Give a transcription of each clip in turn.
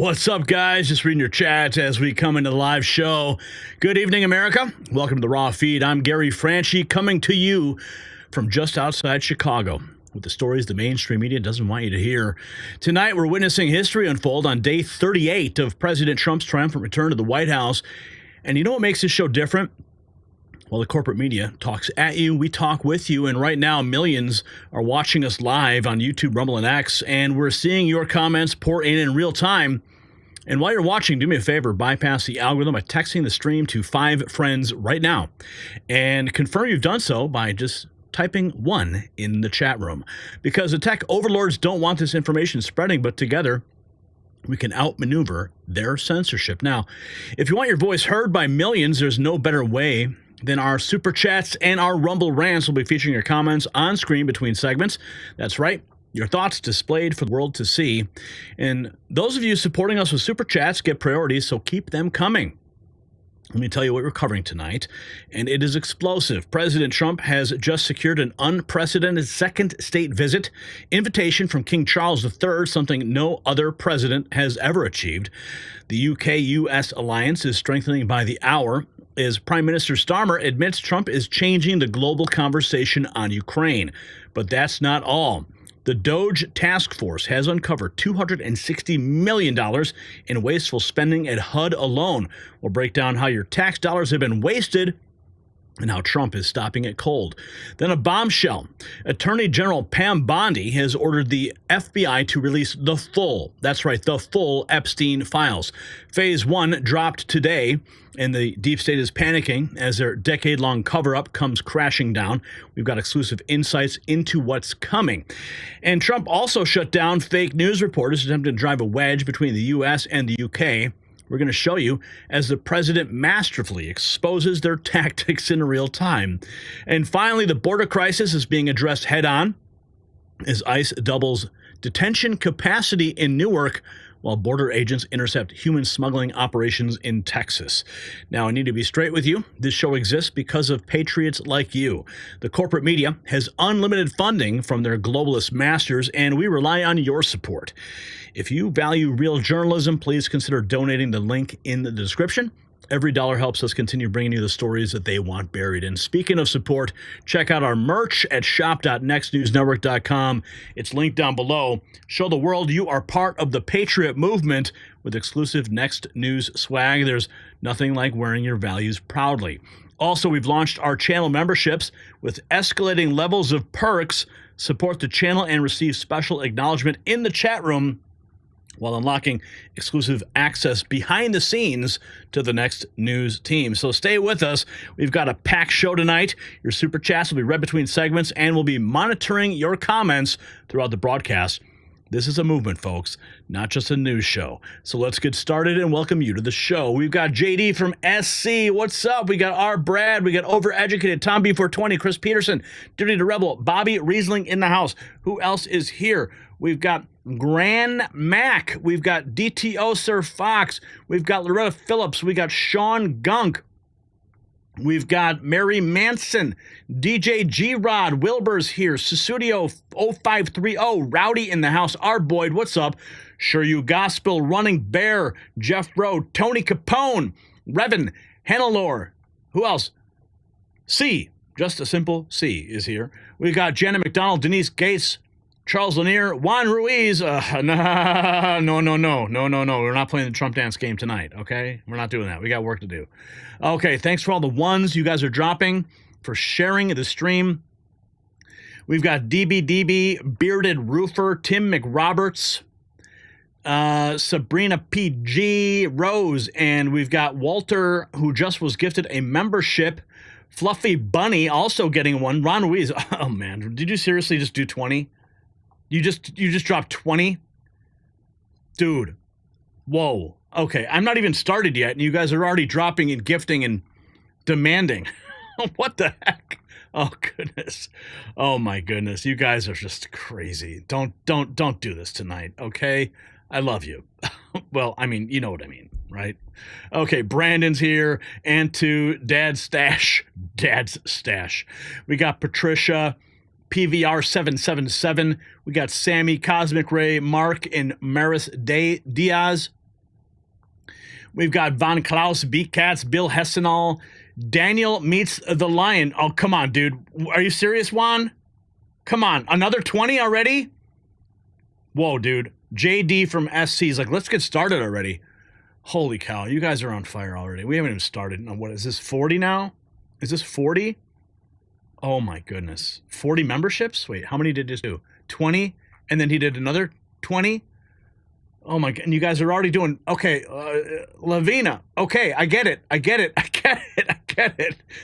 What's up, guys? Just reading your chats as we come into the live show. Good evening, America. Welcome to the Raw Feed. I'm Gary Franchi, coming to you from just outside Chicago with the stories the mainstream media doesn't want you to hear. Tonight, we're witnessing history unfold on day 38 of President Trump's triumphant return to the White House. And you know what makes this show different? Well, the corporate media talks at you, we talk with you, and right now millions are watching us live on YouTube, Rumble, and X, and we're seeing your comments pour in real time. And while you're watching, do me a favor, bypass the algorithm by texting the stream to 5 friends right now, and confirm you've done so by just typing 1 in the chat room, because the tech overlords don't want this information spreading, but together we can outmaneuver their censorship. Now, if you want your voice heard by millions, there's no better way than our super chats and our Rumble rants. Will be featuring your comments on screen between segments. That's right, your thoughts displayed for the world to see. And those of you supporting us with super chats get priorities, so keep them coming. Let me tell you what we're covering tonight, and it is explosive. President Trump has just secured an unprecedented second state visit invitation from King Charles III, something no other president has ever achieved. The UK-US alliance is strengthening by the hour as Prime Minister Starmer admits Trump is changing the global conversation on Ukraine. But that's not all. The DOGE Task Force has uncovered $260 million in wasteful spending at HUD alone. We'll break down how your tax dollars have been wasted and how Trump is stopping it cold. Then a bombshell. Attorney General Pam Bondi has ordered the FBI to release the full Epstein files. Phase 1 dropped today, and the deep state is panicking as their decade-long cover-up comes crashing down. We've got exclusive insights into what's coming. And Trump also shut down fake news reporters attempting to drive a wedge between the U.S. and the U.K. We're going to show you as the president masterfully exposes their tactics in real time. And finally, the border crisis is being addressed head-on as ICE doubles detention capacity in Newark while border agents intercept human smuggling operations in Texas. Now, I need to be straight with you. This show exists because of patriots like you. The corporate media has unlimited funding from their globalist masters, and we rely on your support. If you value real journalism, please consider donating the link in the description. Every dollar helps us continue bringing you the stories that they want buried. And speaking of support, check out our merch at shop.nextnewsnetwork.com. It's linked down below. Show the world you are part of the Patriot movement with exclusive Next News swag. There's nothing like wearing your values proudly. Also, we've launched our channel memberships with escalating levels of perks. Support the channel and receive special acknowledgement in the chat room while unlocking exclusive access behind the scenes to the Next News team. So stay with us. We've got a packed show tonight. Your super chats will be read between segments, and we'll be monitoring your comments throughout the broadcast. This is a movement, folks, not just a news show. So let's get started and welcome you to the show. We've got JD from SC. What's up? We got R. Brad. We got Overeducated, Tom B420, Chris Peterson, Duty to Rebel, Bobby Riesling in the house. Who else is here? We've got Gran Mac. We've got DTO Sir Fox. We've got Loretta Phillips. We got Sean Gunk. We've got Mary Manson, DJ G-Rod, Wilbur's here, Susudio 0530, Rowdy in the house, R. Boyd, what's up? Sure You Gospel, Running Bear, Jeff Rowe, Tony Capone, Revan, Hannelore, who else? C, just a simple C is here. We've got Janet McDonald, Denise Gates, Charles Lanier, Juan Ruiz. No. We're not playing the Trump dance game tonight, okay? We're not doing that. We got work to do. Okay, thanks for all the ones you guys are dropping, for sharing the stream. We've got DBDB, Bearded Roofer, Tim McRoberts, Sabrina PG, Rose, and we've got Walter, who just was gifted a membership. Fluffy Bunny also getting one. Ron Ruiz. Oh, man. Did you seriously just do 20? You just dropped 20? Dude. Whoa. Okay, I'm not even started yet, and you guys are already dropping and gifting and demanding. What the heck? Oh, goodness. Oh, my goodness. You guys are just crazy. Don't do this tonight, okay? I love you. Well, I mean, you know what I mean, right? Okay, Brandon's here, and to Dad's Stash. We got Patricia, PVR777. We got Sammy, Cosmic Ray, Mark, and Maris Diaz. We've got Von Klaus, Beat Cats, Bill Hessenall, Daniel meets the lion. Oh, come on, dude. Are you serious, Juan? Come on. Another 20 already? Whoa, dude. JD from SC is like, let's get started already. Holy cow. You guys are on fire already. We haven't even started. No, what is this, 40 now? Is this 40? Oh, my goodness. 40 memberships? Wait, how many did this do? 20? And then he did another 20? Oh my God, and you guys are already doing, okay, Lavina, okay, I get it.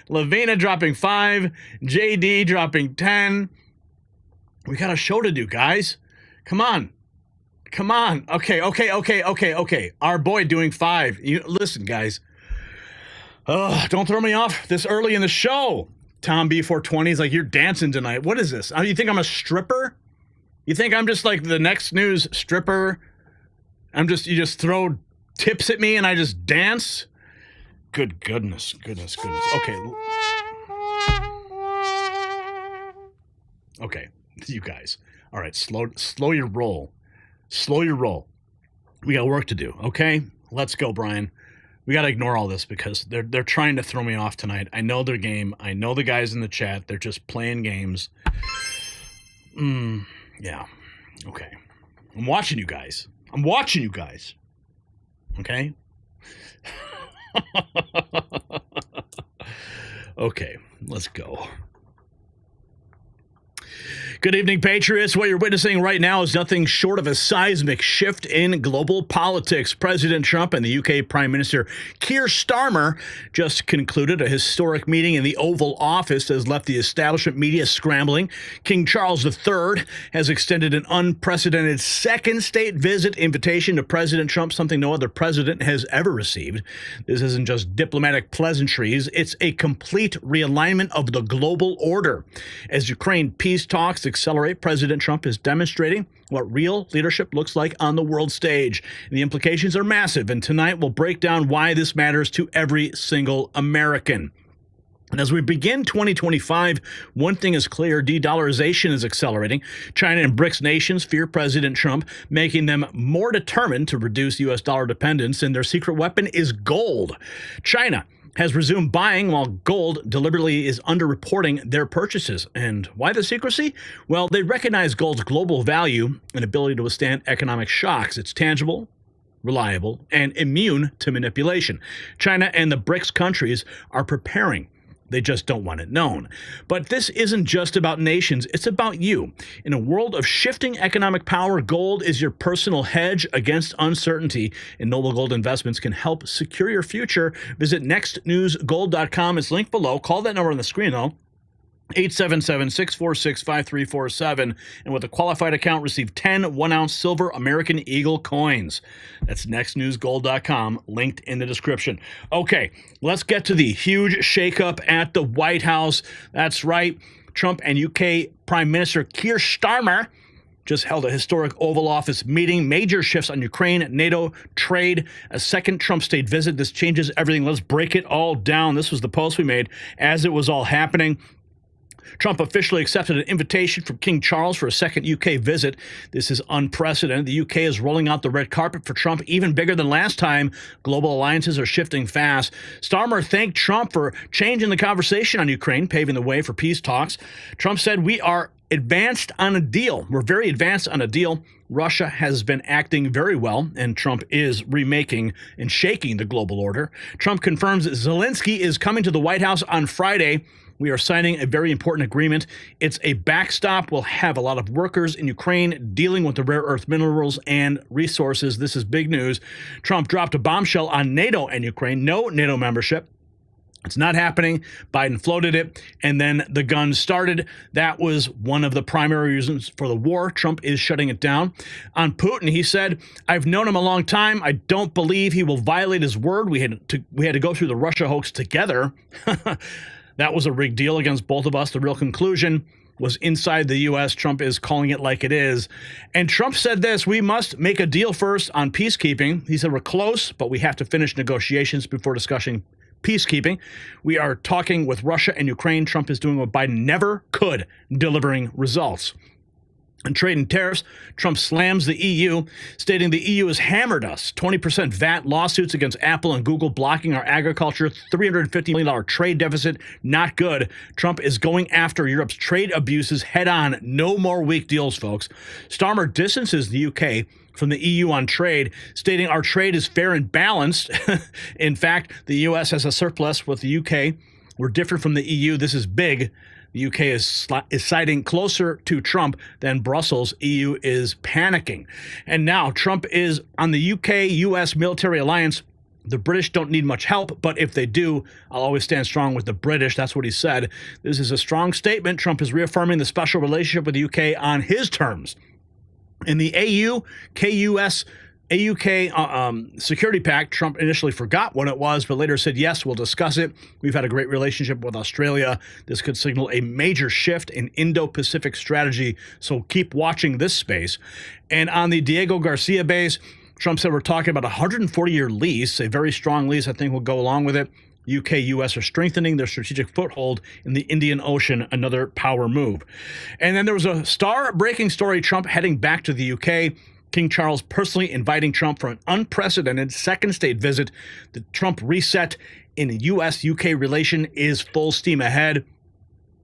Lavina dropping 5, JD dropping 10. We got a show to do, guys. Come on. Okay. Our boy doing 5. Listen, guys. Oh, don't throw me off this early in the show. Tom B420 is like, you're dancing tonight. What is this? You think I'm a stripper? You think I'm just like the next news stripper? You just throw tips at me and I just dance? Good goodness. Okay, you guys. All right, slow your roll. We got work to do, okay? Let's go, Brian. We got to ignore all this because they're trying to throw me off tonight. I know their game. I know the guys in the chat. They're just playing games. Yeah. Okay. I'm watching you guys. Okay? Okay, let's go. Good evening, Patriots. What you're witnessing right now is nothing short of a seismic shift in global politics. President Trump and the UK Prime Minister Keir Starmer just concluded a historic meeting in the Oval Office that has left the establishment media scrambling. King Charles III has extended an unprecedented second state visit invitation to President Trump, something no other president has ever received. This isn't just diplomatic pleasantries. It's a complete realignment of the global order. As Ukraine peace talks accelerate, President Trump is demonstrating what real leadership looks like on the world stage. The implications are massive, and tonight we'll break down why this matters to every single American. And as we begin 2025, one thing is clear: de-dollarization is accelerating. China and BRICS nations fear President Trump, making them more determined to reduce U.S. dollar dependence, and their secret weapon is gold. China has resumed buying while gold deliberately is underreporting their purchases. And why the secrecy? Well, they recognize gold's global value and ability to withstand economic shocks. It's tangible, reliable, and immune to manipulation. China and the BRICS countries are preparing. They just don't want it known. But this isn't just about nations, it's about you. In a world of shifting economic power, gold is your personal hedge against uncertainty, and Noble Gold Investments can help secure your future. Visit nextnewsgold.com. It's linked below. Call that number on the screen, though. 877-646-5347, and with a qualified account, receive 10 1-ounce silver American Eagle coins. That's nextnewsgold.com, linked in the description. Okay, let's get to the huge shakeup at the White House. That's right, Trump and UK Prime Minister Keir Starmer just held a historic Oval Office meeting. Major shifts on Ukraine, NATO, trade, a second Trump state visit. This changes everything. Let's break it all down. This was the post we made as it was all happening. Trump officially accepted an invitation from King Charles for a second UK visit. This is unprecedented. The UK is rolling out the red carpet for Trump, even bigger than last time. Global alliances are shifting fast. Starmer thanked Trump for changing the conversation on Ukraine, paving the way for peace talks. Trump said, "We are advanced on a deal. We're very advanced on a deal. Russia has been acting very well, and Trump is remaking and shaking the global order." Trump confirms Zelensky is coming to the White House on Friday. We are signing a very important agreement. It's a backstop. We'll have a lot of workers in Ukraine dealing with the rare earth minerals and resources. This is big news. Trump dropped a bombshell on NATO and Ukraine. No NATO membership. It's not happening. Biden floated it, and then the gun started. That was one of the primary reasons for the war. Trump is shutting it down. On Putin, he said, "I've known him a long time. I don't believe he will violate his word. We had to go through the Russia hoax together." That was a rigged deal against both of us. The real conclusion was inside the U.S. Trump is calling it like it is. And Trump said this: "We must make a deal first on peacekeeping." He said, "We're close, but we have to finish negotiations before discussing peacekeeping. We are talking with Russia and Ukraine." Trump is doing what Biden never could, delivering results. And trade and tariffs, Trump slams the EU, stating the EU has hammered us. 20% VAT lawsuits against Apple and Google blocking our agriculture, $350 million trade deficit, not good. Trump is going after Europe's trade abuses head on. No more weak deals, folks. Starmer distances the UK from the EU on trade, stating our trade is fair and balanced. In fact, the US has a surplus with the UK. We're different from the EU. This is big. The UK is siding closer to Trump than Brussels. EU is panicking. And now Trump is on the UK-US military alliance. The British don't need much help, but if they do, I'll always stand strong with the British. That's what he said. This is a strong statement. Trump is reaffirming the special relationship with the UK on his terms. In the AUK Security Pact, Trump initially forgot what it was, but later said, yes, we'll discuss it. We've had a great relationship with Australia. This could signal a major shift in Indo-Pacific strategy, so keep watching this space. And on the Diego Garcia base, Trump said we're talking about a 140-year lease, a very strong lease. I think will go along with it. UK, US are strengthening their strategic foothold in the Indian Ocean, another power move. And then there was a star-breaking story, Trump heading back to the UK. King Charles personally inviting Trump for an unprecedented second state visit. The Trump reset in U.S.-UK relation is full steam ahead.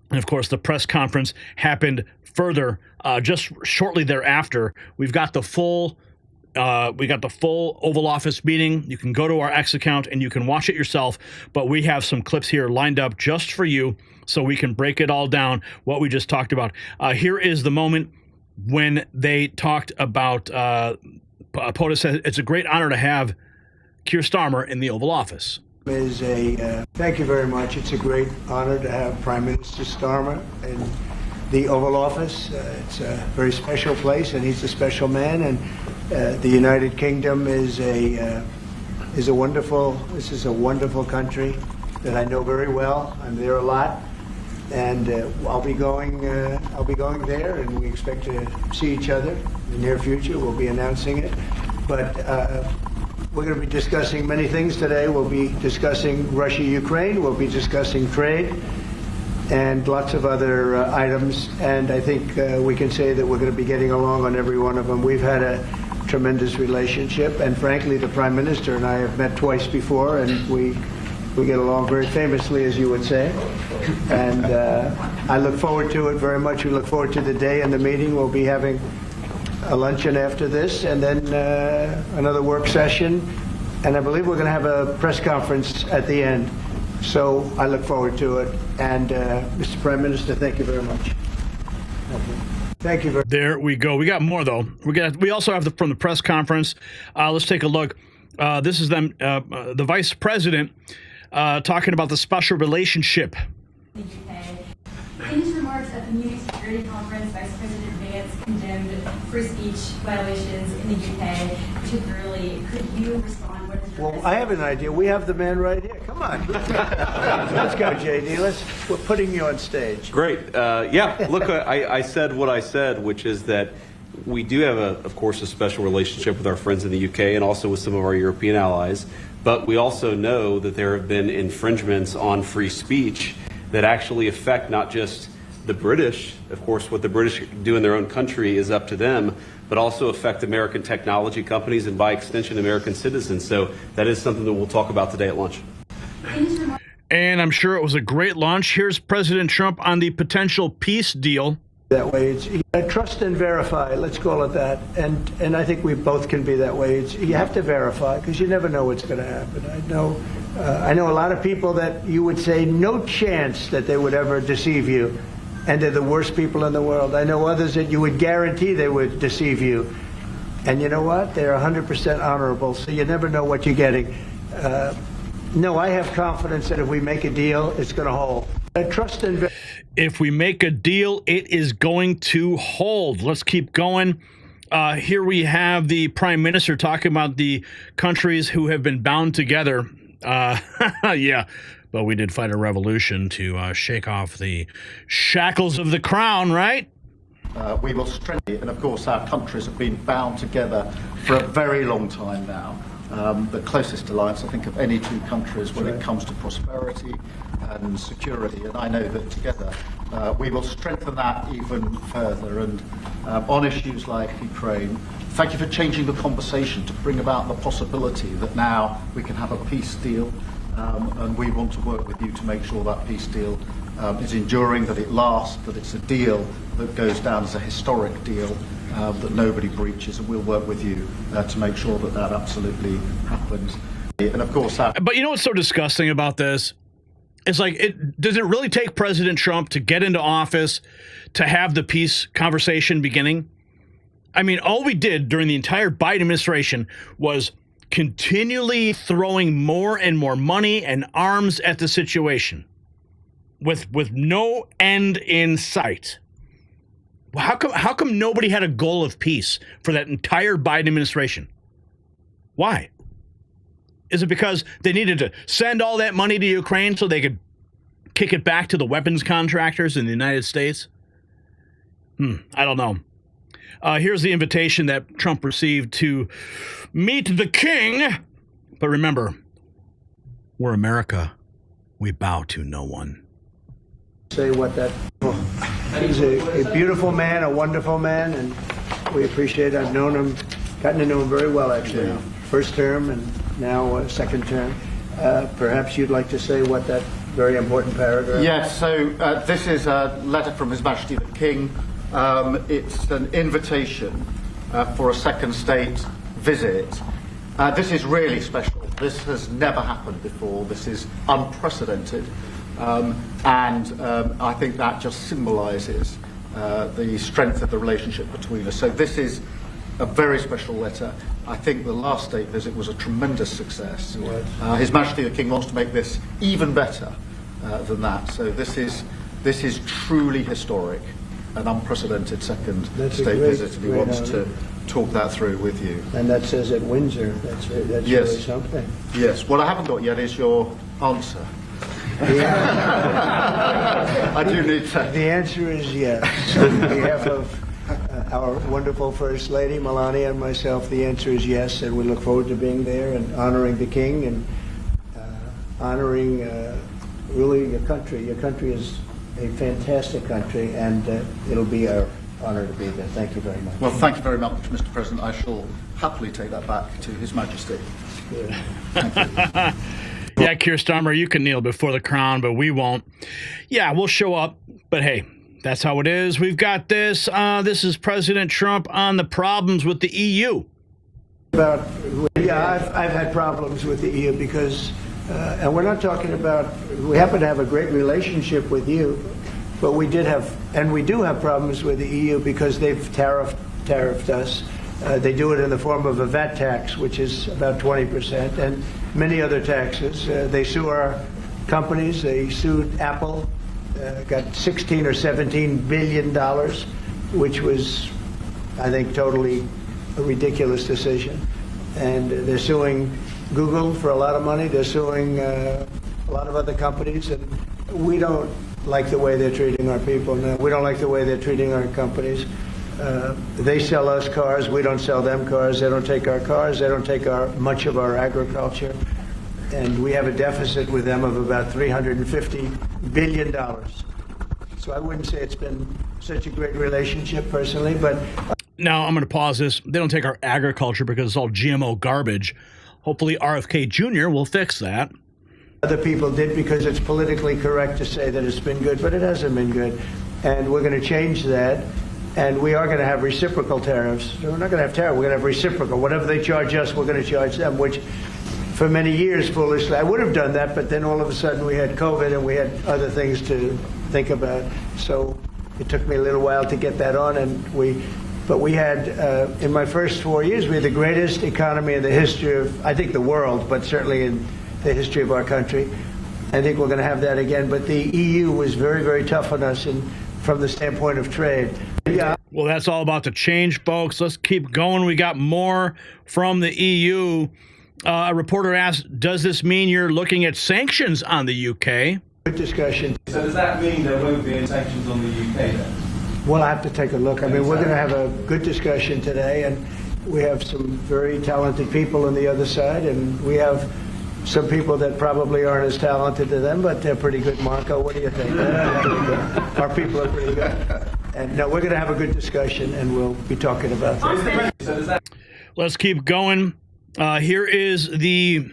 And, of course, the press conference happened further just shortly thereafter. We've got the full Oval Office meeting. You can go to our X account and you can watch it yourself. But we have some clips here lined up just for you so we can break it all down, what we just talked about. Here is the moment when they talked about, POTUS said it's a great honor to have Keir Starmer in the Oval Office. Thank you very much. It's a great honor to have Prime Minister Starmer in the Oval Office. It's a very special place, and he's a special man. And the United Kingdom is a wonderful country that I know very well. I'm there a lot. And I'll be going there, and we expect to see each other in the near future. We'll be announcing it, but we're going to be discussing many things today. We'll be discussing Russia-Ukraine. We'll be discussing trade, and lots of other items. And I think we can say that we're going to be getting along on every one of them. We've had a tremendous relationship, and frankly, the Prime Minister and I have met twice before, and we get along very famously, as you would say. And I look forward to it very much. We look forward to the day and the meeting. We'll be having a luncheon after this, and then another work session. And I believe we're going to have a press conference at the end. So I look forward to it. And Mr. Prime Minister, thank you very much. Thank you very much. There we go. We got more, though. We also have from the press conference. Let's take a look. This is them, the Vice President, talking about the special relationship. The UK. In his remarks at the Munich Security Conference, Vice President Vance condemned free speech violations in the UK, particularly. Could you respond? What is your Well, I have an idea. We have the man right here. Come on. Let's go, JD. We're putting you on stage. Great. Yeah, look, I said what I said, which is that we do have, of course, a special relationship with our friends in the UK and also with some of our European allies. But we also know that there have been infringements on free speech that actually affect not just the British. Of course, what the British do in their own country is up to them, but also affect American technology companies and by extension, American citizens. So that is something that we'll talk about today at lunch. And I'm sure it was a great lunch. Here's President Trump on the potential peace deal. That way, it's trust and verify. Let's call it that. And I think we both can be that way. You have to verify because you never know what's going to happen. I know a lot of people that you would say no chance that they would ever deceive you, and they're the worst people in the world. I know others that you would guarantee they would deceive you, and you know what? They're 100% honorable. So you never know what you're getting. No, I have confidence that if we make a deal, it's going to hold. Trust and if we make a deal, it is going to hold. Let's keep going. Here we have the Prime Minister talking about the countries who have been bound together. Yeah, but we did fight a revolution to shake off the shackles of the crown, right? We will strengthen it, and of course our countries have been bound together for a very long time now. the closest alliance, I think, of any two countries when it comes to prosperity and security. And I know that together we will strengthen that even further. And on issues like Ukraine, thank you for changing the conversation to bring about the possibility that now we can have a peace deal. And we want to work with you to make sure that peace deal is enduring, that it lasts, that it's a deal that goes down as a historic deal, that nobody breaches, and we'll work with you to make sure that that absolutely happens. And of course, But you know what's so disgusting about this? It's like, does it really take President Trump to get into office to have the peace conversation beginning? I mean, all we did during the entire Biden administration was continually throwing more and more money and arms at the situation with no end in sight. How come nobody had a goal of peace for that entire Biden administration? Why? Is it because they needed to send all that money to Ukraine so they could kick it back to the weapons contractors in the United States? I don't know. Here's the invitation that Trump received to meet the king. But remember, we're America. We bow to no one. Say what that. He's a beautiful man, a wonderful man, and we appreciate it. I've known him, gotten to know him very well, actually. Yeah. First term and now second term. Perhaps you'd like to say what that very important paragraph. yes, so this is a letter from His Majesty the King. It's an invitation for a second state visit. This is really special. This has never happened before. This is unprecedented. And I think that just symbolises the strength of the relationship between us. So this is a very special letter. I think the last state visit was a tremendous success. His Majesty the King wants to make this even better than that. So this is truly historic, an unprecedented second state visit, and he wants to talk that through with you. And that says at Windsor. That's Yes. really something. Yes. What I haven't got yet is your answer. I do need to. The answer is yes. On behalf of our wonderful First Lady, Melania, and myself, the answer is yes, and we look forward to being there and honoring the King and honoring really your country. Your country is a fantastic country, and it'll be our honor to be there. Thank you very much. Well, thank you very much, Mr. President. I shall happily take that back to His Majesty. Good. Yeah, Keir Starmer, you can kneel before the crown, but we won't. Yeah, we'll show up, but hey, that's how it is. We've got this. This is President Trump on the problems with the EU. I've had problems with the EU because, and we're not talking about, we happen to have a great relationship with you, but we did have, and we do have problems with the EU because they've tariffed us. They do it in the form of a VAT tax, which is about 20%, and many other taxes. They sue our companies. They sued Apple, got 16 or 17 billion dollars, which was, I think, totally a ridiculous decision. And they're suing Google for a lot of money. They're suing a lot of other companies, and we don't like the way they're treating our people now. We don't like the way they're treating our companies. They sell us cars. We don't sell them cars. They don't take our cars. They don't take much of our agriculture. And we have a deficit with them of about $350 billion. So I wouldn't say it's been such a great relationship personally, but... Now, I'm going to pause this. They don't take our agriculture because it's all GMO garbage. Hopefully RFK Jr. will fix that. Other people did because it's politically correct to say that it's been good, but it hasn't been good. And we're going to change that. And we are going to have reciprocal tariffs. We're not going to have tariffs. We're going to have reciprocal. Whatever they charge us, we're going to charge them, which for many years, foolishly, I would have done that, but then all of a sudden we had COVID and we had other things to think about. So it took me a little while to get that on. But we had, in my first 4 years, we had the greatest economy in the history of, I think, the world, but certainly in the history of our country. I think we're going to have that again. But the EU was very, very tough on us from the standpoint of trade. Yeah. Well, that's all about to change, folks. Let's keep going. We got more from the EU. A reporter asked, does this mean you're looking at sanctions on the UK? Good discussion. So does that mean there won't be any sanctions on the UK then? Well, I have to take a look. I mean, we're going to have a good discussion today, and we have some very talented people on the other side, and we have some people that probably aren't as talented as them, but they're pretty good. Marco, what do you think? Our people are pretty good. And no, we're going to have a good discussion, and we'll be talking about that. Let's keep going. Here's the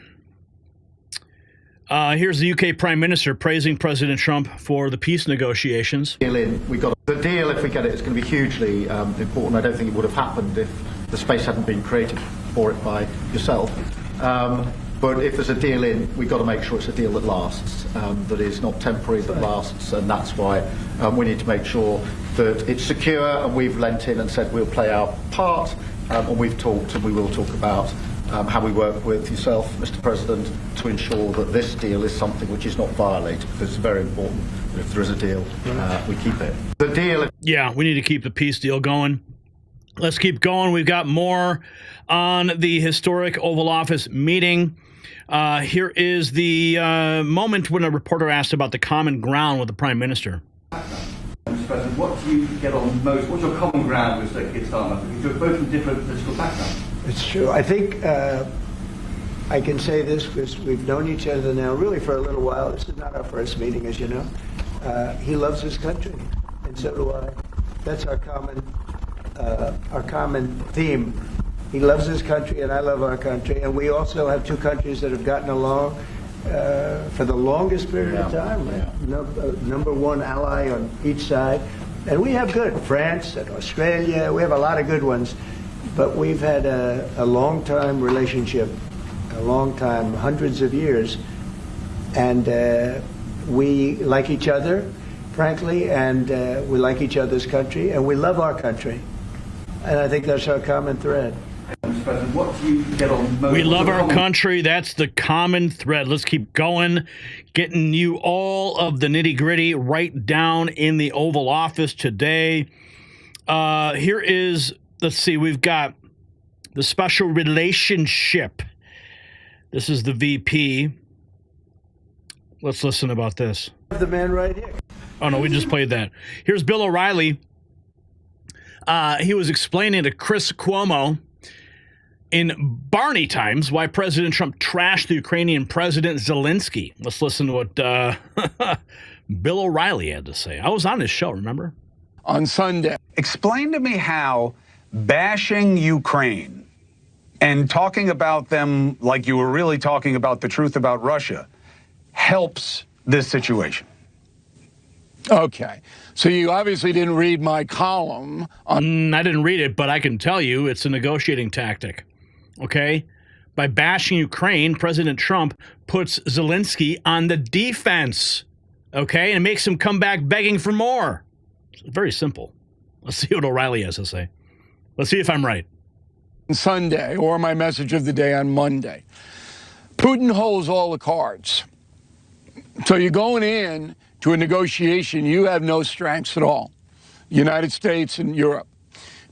UK Prime Minister praising President Trump for the peace negotiations. We got the deal. If we get it, it's going to be hugely important. I don't think it would have happened if the space hadn't been created for it by yourself. But if there's a deal in, we've got to make sure it's a deal that lasts, that is not temporary, that lasts, and that's why we need to make sure that it's secure, and we've lent in and said we'll play our part, and we've talked and we will talk about how we work with yourself, Mr. President, to ensure that this deal is something which is not violated, because it's very important that if there is a deal, we keep it. The deal... Yeah, we need to keep the peace deal going. Let's keep going. We've got more on the historic Oval Office meeting. Here is the moment when a reporter asked about the common ground with the Prime Minister. Mr. President, what do you get on most? What's your common ground with Keir Starmer? Because you're both from different political backgrounds. It's true. I think I can say this because we've known each other now really for a little while. This is not our first meeting, as you know. He loves his country, and so do I. That's our common theme. He loves his country, and I love our country. And we also have two countries that have gotten along for the longest period of time. Number one ally on each side. And we have good. France and Australia, we have a lot of good ones. But we've had a long-time relationship, a long time, hundreds of years. And we like each other, frankly, and we like each other's country, and we love our country. And I think that's our common thread. Mr. President, what do you get on most? We love our country. That's the common thread. Let's keep going, getting you all of the nitty-gritty right down in the Oval Office today. Here is, let's see, we've got the special relationship. This is the VP. Let's listen about this. The man right here. Oh, no, we just played that. Here's Bill O'Reilly. He was explaining to Chris Cuomo in Barney times why President Trump trashed the Ukrainian President Zelensky. Let's listen to what Bill O'Reilly had to say. I was on his show, remember? On Sunday. Explain to me how bashing Ukraine and talking about them like you were really talking about the truth about Russia helps this situation. Okay. So you obviously didn't read my column on... I didn't read it, but I can tell you it's a negotiating tactic. Okay? By bashing Ukraine, President Trump puts Zelensky on the defense. Okay? And it makes him come back begging for more. It's very simple. Let's see what O'Reilly has to say. Let's see if I'm right. Sunday, or my message of the day on Monday. Putin holds all the cards. So you're going in to a negotiation, you have no strengths at all. United States and Europe.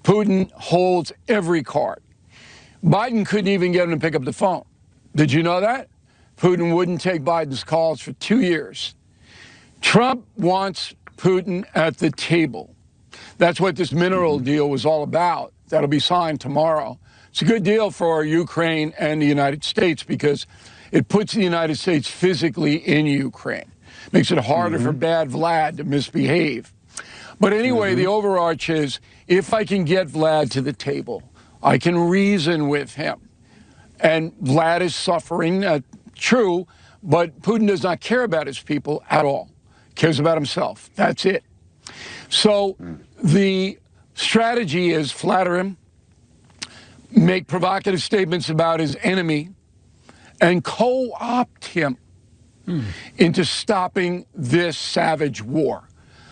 Putin holds every card. Biden couldn't even get him to pick up the phone. Did you know that? Putin wouldn't take Biden's calls for 2 years. Trump wants Putin at the table. That's what this mineral deal was all about. That'll be signed tomorrow. It's a good deal for Ukraine and the United States because it puts the United States physically in Ukraine. Makes it harder for bad Vlad to misbehave. But anyway, the overarch is, if I can get Vlad to the table, I can reason with him. And Vlad is suffering, true, but Putin does not care about his people at all. Cares about himself. That's it. So the strategy is flatter him, make provocative statements about his enemy, and co-opt him into stopping this savage war.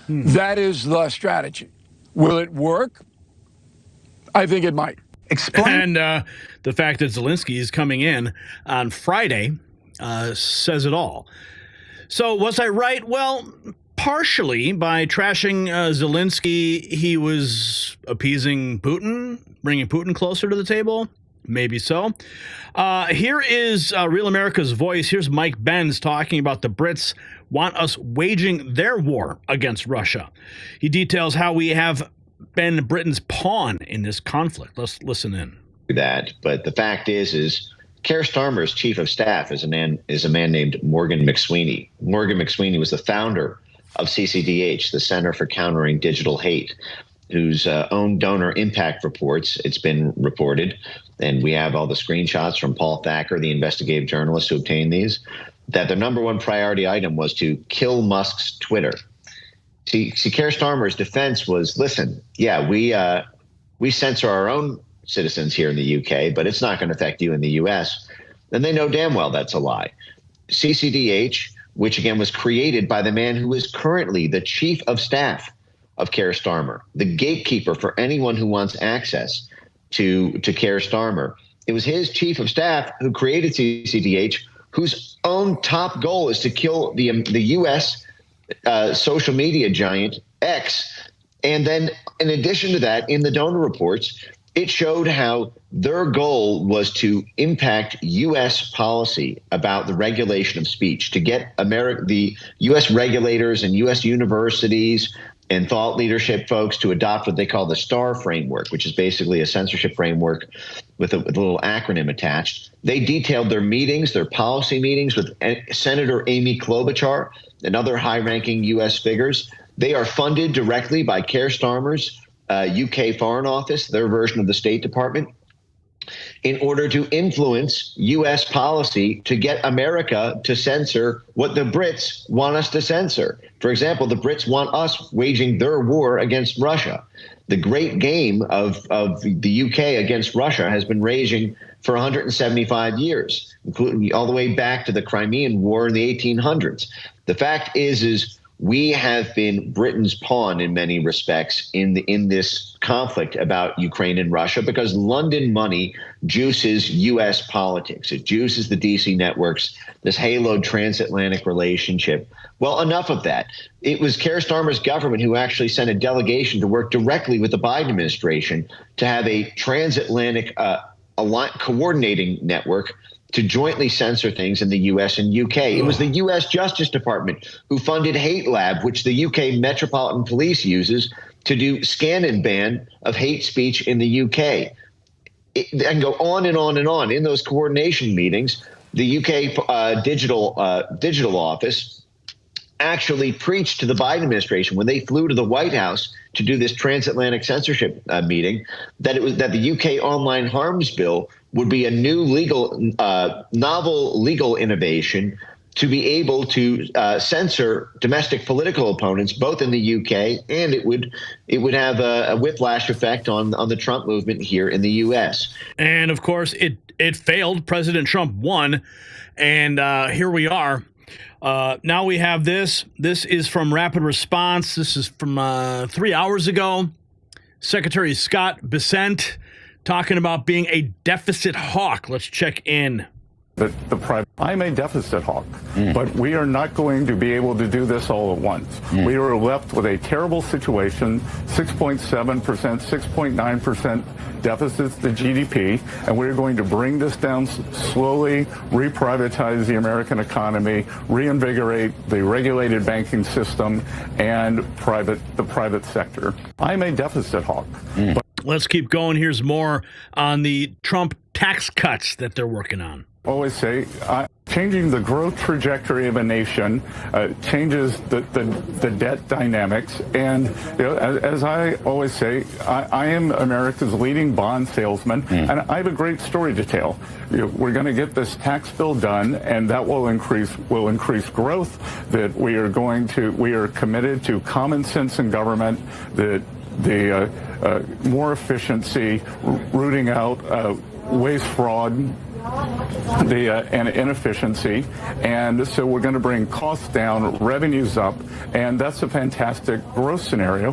That is the strategy. Will it work? I think it might. Explain. And the fact that Zelensky is coming in on Friday says it all. So was I right? Well, partially. By trashing Zelensky, he was appeasing Putin, bringing Putin closer to the table. Maybe so. Here is Real America's Voice. Here's Mike Benz talking about the Brits want us waging their war against Russia. He details how we have been Britain's pawn in this conflict. Let's listen in. that. But the fact is Keir Starmer's chief of staff is a man named Morgan McSweeney. Morgan McSweeney was the founder of CCDH, the Center for Countering Digital Hate, whose own donor impact reports, it's been reported, and we have all the screenshots from Paul Thacker, the investigative journalist who obtained these, that their number one priority item was to kill Musk's Twitter. See, Keir Starmer's defense was, listen, yeah, we censor our own citizens here in the UK, but it's not going to affect you in the US. And they know damn well that's a lie. CCDH, which again was created by the man who is currently the chief of staff of Keir Starmer, the gatekeeper for anyone who wants access to Keir Starmer. It was his chief of staff who created CCDH, whose own top goal is to kill the U.S. Social media giant X. And then in addition to that, in the donor reports, it showed how their goal was to impact U.S. policy about the regulation of speech, to get the U.S. regulators and U.S. universities and thought leadership folks to adopt what they call the STAR framework, which is basically a censorship framework with a little acronym attached. They detailed their meetings, their policy meetings with Senator Amy Klobuchar and other high-ranking U.S. figures. They are funded directly by Keir Starmer's UK Foreign Office, their version of the State Department, in order to influence U.S. policy to get America to censor what the Brits want us to censor. For example, the Brits want us waging their war against Russia. The great game of the UK against Russia has been raging for 175 years, including all the way back to the Crimean War in the 1800s. The fact is we have been Britain's pawn in many respects in this conflict about Ukraine and Russia, because London money juices U.S. politics. It juices the D.C. networks, this haloed transatlantic relationship. Well, enough of that. It was Keir Starmer's government who actually sent a delegation to work directly with the Biden administration to have a transatlantic coordinating network to jointly censor things in the U.S. and UK. It was the U.S. Justice Department who funded Hate Lab, which the UK Metropolitan Police uses to do scan and ban of hate speech in the UK. I can go on and on and on. In those coordination meetings, the UK digital office actually preached to the Biden administration when they flew to the White House to do this transatlantic censorship meeting that the UK online harms bill would be a new novel legal innovation to be able to censor domestic political opponents, both in the UK, and it would have a whiplash effect on the Trump movement here in the US. And of course, it failed. President Trump won, and here we are. Now we have this. This is from Rapid Response. This is from 3 hours ago. Secretary Scott Bessent talking about being a deficit hawk. Let's check in. I'm a deficit hawk, but we are not going to be able to do this all at once. We are left with a terrible situation, 6.7%, 6.9% deficits to GDP, and we're going to bring this down slowly, reprivatize the American economy, reinvigorate the regulated banking system, and the private sector. I'm a deficit hawk. Let's keep going. Here's more on the Trump tax cuts that they're working on. Always say changing the growth trajectory of a nation changes the debt dynamics. And as I always say, I am America's leading bond salesman, and I have a great story to tell. We're going to get this tax bill done, and that will increase growth. That we are committed to common sense in government. That the more efficiency, rooting out waste, fraud, and inefficiency, and so we're going to bring costs down, revenues up, and that's a fantastic growth scenario.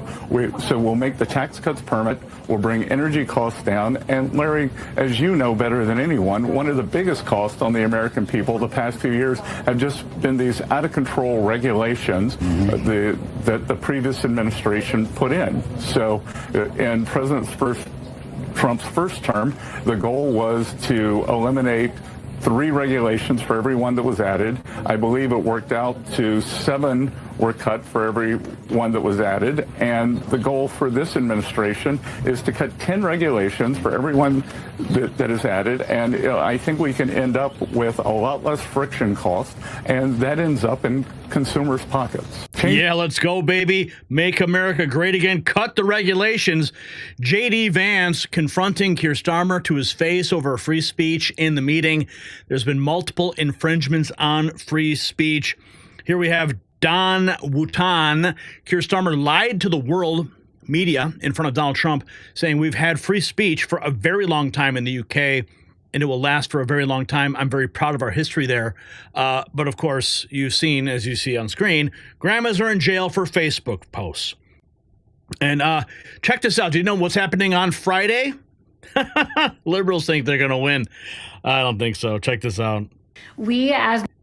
So we'll make the tax cuts permanent, we'll bring energy costs down, and Larry, as you know better than anyone, one of the biggest costs on the American people the past few years have just been these out-of-control regulations that the previous administration put in. So in Trump's first term, the goal was to eliminate 3 regulations for every one that was added. I believe it worked out to 7 were cut for every one that was added. And the goal for this administration is to cut 10 regulations for every one that is added. And I think we can end up with a lot less friction costs, and that ends up in consumers' pockets. Yeah, let's go, baby. Make America great again. Cut the regulations. J.D. Vance confronting Keir Starmer to his face over free speech in the meeting. There's been multiple infringements on free speech. Here we have Don Wooten. Keir Starmer lied to the world media in front of Donald Trump, saying we've had free speech for a very long time in the UK, and it will last for a very long time. I'm very proud of our history there. But of course, you've seen, as you see on screen, grandmas are in jail for Facebook posts. And check this out. Do you know what's happening on Friday? Liberals think they're going to win. I don't think so. Check this out.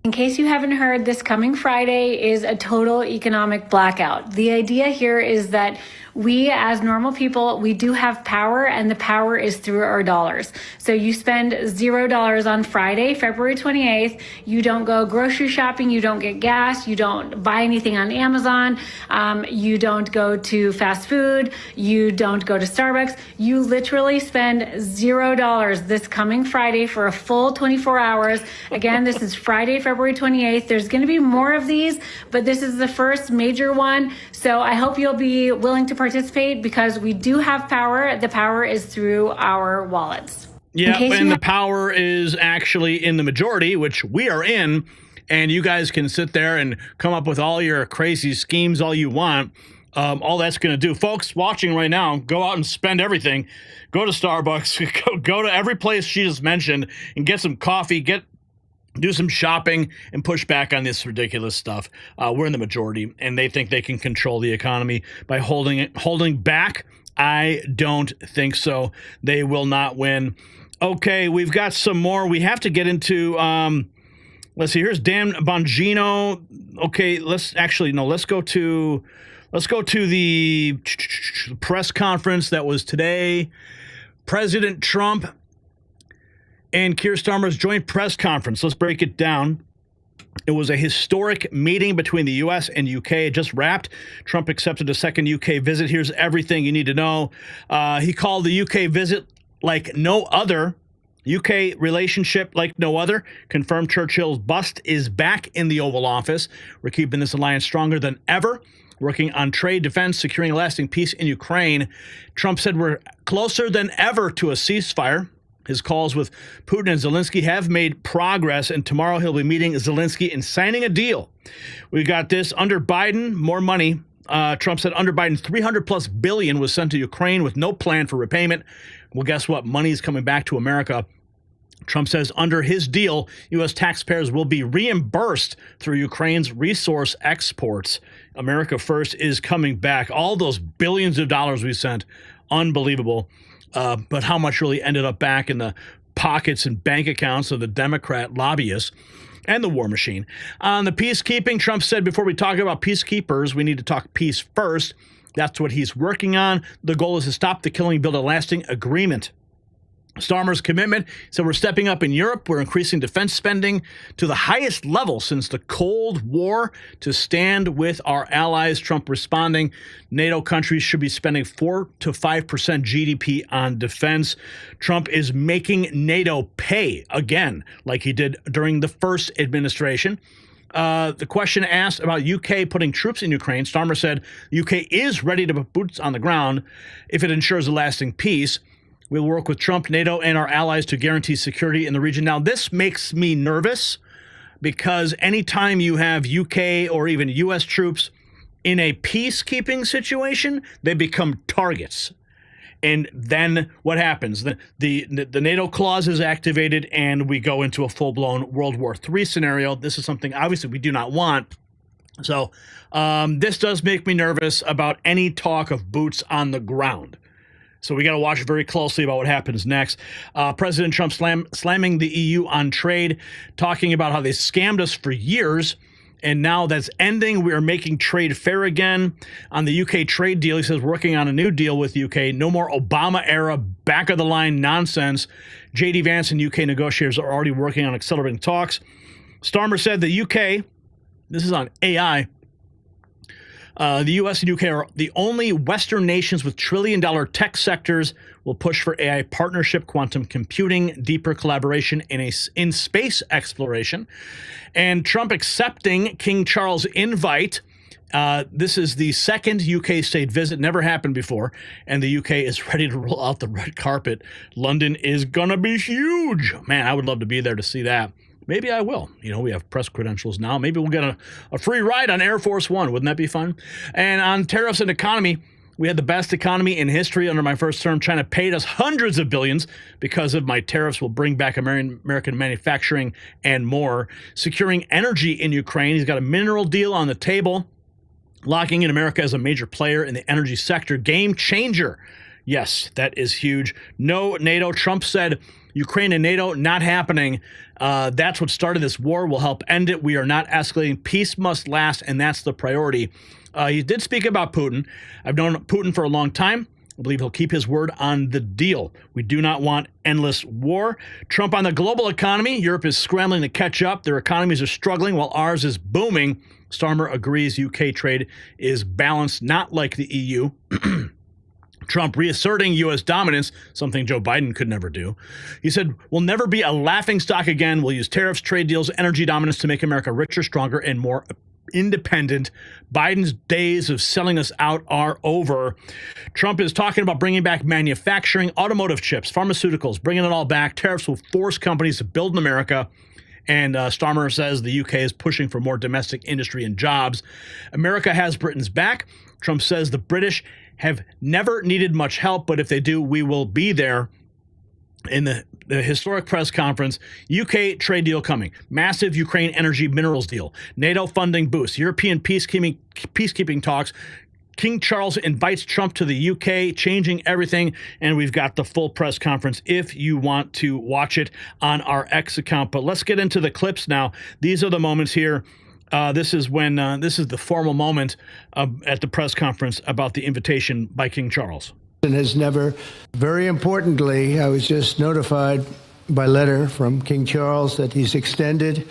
In case you haven't heard, this coming Friday is a total economic blackout. The idea here is that we as normal people, we do have power, and the power is through our dollars. So you spend $0 on Friday, February 28th. You don't go grocery shopping. You don't get gas. You don't buy anything on Amazon. You don't go to fast food. You don't go to Starbucks. You literally spend $0 this coming Friday for a full 24 hours. Again, this is Friday, February 28th. There's going to be more of these, but this is the first major one. So I hope you'll be willing to participate, because we do have power. The power is through our wallets. Yeah, and the power is actually in the majority, which we are in, and you guys can sit there and come up with all your crazy schemes all you want. All that's going to do, folks watching right now, go out and spend everything. Go to Starbucks, go to every place she just mentioned and get some coffee, do some shopping, and push back on this ridiculous stuff. We're in the majority, and they think they can control the economy by holding back. I don't think so. They will not win. Okay, we've got some more. We have to get into. Let's see. Here's Dan Bongino. Okay, let's go to the press conference that was today. President Trump and Keir Starmer's joint press conference. Let's break it down. It was a historic meeting between the U.S. and U.K. It just wrapped. Trump accepted a second U.K. visit. Here's everything you need to know. He called the U.K. visit like no other. UK relationship like no other. Confirmed Churchill's bust is back in the Oval Office. We're keeping this alliance stronger than ever. Working on trade, defense, securing a lasting peace in Ukraine. Trump said we're closer than ever to a ceasefire. His calls with Putin and Zelensky have made progress, and tomorrow he'll be meeting Zelensky and signing a deal. We got this. Under Biden, more money. Trump said under Biden, $300+ billion was sent to Ukraine with no plan for repayment. Well, guess what? Money is coming back to America. Trump says under his deal, U.S. taxpayers will be reimbursed through Ukraine's resource exports. America First is coming back. All those billions of dollars we sent, unbelievable. But how much really ended up back in the pockets and bank accounts of the Democrat lobbyists and the war machine. On the peacekeeping, Trump said before we talk about peacekeepers, we need to talk peace first. That's what he's working on. The goal is to stop the killing, build a lasting agreement. Starmer's commitment, so we're stepping up in Europe. We're increasing defense spending to the highest level since the Cold War to stand with our allies. Trump responding, NATO countries should be spending 4 to 5% GDP on defense. Trump is making NATO pay again, like he did during the first administration. The question asked about UK putting troops in Ukraine, Starmer said UK is ready to put boots on the ground if it ensures a lasting peace. We'll work with Trump, NATO, and our allies to guarantee security in the region. Now, this makes me nervous because anytime you have UK or even US troops in a peacekeeping situation, they become targets. And then what happens? The NATO clause is activated and we go into a full-blown World War III scenario. This is something obviously we do not want. So this does make me nervous about any talk of boots on the ground. So we got to watch very closely about what happens next. President Trump slamming the EU on trade, talking about how they scammed us for years, and now that's ending. We are making trade fair again. On the UK trade deal, he says working on a new deal with UK. No more Obama-era back-of-the-line nonsense. J.D. Vance and UK negotiators are already working on accelerating talks. Starmer said the UK, this is on AI, The U.S. and U.K. are the only Western nations with trillion-dollar tech sectors. Will push for AI partnership, quantum computing, deeper collaboration in space exploration. And Trump accepting King Charles' invite. This is the second UK state visit, never happened before, and the UK is ready to roll out the red carpet. London is gonna be huge. Man, I would love to be there to see that. Maybe I will. You know, we have press credentials now. Maybe we'll get a free ride on Air Force One. Wouldn't that be fun? And on tariffs and economy, we had the best economy in history under my first term. China paid us hundreds of billions because of my tariffs will bring back American manufacturing and more. Securing energy in Ukraine. He's got a mineral deal on the table. Locking in America as a major player in the energy sector. Game changer. Yes, that is huge. No NATO. Trump said Ukraine and NATO not happening. That's what started this war. We'll help end it. We are not escalating. Peace must last, and that's the priority. He did speak about Putin. I've known Putin for a long time. I believe he'll keep his word on the deal. We do not want endless war. Trump on the global economy. Europe is scrambling to catch up. Their economies are struggling while ours is booming. Starmer agrees UK trade is balanced, not like the EU. Trump reasserting U.S. dominance, something Joe Biden could never do. He said, we'll never be a laughingstock again. We'll use tariffs, trade deals, energy dominance to make America richer, stronger, and more independent. Biden's days of selling us out are over. Trump is talking about bringing back manufacturing, automotive chips, pharmaceuticals, bringing it all back. Tariffs will force companies to build in America. And Starmer says the UK is pushing for more domestic industry and jobs. America has Britain's back. Trump says the British have never needed much help, but if they do, we will be there. In the historic press conference, UK trade deal coming, massive Ukraine energy minerals deal, NATO funding boost, European peacekeeping talks, King Charles invites Trump to the UK, changing everything, and we've got the full press conference if you want to watch it on our X account. But let's get into the clips now. These are the moments here. This is when this is the formal moment at the press conference about the invitation by King Charles. Has never, very importantly, I was just notified by letter from King Charles that he's extended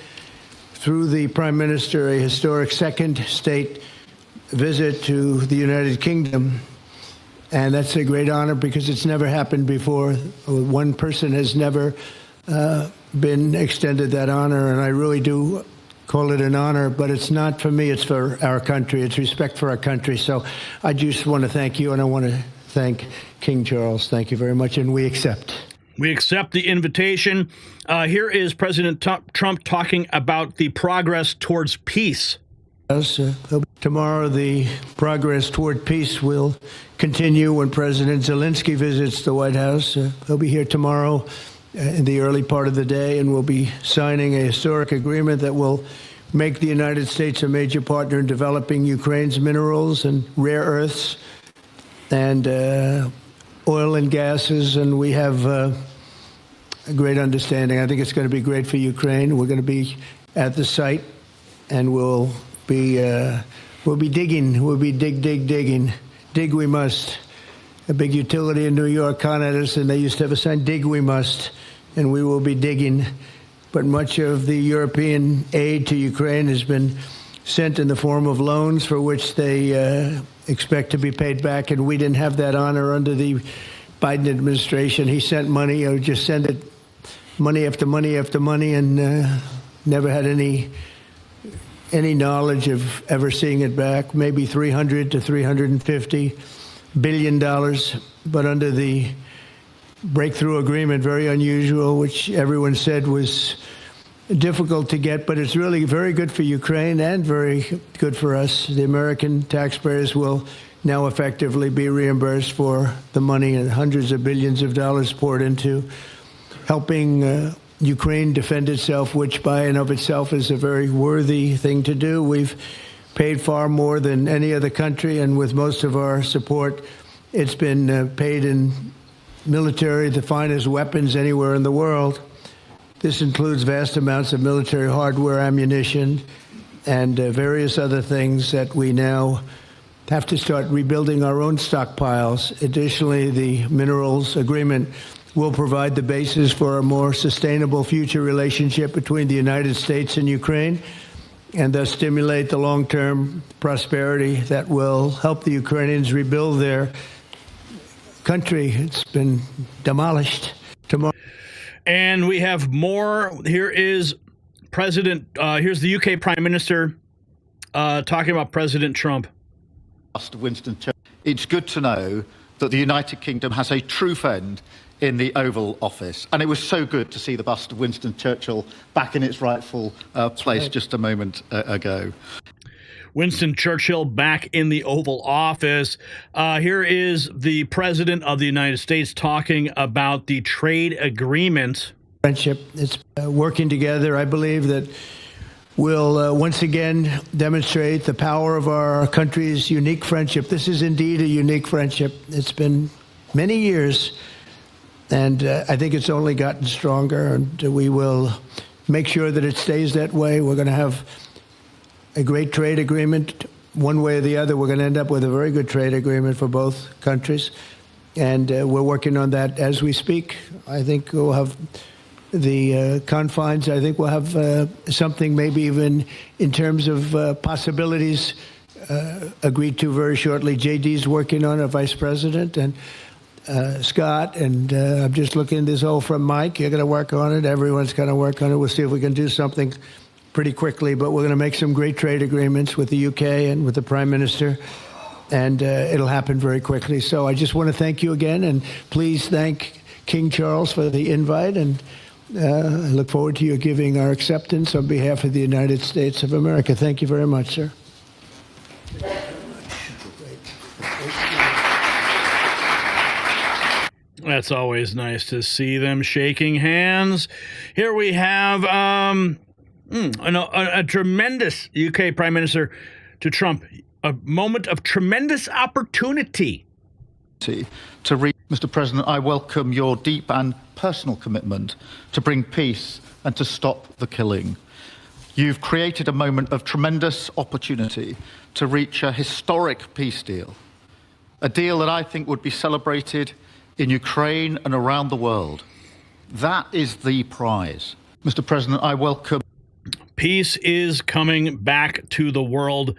through the Prime Minister a historic second state visit to the United Kingdom. And that's a great honor because it's never happened before. One person has never been extended that honor, and I really do call it an honor, but it's not for me, it's for our country. It's respect for our country. So I just want to thank you, and I want to thank King Charles. Thank you very much, and we accept. We accept the invitation. Here is President Trump talking about the progress towards peace. Tomorrow, the progress toward peace will continue when President Zelensky visits the White House. He'll be here tomorrow in the early part of the day, and we'll be signing a historic agreement that will make the United States a major partner in developing Ukraine's minerals and rare earths and oil and gases, and we have a great understanding. I think it's going to be great for Ukraine. We're going to be at the site, and we'll be digging. We'll be digging. Dig we must. A big utility in New York contacted us, and they used to have a sign, dig we must, and we will be digging. But much of the European aid to Ukraine has been sent in the form of loans for which they expect to be paid back, and we didn't have that honor under the Biden administration. He sent money, or just sent it, money after money after money, and never had any knowledge of ever seeing it back. Maybe $300 to $350 billion, but under the breakthrough agreement, very unusual, which everyone said was difficult to get, but it's really very good for Ukraine and very good for us. The American taxpayers will now effectively be reimbursed for the money, and hundreds of billions of dollars poured into helping Ukraine defend itself, which by and of itself is a very worthy thing to do. We've paid far more than any other country, and with most of our support, it's been paid in military, the finest weapons anywhere in the world. This includes vast amounts of military hardware, ammunition, and various other things that we now have to start rebuilding our own stockpiles. Additionally, the minerals agreement will provide the basis for a more sustainable future relationship between the United States and Ukraine. and thus stimulate the long-term prosperity that will help the Ukrainians rebuild their country. It's been demolished. Tomorrow. And we have more. Here is here's the UK Prime Minister talking about President Trump. Winston Churchill. It's good to know that the United Kingdom has a true friend in the Oval Office. And it was so good to see the bust of Winston Churchill back in its rightful place just a moment ago. Winston Churchill back in the Oval Office. Here is the President of the United States talking about the trade agreement. Friendship, it's working together. I believe that we'll once again demonstrate the power of our country's unique friendship. This is indeed a unique friendship. It's been many years, and I think it's only gotten stronger, and we will make sure that it stays that way. We're going to have a great trade agreement. One way or the other, we're going to end up with a very good trade agreement for both countries. And we're working on that as we speak. I think we'll have the confines. I think we'll have something maybe even in terms of possibilities agreed to very shortly. JD's working on it, Vice President, and Scott. And I'm just looking at this all from Mike. You're going to work on it. Everyone's going to work on it. We'll see if we can do something pretty quickly, but we're going to make some great trade agreements with the UK and with the Prime Minister, and it'll happen very quickly. So I just want to thank you again, and please thank King Charles for the invite, and I look forward to you giving our acceptance on behalf of the United States of America. Thank you very much, sir. That's always nice to see them shaking hands. Here we have a tremendous UK Prime Minister to Trump, a moment of tremendous opportunity. To read, Mr. President, I welcome your deep and personal commitment to bring peace and to stop the killing. You've created a moment of tremendous opportunity to reach a historic peace deal, a deal that I think would be celebrated in Ukraine and around the world. That is the prize. Mr. President, I welcome. Peace is coming back to the world.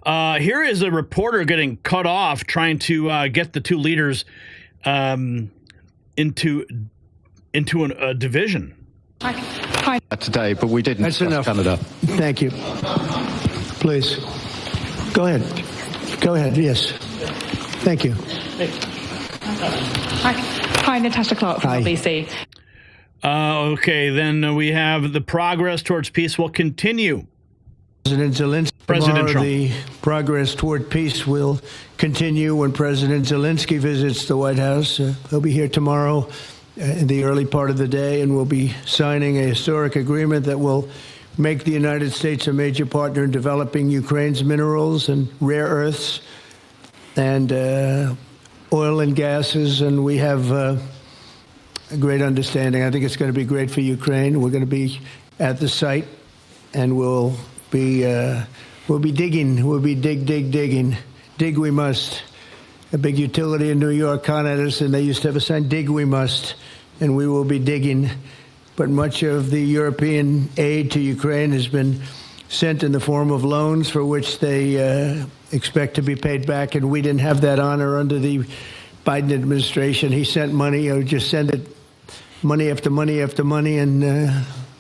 Here is a reporter getting cut off trying to get the two leaders into a division. Hi. Today, but we didn't discuss enough. Canada. Thank you. Please. Go ahead. Go ahead. Yes. Thank you. Hi, Natasha Clark from LBC. Okay, then we have the progress towards peace will continue. President Zelensky. President Trump. The progress toward peace will continue when President Zelensky visits the White House. He'll be here tomorrow in the early part of the day, and we'll be signing a historic agreement that will make the United States a major partner in developing Ukraine's minerals and rare earths and oil and gases, and we have a great understanding. I think it's going to be great for Ukraine. We're going to be at the site, and we'll be digging. We'll be digging. Dig we must. A big utility in New York contacted us, and they used to have a sign, dig we must, and we will be digging. But much of the European aid to Ukraine has been sent in the form of loans for which they expect to be paid back, and we didn't have that honor under the Biden administration. He sent money, or just sent it, money after money after money, and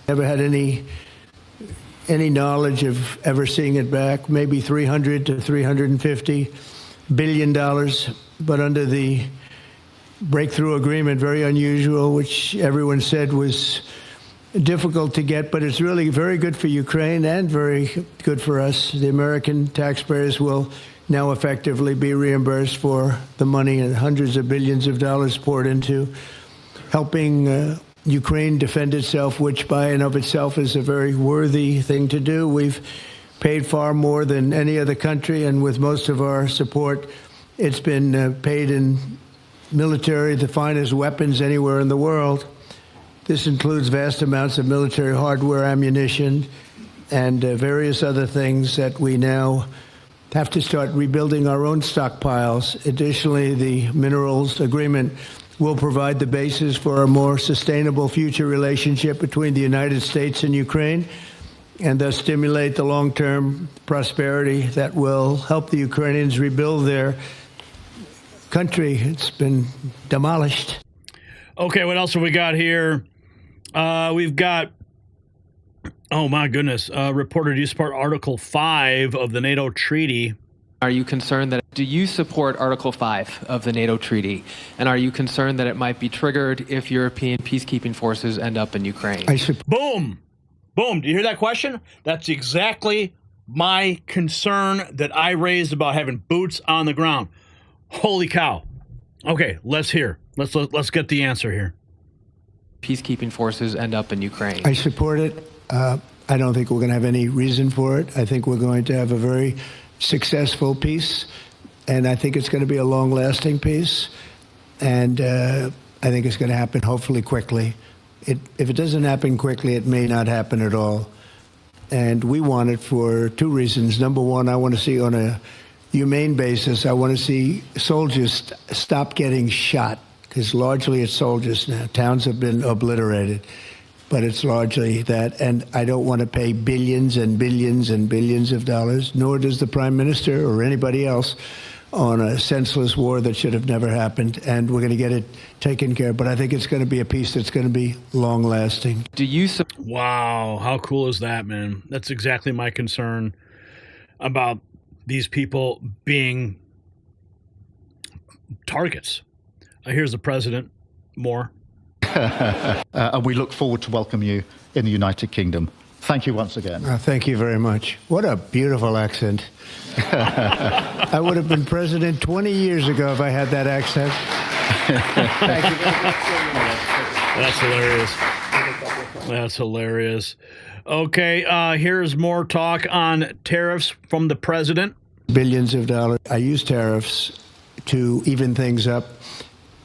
never had any knowledge of ever seeing it back. Maybe $300 to $350 billion, but under the breakthrough agreement, very unusual, which everyone said was difficult to get, but it's really very good for Ukraine and very good for us. The American taxpayers will now effectively be reimbursed for the money, and hundreds of billions of dollars poured into helping Ukraine defend itself, which by and of itself is a very worthy thing to do. We've paid far more than any other country, and with most of our support, it's been paid in military, the finest weapons anywhere in the world. This includes vast amounts of military hardware, ammunition, and various other things that we now have to start rebuilding our own stockpiles. Additionally, the minerals agreement will provide the basis for a more sustainable future relationship between the United States and Ukraine. and thus stimulate the long-term prosperity that will help the Ukrainians rebuild their country. It's been demolished. Okay, what else have we got here? We've got, oh my goodness, reporter, do you support Article 5 of the NATO treaty? Are you concerned that, do you support Article 5 of the NATO treaty? And are you concerned that it might be triggered if European peacekeeping forces end up in Ukraine? Boom. Boom. Do you hear that question? That's exactly my concern that I raised about having boots on the ground. Holy cow. Okay, let's hear. Let's get the answer here. Peacekeeping forces end up in Ukraine. I support it. I don't think we're going to have any reason for it. I think we're going to have a very successful peace, and I think it's going to be a long-lasting peace, and I think it's going to happen hopefully quickly. If it doesn't happen quickly, it may not happen at all, and we want it for two reasons. Number one, I want to see on a humane basis, I want to see soldiers stop getting shot, because largely it's soldiers now. Towns have been obliterated, but it's largely that. And I don't want to pay billions and billions and billions of dollars, nor does the Prime Minister or anybody else, on a senseless war that should have never happened. And we're going to get it taken care of. But I think it's going to be a peace that's going to be long-lasting. Do you... Wow, how cool is that, man? That's exactly my concern about these people being targets. Here's the president. More. And we look forward to welcome you in the United Kingdom. Thank you once again. Thank you very much. What a beautiful accent. I would have been president 20 years ago if I had that accent. Thank you very much. That's hilarious. That's hilarious. Okay, here's more talk on tariffs from the president. Billions of dollars. I use tariffs to even things up.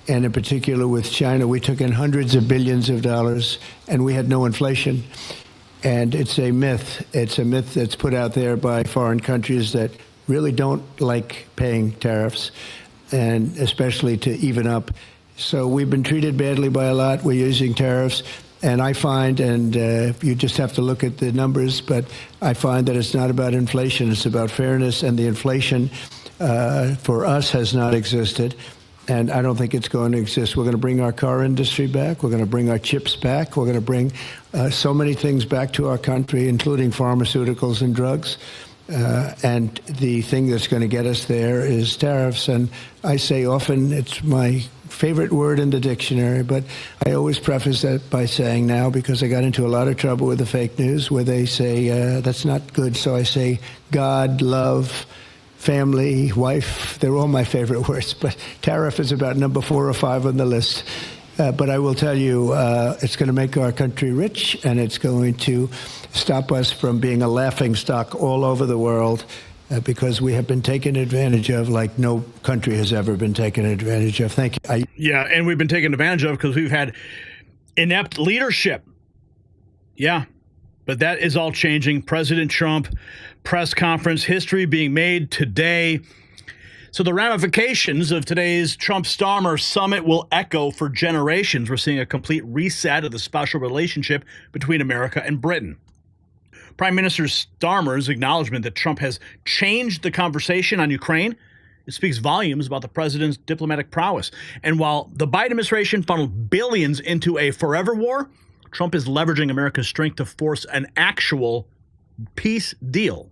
And in particular with China, we took in hundreds of billions of dollars, and we had no inflation. And it's a myth. It's a myth that's put out there by foreign countries that really don't like paying tariffs, and especially to even up. So we've been treated badly by a lot. We're using tariffs. And I find, and you just have to look at the numbers, but I find that it's not about inflation. It's about fairness, and the inflation for us has not existed. And I don't think it's going to exist. We're going to bring our car industry back. We're going to bring our chips back. We're going to bring so many things back to our country, including pharmaceuticals and drugs. And the thing that's going to get us there is tariffs. And I say often it's my favorite word in the dictionary, but I always preface that by saying now, because I got into a lot of trouble with the fake news where they say that's not good. So I say God, love, family, wife, they're all my favorite words, but tariff is about number 4 or 5 on the list. But I will tell you, it's going to make our country rich, and it's going to stop us from being a laughingstock all over the world, because we have been taken advantage of like no country has ever been taken advantage of. Thank you. Yeah, and we've been taken advantage of because we've had inept leadership. Yeah, but that is all changing. President Trump, press conference, history being made today. So the ramifications of today's Trump-Starmer summit will echo for generations. We're seeing a complete reset of the special relationship between America and Britain. Prime Minister Starmer's acknowledgement that Trump has changed the conversation on Ukraine, it speaks volumes about the president's diplomatic prowess. And while the Biden administration funneled billions into a forever war, Trump is leveraging America's strength to force an actual peace deal.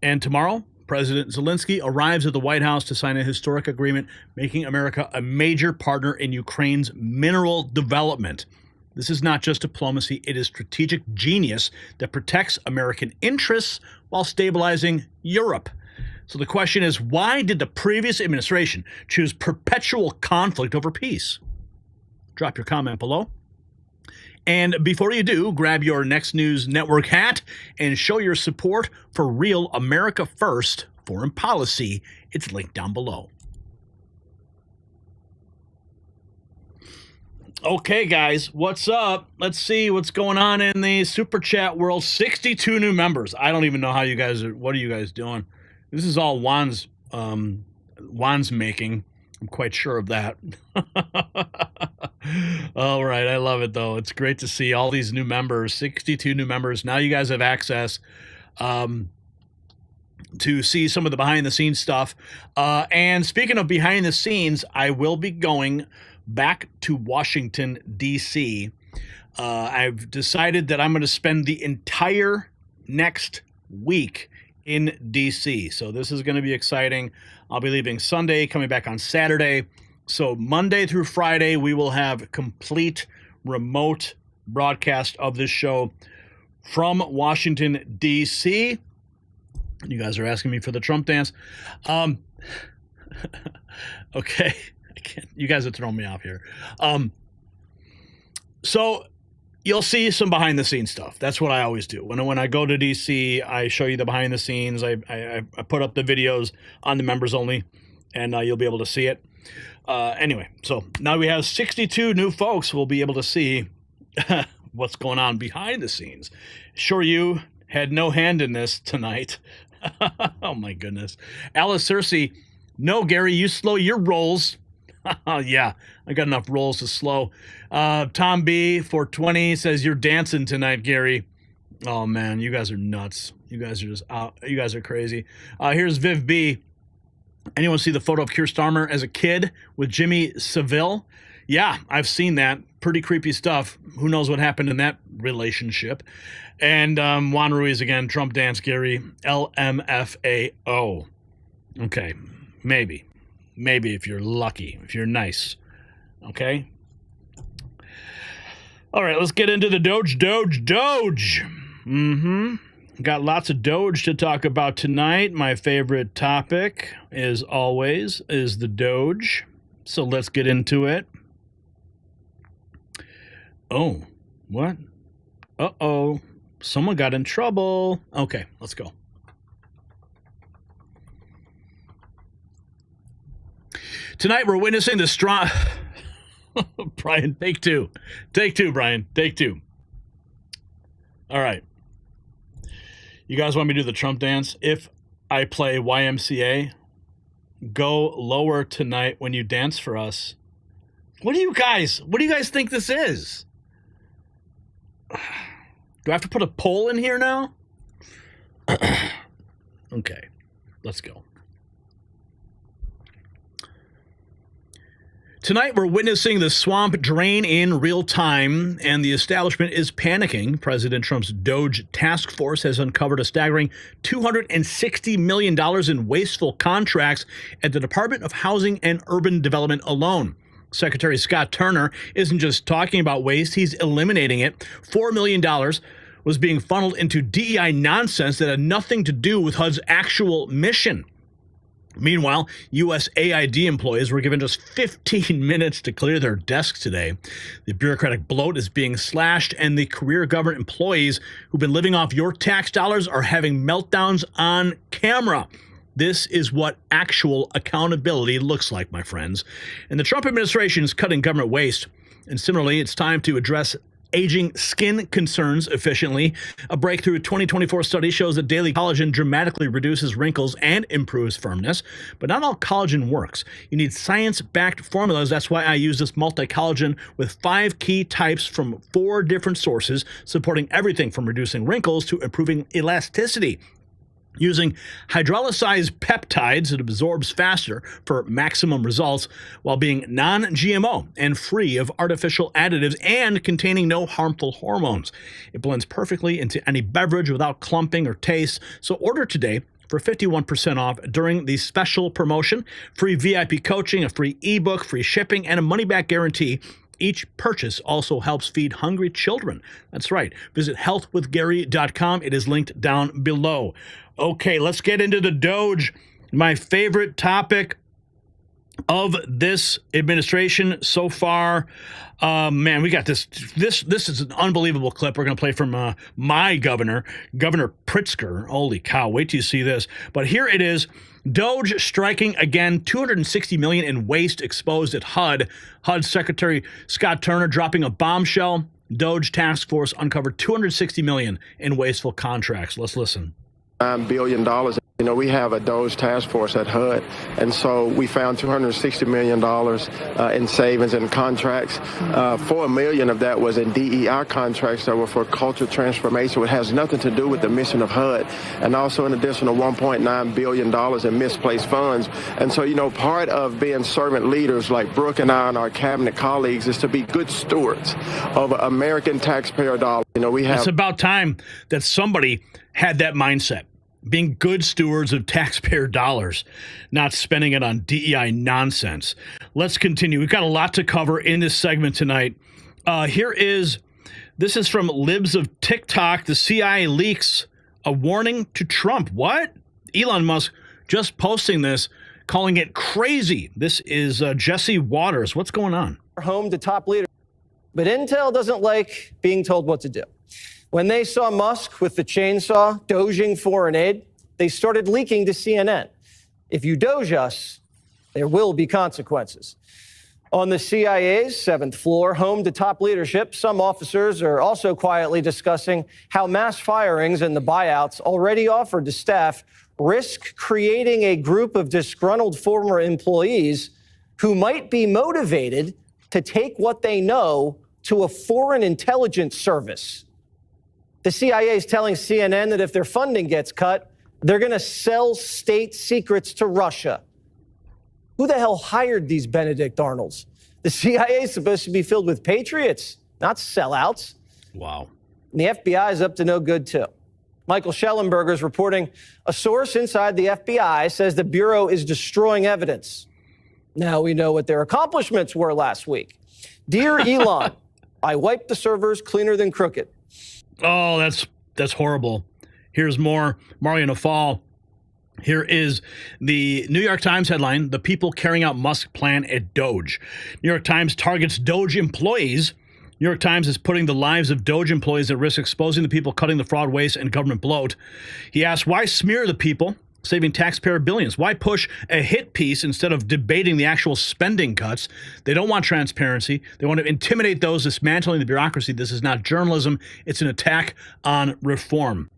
And tomorrow, President Zelensky arrives at the White House to sign a historic agreement making America a major partner in Ukraine's mineral development. This is not just diplomacy, it is strategic genius that protects American interests while stabilizing Europe. So the question is, why did the previous administration choose perpetual conflict over peace? Drop your comment below. And before you do, grab your Next News Network hat and show your support for real America First foreign policy. It's linked down below. Okay, guys, what's up? Let's see what's going on in the Super Chat world. 62 new members. I don't even know how you guys are. What are you guys doing? This is all Juan's making. I'm quite sure of that. All right. I love it, though. It's great to see all these new members, 62 new members. Now you guys have access to see some of the behind-the-scenes stuff. And speaking of behind the scenes, I will be going back to Washington, D.C. I've decided that I'm going to spend the entire next week in D.C. So this is going to be exciting. I'll be leaving Sunday, coming back on Saturday. So Monday through Friday, we will have complete remote broadcast of this show from Washington, D.C. You guys are asking me for the Trump dance. Okay. I can't. You guys are throwing me off here. So you'll see some behind the scenes stuff. That's what I always do. When I go to DC, I show you the behind the scenes. I put up the videos on the members only, and you'll be able to see it. Anyway, so now we have 62 new folks who will be able to see what's going on behind the scenes. Sure, you had no hand in this tonight. Oh my goodness. Alice Cersei, no, Gary, you slow your rolls. Yeah, I got enough rolls to slow. Tom B, 420, says you're dancing tonight, Gary. Oh man, you guys are nuts. You guys are just you guys are crazy. Here's Viv B. Anyone see the photo of Keir Starmer as a kid with Jimmy Savile? Yeah, I've seen that. Pretty creepy stuff. Who knows what happened in that relationship? And Juan Ruiz again, Trump dance, Gary, LMFAO. Okay, maybe. Maybe if you're lucky, if you're nice. Okay? All right, let's get into the Doge. Got lots of Doge to talk about tonight. My favorite topic, as always, is the Doge. So let's get into it. Oh, what? Uh-oh. Someone got in trouble. Okay, let's go. Tonight we're witnessing the strong... Brian, take two. Take two, Brian. Take two. All right. You guys want me to do the Trump dance? If I play YMCA, go lower tonight when you dance for us. What do you guys think this is? Do I have to put a poll in here now? Okay, let's go. Tonight, we're witnessing the swamp drain in real time, and the establishment is panicking. President Trump's DOGE Task Force has uncovered a staggering $260 million in wasteful contracts at the Department of Housing and Urban Development alone. Secretary Scott Turner isn't just talking about waste, he's eliminating it. $4 million was being funneled into DEI nonsense that had nothing to do with HUD's actual mission. Meanwhile, USAID employees were given just 15 minutes to clear their desks today. The bureaucratic bloat is being slashed, and the career government employees who've been living off your tax dollars are having meltdowns on camera. This is what actual accountability looks like, my friends. And the Trump administration is cutting government waste. And similarly, it's time to address aging skin concerns efficiently. A breakthrough 2024 study shows that daily collagen dramatically reduces wrinkles and improves firmness, but not all collagen works. You need science-backed formulas. That's why I use this multi-collagen with 5 key types from 4 different sources, supporting everything from reducing wrinkles to improving elasticity. Using hydrolyzed peptides, it absorbs faster for maximum results while being non-GMO and free of artificial additives and containing no harmful hormones. It blends perfectly into any beverage without clumping or taste. So order today for 51% off during the special promotion. Free VIP coaching, a free ebook, free shipping, and a money-back guarantee. Each purchase also helps feed hungry children. That's right. Visit healthwithgary.com. It is linked down below. Okay, let's get into the Doge. My favorite topic of this administration so far. Man, we got this. This is an unbelievable clip we're going to play from my governor, Governor Pritzker. Holy cow, wait till you see this. But here it is. DOGE striking again, $260 million in waste exposed at HUD. HUD Secretary Scott Turner dropping a bombshell. DOGE Task Force uncovered $260 million in wasteful contracts. Let's listen. $9 billion You know, we have a DOGE Task Force at HUD, and so we found $260 million in savings and contracts. $4 million of that was in DEI contracts that were for culture transformation, which has nothing to do with the mission of HUD, and also an additional $1.9 billion in misplaced funds. And so, you know, part of being servant leaders like Brooke and I and our cabinet colleagues is to be good stewards of American taxpayer dollars. You know, It's about time that somebody had that mindset. Being good stewards of taxpayer dollars, not spending it on DEI nonsense. Let's continue. We've got a lot to cover in this segment tonight. This is from Libs of TikTok. The CIA leaks a warning to Trump. What? Elon Musk just posting this, calling it crazy. This is Jesse Waters. What's going on? Home to top leaders. But Intel doesn't like being told what to do. When they saw Musk with the chainsaw doging foreign aid, they started leaking to CNN. If you doge us, there will be consequences. On the CIA's 7th floor, home to top leadership, some officers are also quietly discussing how mass firings and the buyouts already offered to staff risk creating a group of disgruntled former employees who might be motivated to take what they know to a foreign intelligence service. The CIA is telling CNN that if their funding gets cut, they're going to sell state secrets to Russia. Who the hell hired these Benedict Arnolds? The CIA is supposed to be filled with patriots, not sellouts. Wow. And the FBI is up to no good, too. Michael Schellenberger is reporting a source inside the FBI says the Bureau is destroying evidence. Now we know what their accomplishments were last week. Dear Elon, I wiped the servers cleaner than crooked. Oh, that's horrible. Here's more. Mario Nafal. Here is the New York Times headline, The People Carrying Out Musk Plan at DOGE. New York Times targets DOGE employees. New York Times is putting the lives of DOGE employees at risk, exposing the people cutting the fraud, waste, and government bloat. He asks, why smear the people, saving taxpayer billions? Why push a hit piece instead of debating the actual spending cuts? They don't want transparency. They want to intimidate those dismantling the bureaucracy. This is not journalism. It's an attack on reform.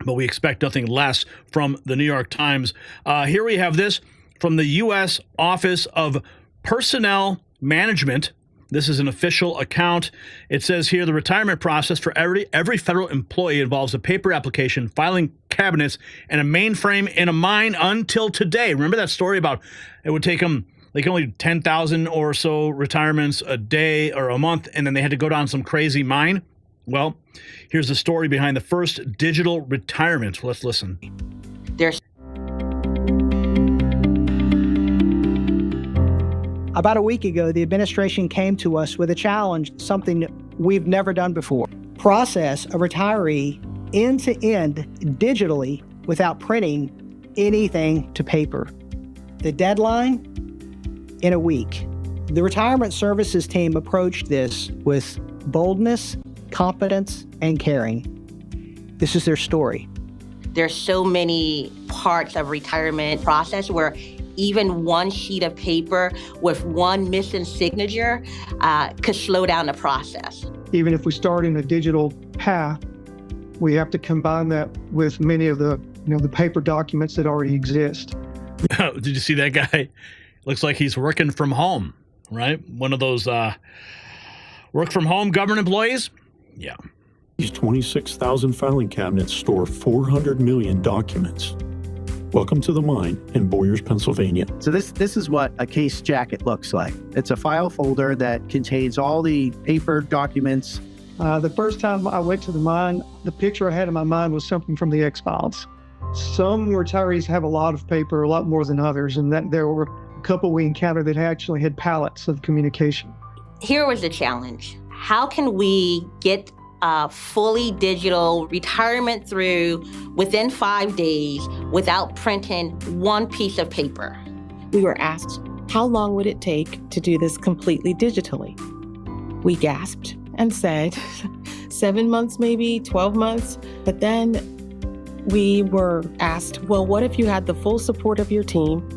But we expect nothing less from the New York Times. Here we have this from the U.S. Office of Personnel Management. This is an official account. It says here the retirement process for every federal employee involves a paper application, filing cabinets, and a mainframe in a mine until today. Remember that story about it would take them like only 10,000 or so retirements a day or a month, and then they had to go down some crazy mine? Well, here's the story behind the first digital retirement. Let's listen. About a week ago, the administration came to us with a challenge, something we've never done before. Process a retiree end-to-end digitally without printing anything to paper. The deadline? In a week. The retirement services team approached this with boldness, competence, and caring. This is their story. There's so many parts of retirement process where even one sheet of paper with one missing signature could slow down the process. Even if we start in a digital path, we have to combine that with many of the, the paper documents that already exist. Did you see that guy? Looks like he's working from home, right? One of those work from home government employees? Yeah. These 26,000 filing cabinets store 400 million documents. Welcome to the mine in Boyers, Pennsylvania. So this is what a case jacket looks like. It's a file folder that contains all the paper documents. The first time I went to the mine, the picture I had in my mind was something from the X-Files. Some retirees have a lot of paper, a lot more than others, and that there were a couple we encountered that actually had pallets of communication. Here was the challenge. How can we get a fully digital retirement through within 5 days without printing one piece of paper? We were asked, how long would it take to do this completely digitally? We gasped and said 7 months, maybe 12 months. But then we were asked, well, what if you had the full support of your team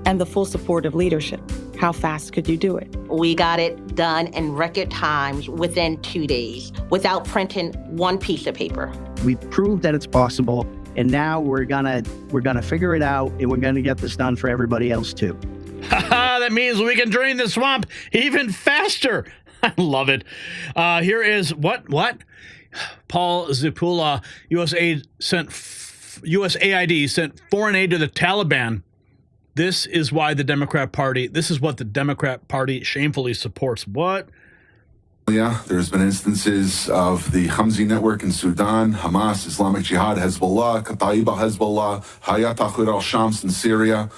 and the full support of leadership? How fast could you do it? We got it done in record times within 2 days without printing one piece of paper. We proved that it's possible And now we're gonna figure it out, and we're gonna get this done for everybody else too. That means we can drain the swamp even faster. I love it. Here is what? Paul Zipula, USAID sent foreign aid to the Taliban. This is what the Democrat Party shamefully supports. What? Yeah, there's been instances of the Hamzi network in Sudan, Hamas, Islamic Jihad, Hezbollah, Kataiba Hezbollah, Hayat Tahrir al-Shams in Syria.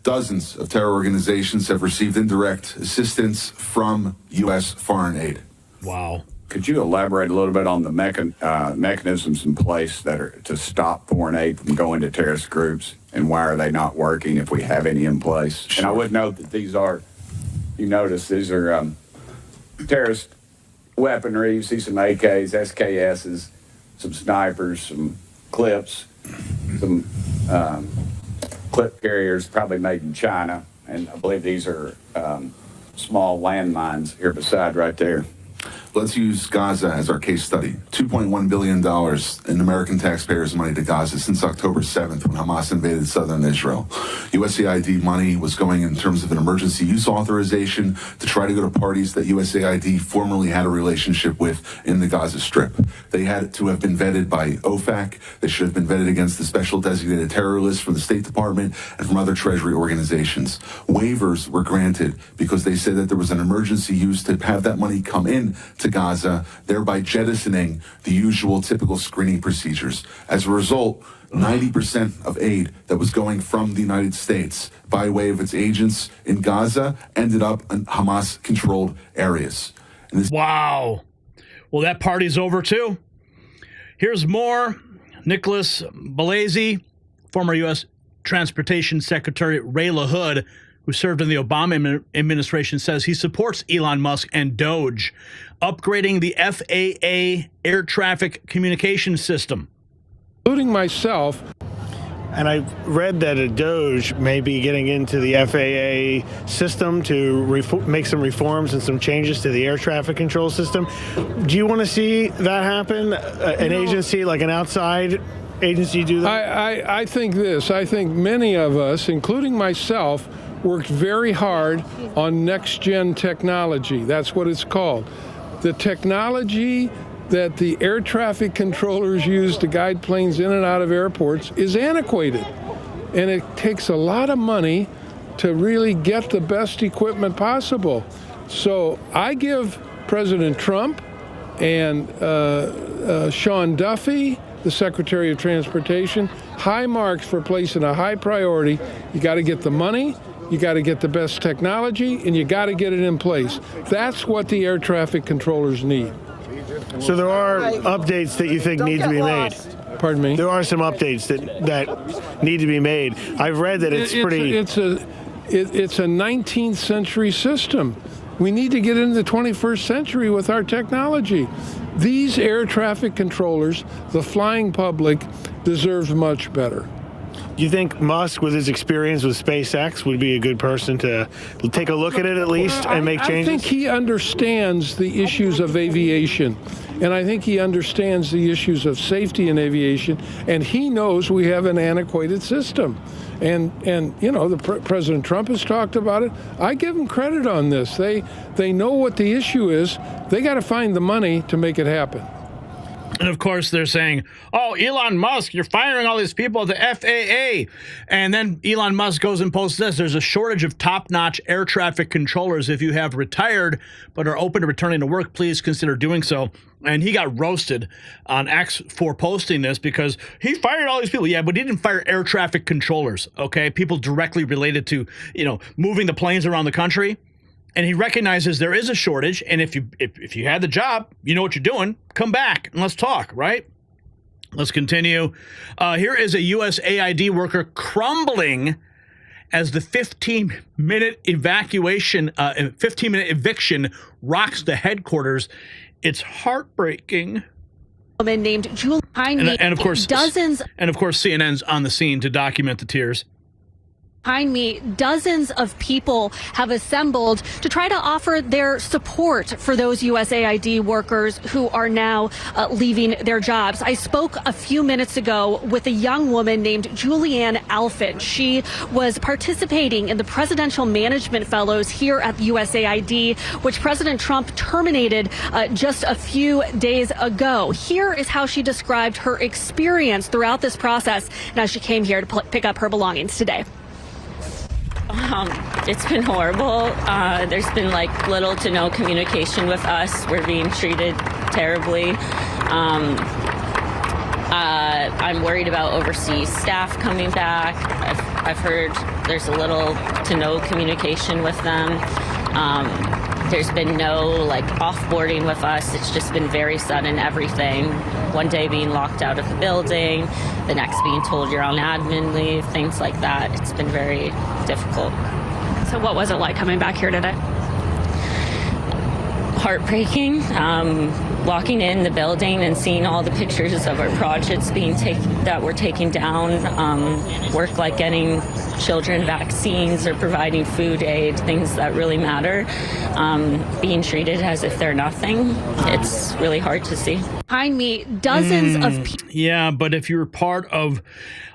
Dozens of terror organizations have received indirect assistance from U.S. foreign aid. Wow. Could you elaborate a little bit on the mechanisms in place that are to stop foreign aid from going to terrorist groups, and why are they not working if we have any in place? Sure. And I would note that these are terrorist weaponry. You see some AKs, SKSs, some snipers, some clips, some clip carriers probably made in China, and I believe these are small landmines here beside right there. Let's use Gaza as our case study. $2.1 billion in American taxpayers' money to Gaza since October 7th when Hamas invaded southern Israel. USAID money was going in terms of an emergency use authorization to try to go to parties that USAID formerly had a relationship with in the Gaza Strip. They had to have been vetted by OFAC. They should have been vetted against the special designated terror list from the State Department and from other Treasury organizations. Waivers were granted because they said that there was an emergency use to have that money come in to Gaza, thereby jettisoning the usual typical screening procedures. As a result, 90% of aid that was going from the United States by way of its agents in Gaza ended up in Hamas-controlled areas. Wow. Well, that party's over too. Here's more. Nicholas Balazi, former U.S. Transportation Secretary Ray LaHood, who served in the Obama administration, says he supports Elon Musk and DOGE upgrading the FAA air traffic communication system. Including myself. And I've read that a DOGE may be getting into the FAA system to make some reforms and some changes to the air traffic control system. Do you want to see that happen? An agency, like an outside agency, do that? I think this. I think many of us, including myself, worked very hard on next-gen technology. That's what it's called. The technology that the air traffic controllers use to guide planes in and out of airports is antiquated. And it takes a lot of money to really get the best equipment possible. So I give President Trump and Sean Duffy, the Secretary of Transportation, high marks for placing a high priority. You got to get the money, you got to get the best technology, and you got to get it in place. That's what the air traffic controllers need. So there are updates that you think need to be made. Pardon me? There are some updates that need to be made. I've read that it's pretty... It's a 19th century system. We need to get into the 21st century with our technology. These air traffic controllers, the flying public, deserves much better. Do you think Musk, with his experience with SpaceX, would be a good person to take a look at it at least and make changes? I think he understands the issues of aviation, and I think he understands the issues of safety in aviation, and he knows we have an antiquated system. And you know, President Trump has talked about it. I give him credit on this. They know what the issue is. They got to find the money to make it happen. And of course, they're saying, oh, Elon Musk, you're firing all these people at the FAA. And then Elon Musk goes and posts this. There's a shortage of top-notch air traffic controllers. If you have retired but are open to returning to work, please consider doing so. And he got roasted on X for posting this because he fired all these people. Yeah, but he didn't fire air traffic controllers, okay? People directly related to, you know, moving the planes around the country. And he recognizes there is a shortage, and if you had the job, you know what you're doing, come back and let's talk, right? Let's continue. Here is a USAID worker crumbling as the 15-minute eviction rocks the headquarters. It's heartbreaking. Woman named Julie and of course, CNN's on the scene to document the tears. Behind me, dozens of people have assembled to try to offer their support for those USAID workers who are now leaving their jobs. I spoke a few minutes ago with a young woman named Julianne Alphin. She was participating in the Presidential Management Fellows here at the USAID, which President Trump terminated just a few days ago. Here is how she described her experience throughout this process and as she came here to pick up her belongings today. It's been horrible. There's been like little to no communication with us. We're being treated terribly. I'm worried about overseas staff coming back. I've heard there's a little to no communication with them. There's been no like offboarding with us. It's just been very sudden, everything. One day being locked out of the building, the next being told you're on admin leave, things like that. It's been very difficult. So what was it like coming back here today? Heartbreaking. Walking in the building and seeing all the pictures of our projects being that were taken down, work like getting children vaccines or providing food aid, things that really matter, being treated as if they're nothing. It's really hard to see. Behind me, dozens of people. Yeah, but if you're part of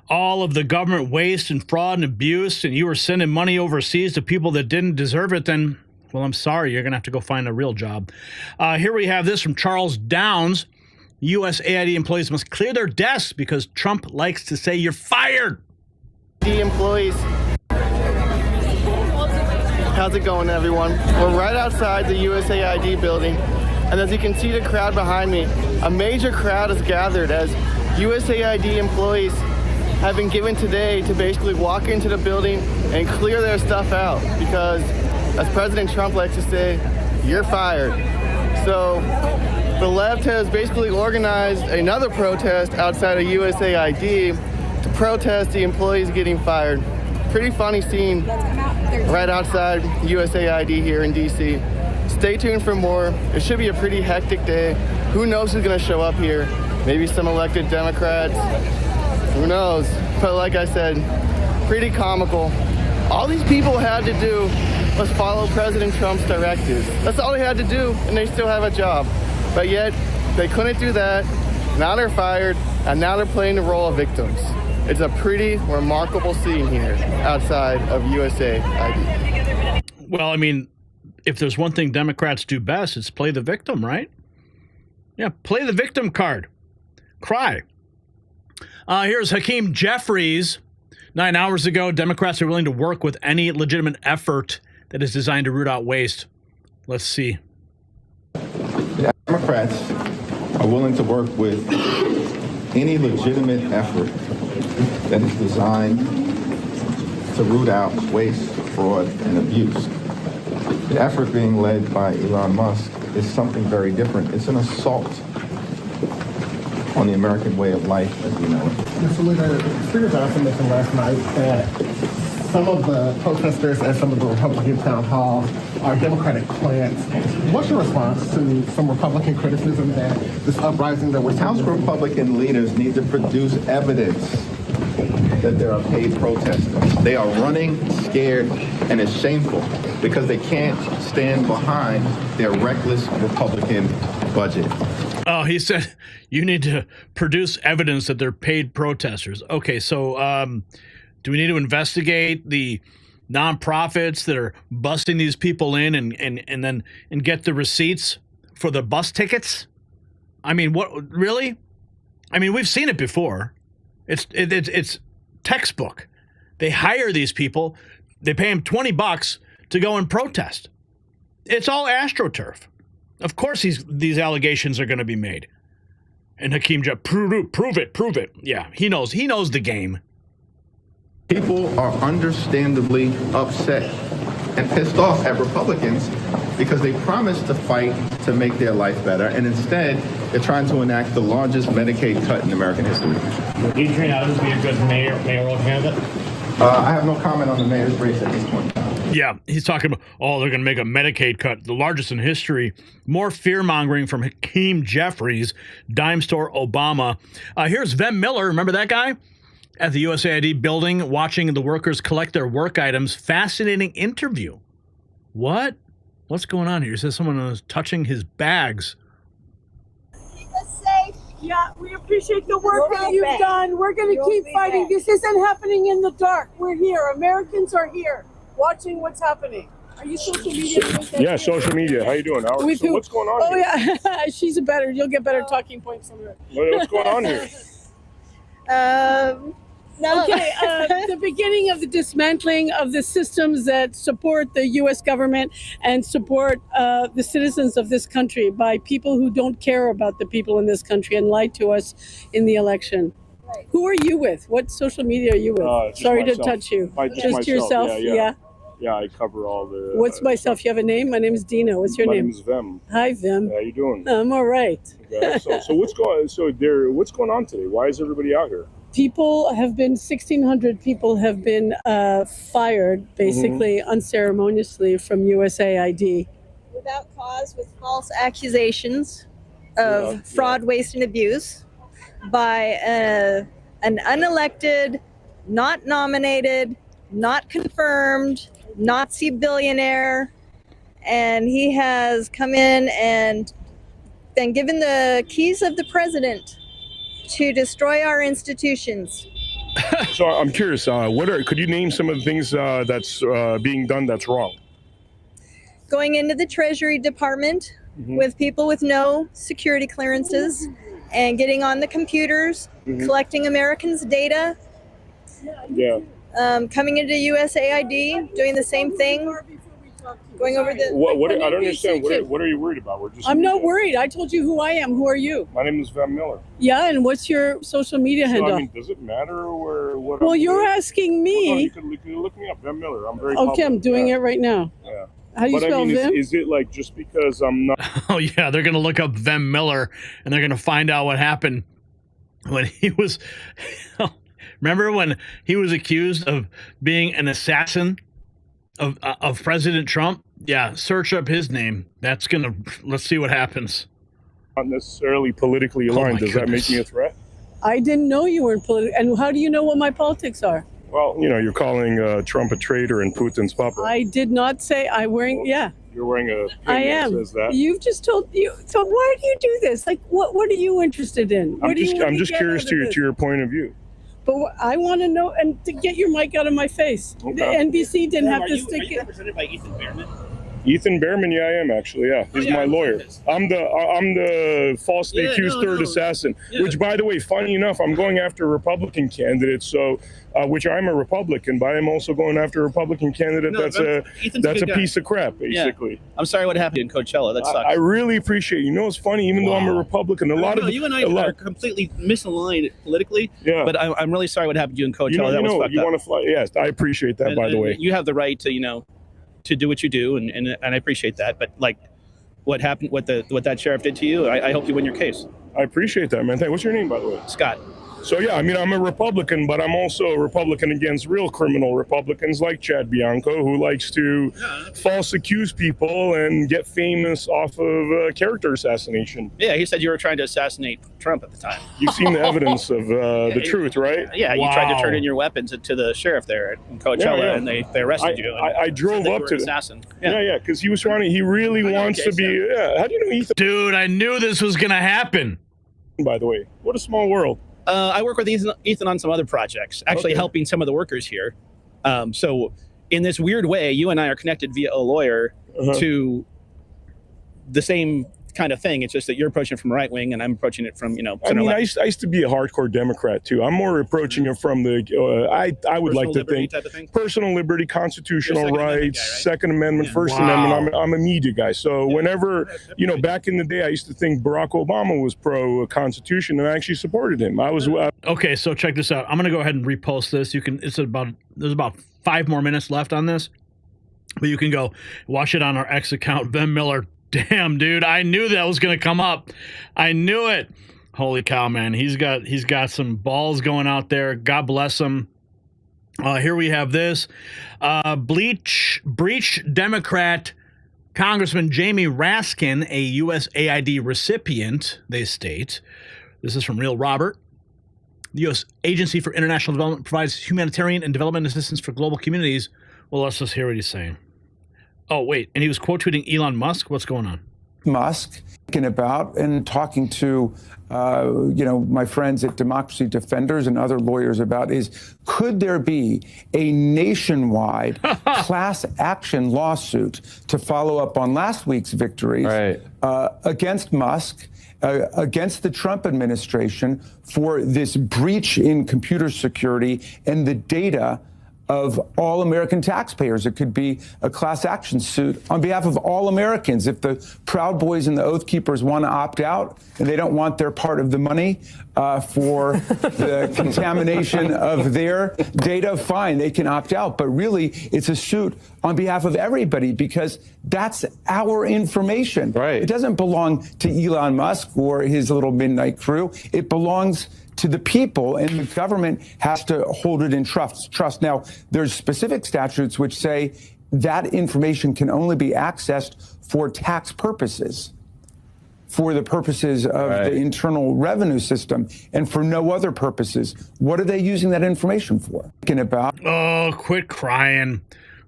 all of the government waste and fraud and abuse and you were sending money overseas to people that didn't deserve it, then, well, I'm sorry, you're going to have to go find a real job. Here we have this from Charles Downs. USAID employees must clear their desks because Trump likes to say you're fired. The employees. How's it going, everyone? We're right outside the USAID building, and as you can see the crowd behind me, a major crowd has gathered as USAID employees have been given today to basically walk into the building and clear their stuff out because, as President Trump likes to say, you're fired. So the left has basically organized another protest outside of USAID to protest the employees getting fired. Pretty funny scene right outside USAID here in DC. Stay tuned for more. It should be a pretty hectic day. Who knows who's going to show up here? Maybe some elected Democrats. Who knows? But like I said, pretty comical. All these people had to do was follow President Trump's directives. That's all they had to do, and they still have a job. But yet, they couldn't do that. Now they're fired, and now they're playing the role of victims. It's a pretty remarkable scene here outside of USAID. Well, I mean, if there's one thing Democrats do best, it's play the victim, right? Yeah, play the victim card. Cry. Here's Hakeem Jeffries. 9 hours ago, Democrats are willing to work with any legitimate effort that is designed to root out waste. Let's see. Democrats are willing to work with any legitimate effort that is designed to root out waste, fraud, and abuse. The effort being led by Elon Musk is something very different. It's an assault on the American way of life as we know it. Mr. Leader, Speaker Johnson mentioned last night that some of the protesters at some of the Republican town hall are Democratic plants. What's your response to some Republican criticism that this uprising that we're seeing? House Republican leaders need to produce evidence that there are paid protesters. They are running scared, and it's shameful because they can't stand behind their reckless Republican budget. Oh, he said you need to produce evidence that they're paid protesters. Okay, so do we need to investigate the nonprofits that are busting these people in and get the receipts for the bus tickets? I mean, what really? I mean, we've seen it before. It's textbook. They hire these people. They pay them $20 to go and protest. It's all AstroTurf. Of course, these allegations are going to be made. And Hakeem Jeff, prove it. Yeah, he knows the game. People are understandably upset and pissed off at Republicans because they promised to fight to make their life better, and instead they're trying to enact the largest Medicaid cut in American history. Would Adrian Adams be a good mayoral candidate? I have no comment on the mayor's race at this point. Yeah, he's talking about, they're going to make a Medicaid cut, the largest in history. More fear-mongering from Hakeem Jeffries, dime store Obama. Here's Vem Miller. Remember that guy? At the USAID building, watching the workers collect their work items. Fascinating interview. What? What's going on here? He says someone was touching his bags. Keep us safe. Yeah, we appreciate the work that you've done. We're going to keep fighting. This isn't happening in the dark. We're here. Americans are here watching what's happening. Are you social media? Yeah, social media. How you doing? So what's going on here? Yeah, she's you'll get better talking points from her. What's going on here? Okay, the beginning of the dismantling of the systems that support the U.S. government and support the citizens of this country by people who don't care about the people in this country and lied to us in the election. Right. Who are you with? What social media are you with? Sorry myself. to touch you. Just myself. yourself? Yeah. Yeah, I cover all the... What's myself? You have a name? My name is Dina. What's your name? My name is Vem. Hi, Vem. How you doing? I'm all right. Okay. So what's going on today? Why is everybody out here? 1,600 people have been fired, basically unceremoniously, from USAID. Without cause, with false accusations of fraud, waste, and abuse by an unelected, not nominated, not confirmed Nazi billionaire. And he has come in and been given the keys of the president to destroy our institutions. So I'm curious, could you name some of the things that's being done that's wrong? Going into the Treasury Department with people with no security clearances and getting on the computers, collecting Americans' data. Yeah. Coming into USAID, doing the same thing. Going over the... What I don't understand. What are you worried about? I'm not worried. I told you who I am. Who are you? My name is Van Miller. Yeah, and what's your social media handle? I mean, does it matter what? Well, you're asking me. You can look me up, Van Miller. I'm very. Okay, I'm doing it right now. Yeah. How do you spell Vim? Is it like just because I'm not? Oh yeah, they're gonna look up Vem Miller and they're gonna find out what happened when he was. Remember when he was accused of being an assassin of President Trump? Yeah, search up his name. Let's see what happens. Not necessarily politically aligned. Does that make me a threat? I didn't know you were in politics. And how do you know what my politics are? Well, you're calling Trump a traitor and Putin's puppet. I did not say I'm wearing, You're wearing a pin I am. That says that. You've just told you. So why do you do this? Like, what are you interested in? I'm just curious to your point of view. But I want to know, and to get your mic out of my face. Okay. The NBC didn't have to stick it. Represented by Ethan Behrman? Ethan Behrman, yeah, I am actually. Yeah, he's my lawyer. I'm the falsely accused third assassin. Yeah. Which, by the way, funny enough, I'm going after Republican candidates. So, which I'm a Republican, but I'm also going after a Republican candidate that's a piece of crap, basically. Yeah. I'm sorry what happened in Coachella. That sucks. I really appreciate it. It's funny. Even though I'm a Republican, you and I are completely misaligned politically. Yeah. But I'm really sorry what happened to you in Coachella. That was fucked up. You want to fly? Yes, I appreciate that. By the way, you have the right to to do what you do, and I appreciate that. But like, what happened? What that sheriff did to you? I hope you win your case. I appreciate that, man. What's your name, by the way? Scott. So yeah, I'm a Republican, but I'm also a Republican against real criminal Republicans like Chad Bianco, who likes to false accuse people and get famous off of character assassination. Yeah, he said you were trying to assassinate Trump at the time. You've seen the evidence of the truth, right? Yeah, you tried to turn in your weapons to the sheriff there in Coachella, and they arrested you. I drove up to an assassin. Yeah, because he was trying to. He really wants to be. Yeah, how do you know Ethan? Dude, I knew this was gonna happen. By the way, what a small world. I work with Ethan on some other projects, actually helping some of the workers here. So in this weird way, you and I are connected via a lawyer to the same kind of thing. It's just that you're approaching it from right wing and I'm approaching it from, I used to be a hardcore Democrat too. I'm more approaching it from the, I would like to think, personal liberty, constitutional rights, Second Amendment, First Amendment. I'm a media guy. So whenever, back in the day, I used to think Barack Obama was pro-Constitution and I actually supported him. I was... Okay, so check this out. I'm going to go ahead and repost this. There's about 5 more minutes left on this, but you can go watch it on our X account, Vem Miller. Damn, dude, I knew that was going to come up. I knew it. Holy cow, man. He's got some balls going out there. God bless him. Here we have this. Breach Democrat Congressman Jamie Raskin, a USAID recipient, they state. This is from Real Robert. The U.S. Agency for International Development provides humanitarian and development assistance for global communities. Well, let's just hear what he's saying. Oh, wait. And he was quote tweeting Elon Musk. What's going on? Musk thinking about and talking to, my friends at Democracy Defenders and other lawyers about is, could there be a nationwide class action lawsuit to follow up on last week's victories against Musk, against the Trump administration for this breach in computer security and the data of all American taxpayers? It could be a class action suit on behalf of all Americans. If the Proud Boys and the Oath Keepers want to opt out and they don't want their part of the money for the contamination of their data, fine, they can opt out. But really, it's a suit on behalf of everybody because that's our information. It doesn't belong to Elon Musk or his little midnight crew. It belongs to the people, and the government has to hold it in trust. Now, there's specific statutes which say that information can only be accessed for tax purposes, for the purposes of the internal revenue system, and for no other purposes. What are they using that information for? Thinking about. Oh, quit crying.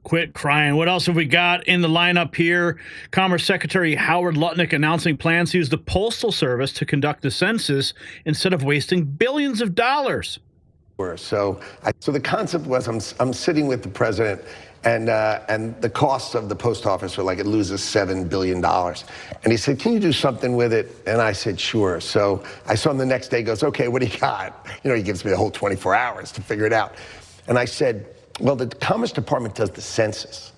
Quit crying. What else have we got in the lineup here? Commerce Secretary Howard Lutnick announcing plans to use the Postal Service to conduct the census instead of wasting billions of dollars. So the concept was I'm sitting with the president and the costs of the post office are like it loses $7 billion. And he said, can you do something with it? And I said, sure. So I saw him the next day, goes, okay, what do you got? He gives me the whole 24 hours to figure it out. And I said, well, the Commerce Department does the census,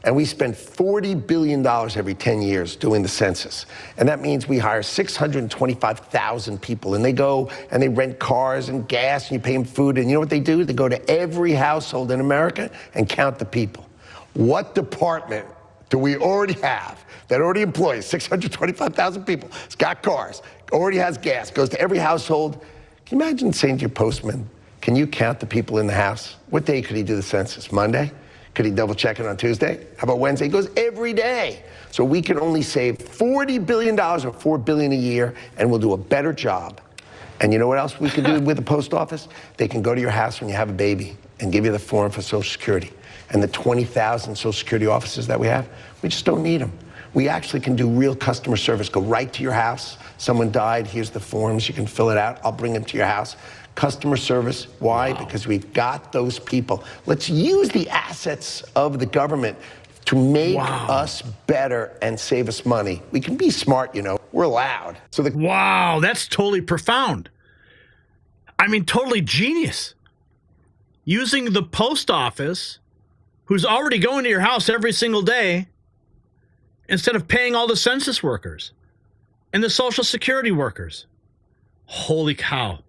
and we spend $40 billion every 10 years doing the census. And that means we hire 625,000 people, and they go and they rent cars and gas, and you pay them food. And you know what they do? They go to every household in America and count the people. What department do we already have that already employs 625,000 people? It's got cars, already has gas, goes to every household. Can you imagine saying to your postman, can you count the people in the house? What day could he do the census? Monday? Could he double check it on Tuesday? How about Wednesday? He goes every day. So we can only save $40 billion or $4 billion a year, and we'll do a better job. And you know what else we can do with the post office? They can go to your house when you have a baby and give you the form for Social Security. And the 20,000 Social Security offices that we have, we just don't need them. We actually can do real customer service. Go right to your house. Someone died, here's the forms, you can fill it out. I'll bring them to your house. Customer service. Why? Wow. Because we've got those people. Let's use the assets of the government to make us better and save us money. We can be smart, We're allowed. Wow, that's totally profound. I mean, totally genius. Using the post office, who's already going to your house every single day, instead of paying all the census workers and the Social Security workers. Holy cow.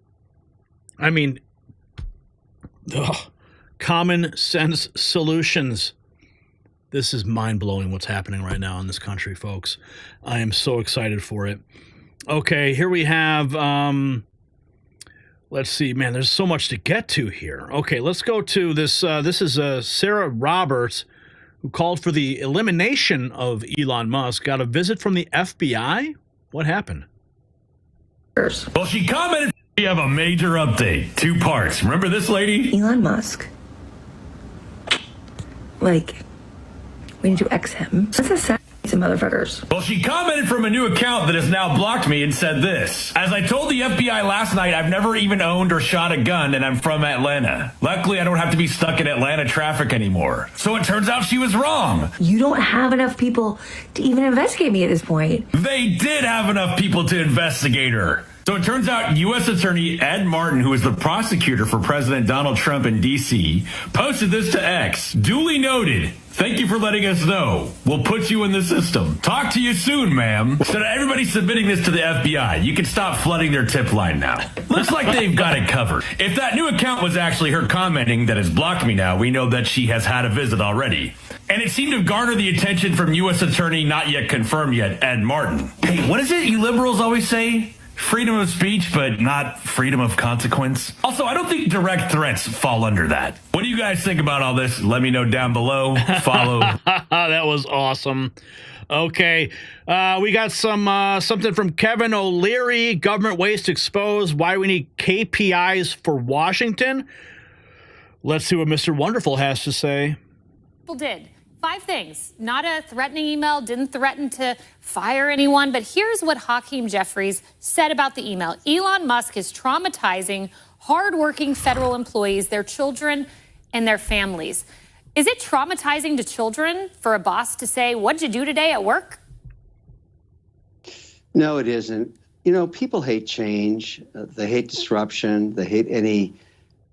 I mean, common sense solutions. This is mind-blowing what's happening right now in this country, folks. I am so excited for it. Okay, here we have, let's see, man, there's so much to get to here. Okay, let's go to this. This is Sarah Roberts, who called for the elimination of Elon Musk, got a visit from the FBI. What happened? Well, she commented. We have a major update. 2 parts. Remember this lady? Elon Musk. We need to X him. That's a sad some motherfuckers. Well, she commented from a new account that has now blocked me and said this. As I told the FBI last night, I've never even owned or shot a gun, and I'm from Atlanta. Luckily, I don't have to be stuck in Atlanta traffic anymore. So it turns out she was wrong. You don't have enough people to even investigate me at this point. They did have enough people to investigate her. So it turns out U.S. Attorney Ed Martin, who is the prosecutor for President Donald Trump in D.C., posted this to X. Duly noted. Thank you for letting us know. We'll put you in the system. Talk to you soon, ma'am. So everybody's submitting this to the FBI. You can stop flooding their tip line now. Looks like they've got it covered. If that new account was actually her commenting that has blocked me now, we know that she has had a visit already. And it seemed to garner the attention from U.S. Attorney not yet confirmed yet, Ed Martin. Hey, what is it you liberals always say? Freedom of speech, but not freedom of consequence. Also, I don't think direct threats fall under that. What do you guys think about all this? Let me know down below. Follow. That was awesome. Okay. We got something from Kevin O'Leary. Government waste exposed. Why we need KPIs for Washington. Let's see what Mr. Wonderful has to say. People did 5 things. Not a threatening email, didn't threaten to fire anyone. But here's what Hakeem Jeffries said about the email. Elon Musk is traumatizing hardworking federal employees, their children, and their families. Is it traumatizing to children for a boss to say, what'd you do today at work? No, it isn't. You know, people hate change. They hate disruption. They hate any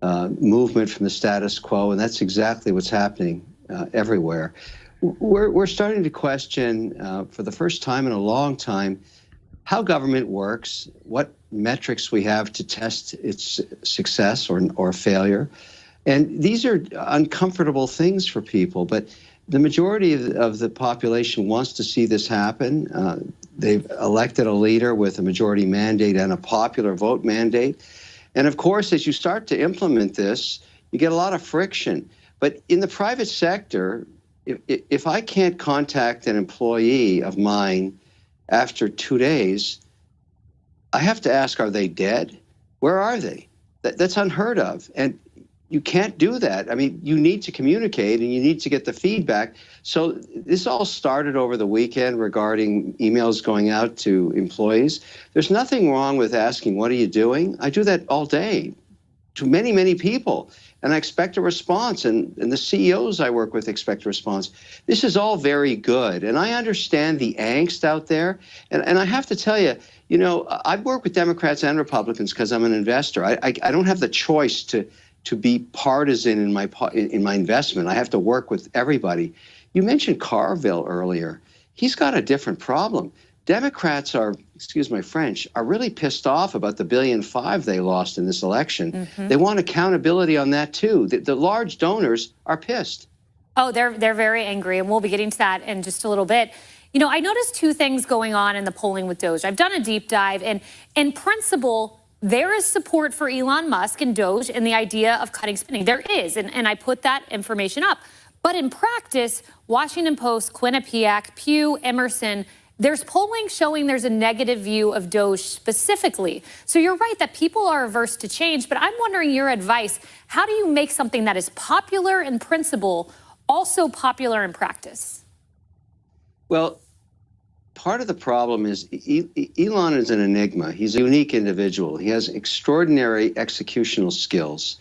movement from the status quo. And that's exactly what's happening everywhere. We're starting to question, for the first time in a long time, how government works, what metrics we have to test its success or failure. And these are uncomfortable things for people, but the majority of the population wants to see this happen. They've elected a leader with a majority mandate and a popular vote mandate. And of course, as you start to implement this, you get a lot of friction. But in the private sector, if I can't contact an employee of mine after 2 days, I have to ask, are they dead? Where are they? That's unheard of. And you can't do that. I mean, you need to communicate and you need to get the feedback. So this all started over the weekend regarding emails going out to employees. There's nothing wrong with asking, what are you doing? I do that all day to many, many people. And I expect a response. And the CEOs I work with expect a response. This is all very good. And I understand the angst out there. And I have to tell you, you know, I work with Democrats and Republicans because I'm an investor. I don't have the choice to be partisan in my investment. I have to work with everybody. You mentioned Carville earlier. He's got a different problem. Democrats are, excuse my French, are really pissed off about the $1.5 billion they lost in this election. Mm-hmm. They want accountability on that too. The large donors are pissed. Oh, they're very angry, and we'll be getting to that in just a little bit. You know, I noticed 2 things going on in the polling with DOGE. I've done a deep dive, and in principle, there is support for Elon Musk and DOGE and the idea of cutting spending. There is, and I put that information up. But in practice, Washington Post, Quinnipiac, Pew, Emerson, there's polling showing there's a negative view of DOGE specifically. So you're right that people are averse to change, but I'm wondering your advice. How do you make something that is popular in principle also popular in practice? Well, part of the problem is Elon is an enigma. He's a unique individual. He has extraordinary executional skills.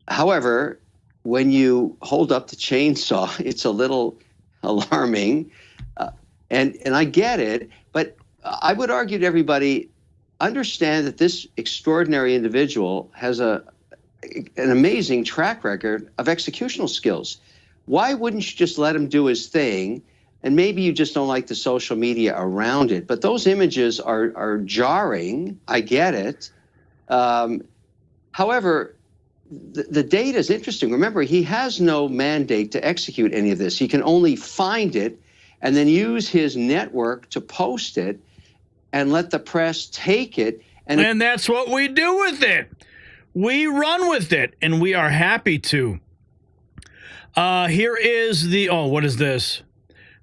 However, when you hold up the chainsaw, it's a little alarming. And I get it, but I would argue to everybody, understand that this extraordinary individual has an amazing track record of executional skills. Why wouldn't you just let him do his thing? And maybe you just don't like the social media around it. But those images are jarring. I get it. However, the data is interesting. Remember, he has no mandate to execute any of this. He can only find it and then use his network to post it and let the press take it. And that's what we do with it. We run with it, and we are happy to. Here is the, oh, what is this?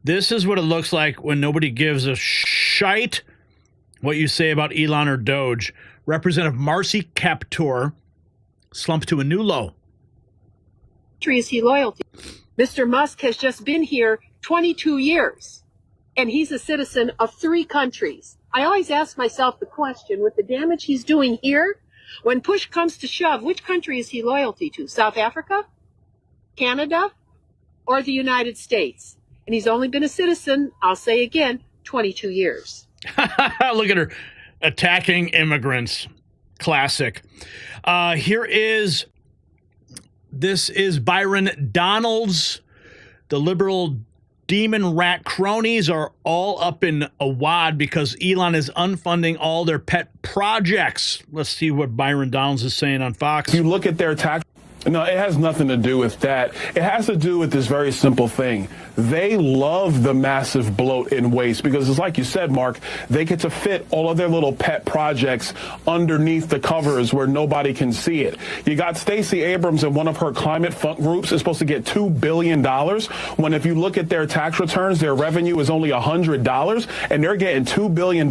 This is what it looks like when nobody gives a shite what you say about Elon or DOGE. Representative Marcy Kaptur slumped to a new low. Is he loyal to? Mr. Musk has just been here 22 years, and he's a citizen of 3 countries. I always ask myself the question, with the damage he's doing here, when push comes to shove, which country is he loyalty to? South Africa, Canada, or the United States? And he's only been a citizen, I'll say again, 22 years. Look at her attacking immigrants. Classic. This is Byron Donalds. The liberal demon rat cronies are all up in a wad because Elon is unfunding all their pet projects. Let's see what Byron Donalds is saying on Fox. You look at their tax. No, it has nothing to do with that. It has to do with this very simple thing. they love the massive bloat and waste because it's like you said, Mark, they get to fit all of their little pet projects underneath the covers where nobody can see it. You got Stacey Abrams and one of her climate fund groups is supposed to get $2 billion when if you look at their tax returns, their revenue is only $100 and they're getting $2 billion.